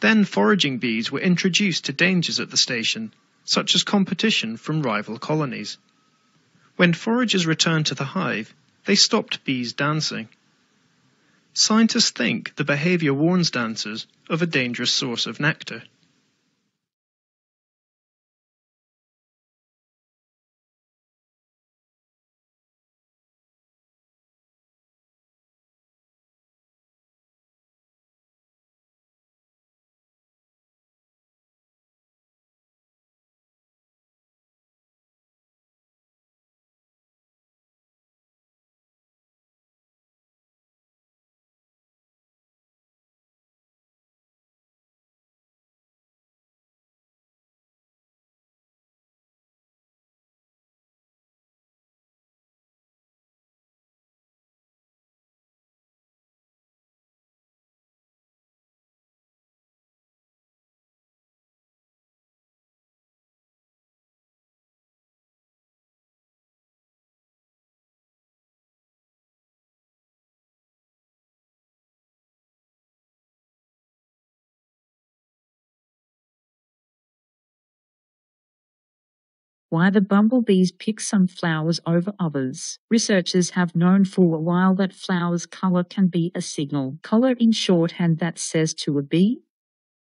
Then foraging bees were introduced to dangers at the station, such as competition from rival colonies. When foragers returned to the hive, they stopped bees dancing. Scientists think the behavior warns dancers of a dangerous source of nectar. Why the bumblebees pick some flowers over others. Researchers have known for a while that flowers' color can be a signal. Color in shorthand that says to a bee,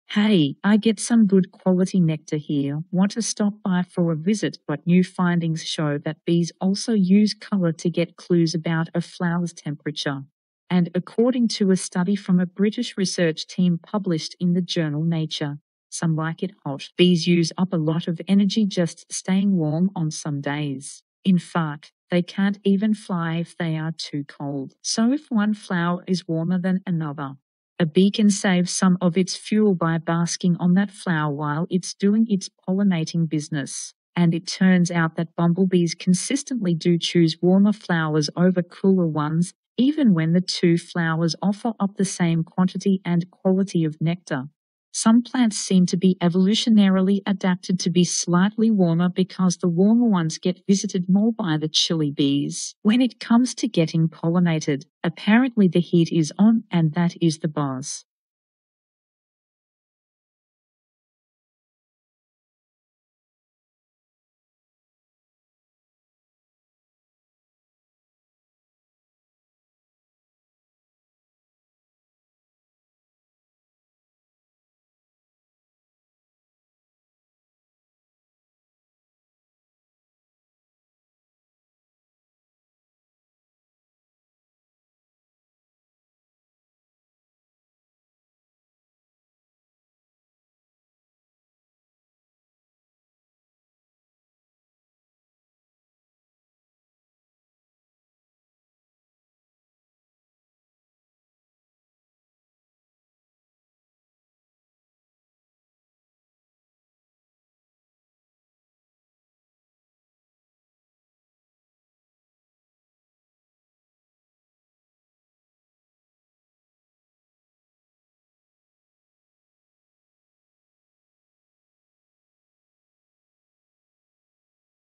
"Hey, I get some good quality nectar here. Want to stop by for a visit?" But new findings show that bees also use color to get clues about a flower's temperature. And according to a study from a British research team published in the journal Nature, some like it hot. Bees use up a lot of energy just staying warm on some days. In fact, they can't even fly if they are too cold. So if one flower is warmer than another, a bee can save some of its fuel by basking on that flower while it's doing its pollinating business. And it turns out that bumblebees consistently do choose warmer flowers over cooler ones, even when the two flowers offer up the same quantity and quality of nectar. Some plants seem to be evolutionarily adapted to be slightly warmer because the warmer ones get visited more by the chilly bees. When it comes to getting pollinated, apparently the heat is on, and that is the boss.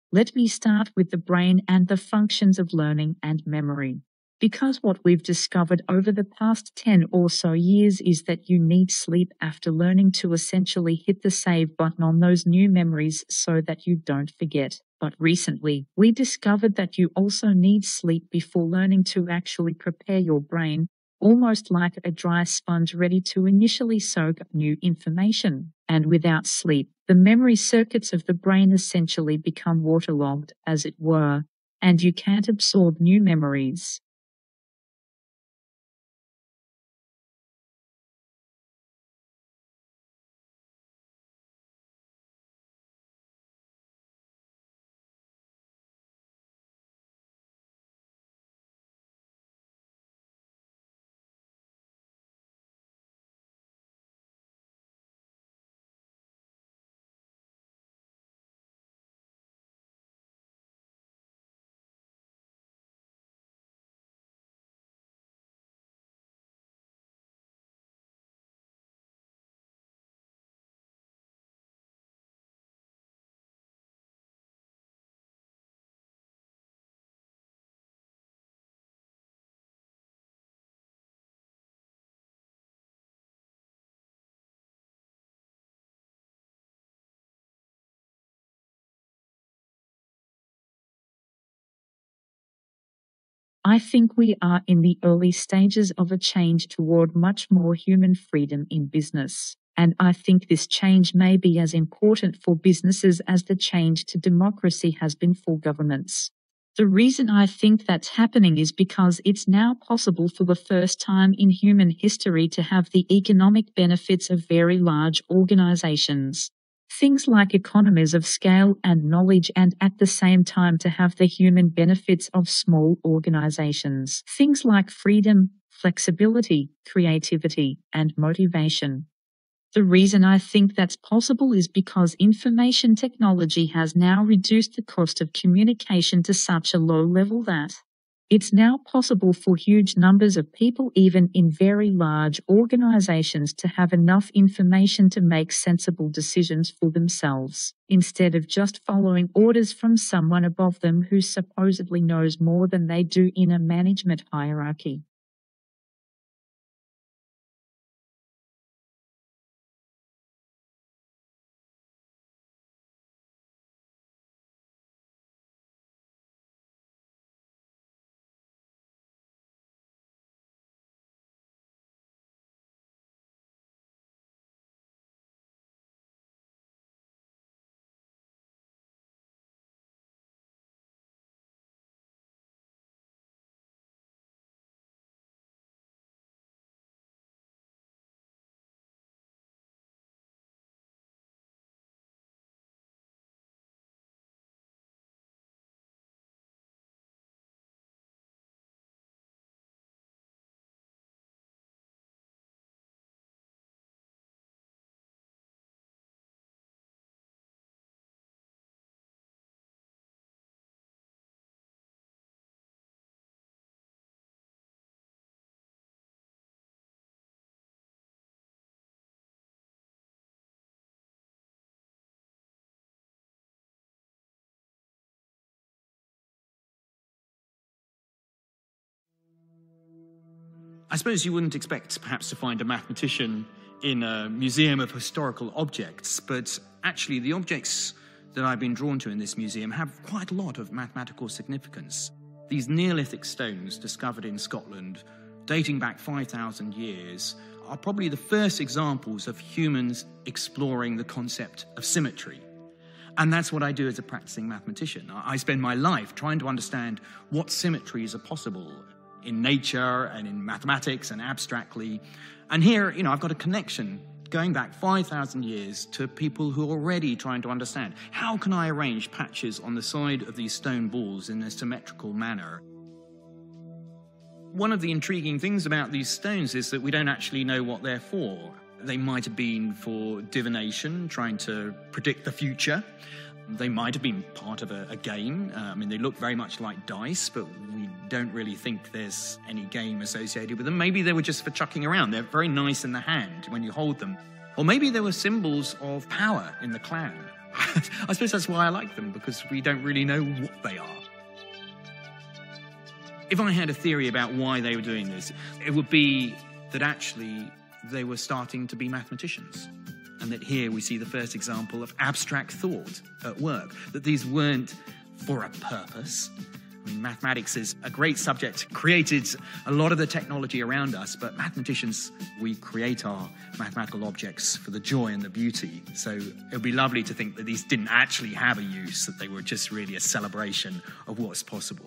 Let me start with the brain and the functions of learning and memory. Because what we've discovered over the past 10 or so years is that you need sleep after learning to essentially hit the save button on those new memories so that you don't forget. But recently, we discovered that you also need sleep before learning to actually prepare your brain, almost like a dry sponge ready to initially soak up new information. And without sleep, the memory circuits of the brain essentially become waterlogged, as it were, and you can't absorb new memories. I think we are in the early stages of a change toward much more human freedom in business, and I think this change may be as important for businesses as the change to democracy has been for governments. The reason I think that's happening is because it's now possible for the first time in human history to have the economic benefits of very large organizations. Things like economies of scale and knowledge, and at the same time to have the human benefits of small organizations. Things like freedom, flexibility, creativity, and motivation. The reason I think that's possible is because information technology has now reduced the cost of communication to such a low level that it's now possible for huge numbers of people, even in very large organizations, to have enough information to make sensible decisions for themselves, instead of just following orders from someone above them who supposedly knows more than they do in a management hierarchy. I suppose you wouldn't expect perhaps to find a mathematician in a museum of historical objects, but actually the objects that I've been drawn to in this museum have quite a lot of mathematical significance. These Neolithic stones discovered in Scotland, dating back 5,000 years, are probably the first examples of humans exploring the concept of symmetry. And that's what I do as a practicing mathematician. I spend my life trying to understand what symmetries are possible in nature and in mathematics and abstractly. And here, I've got a connection going back 5,000 years to people who are already trying to understand, how can I arrange patches on the side of these stone balls in a symmetrical manner? One of the intriguing things about these stones is that we don't actually know what they're for. They might have been for divination, trying to predict the future. They might have been part of a game. They look very much like dice, but we don't really think there's any game associated with them. Maybe they were just for chucking around. They're very nice in the hand when you hold them. Or maybe they were symbols of power in the clan. I suppose that's why I like them, because we don't really know what they are. If I had a theory about why they were doing this, it would be that actually they were starting to be mathematicians. And that here we see the first example of abstract thought at work, that these weren't for a purpose. Mathematics is a great subject, created a lot of the technology around us, but mathematicians, we create our mathematical objects for the joy and the beauty. So it would be lovely to think that these didn't actually have a use, that they were just really a celebration of what's possible.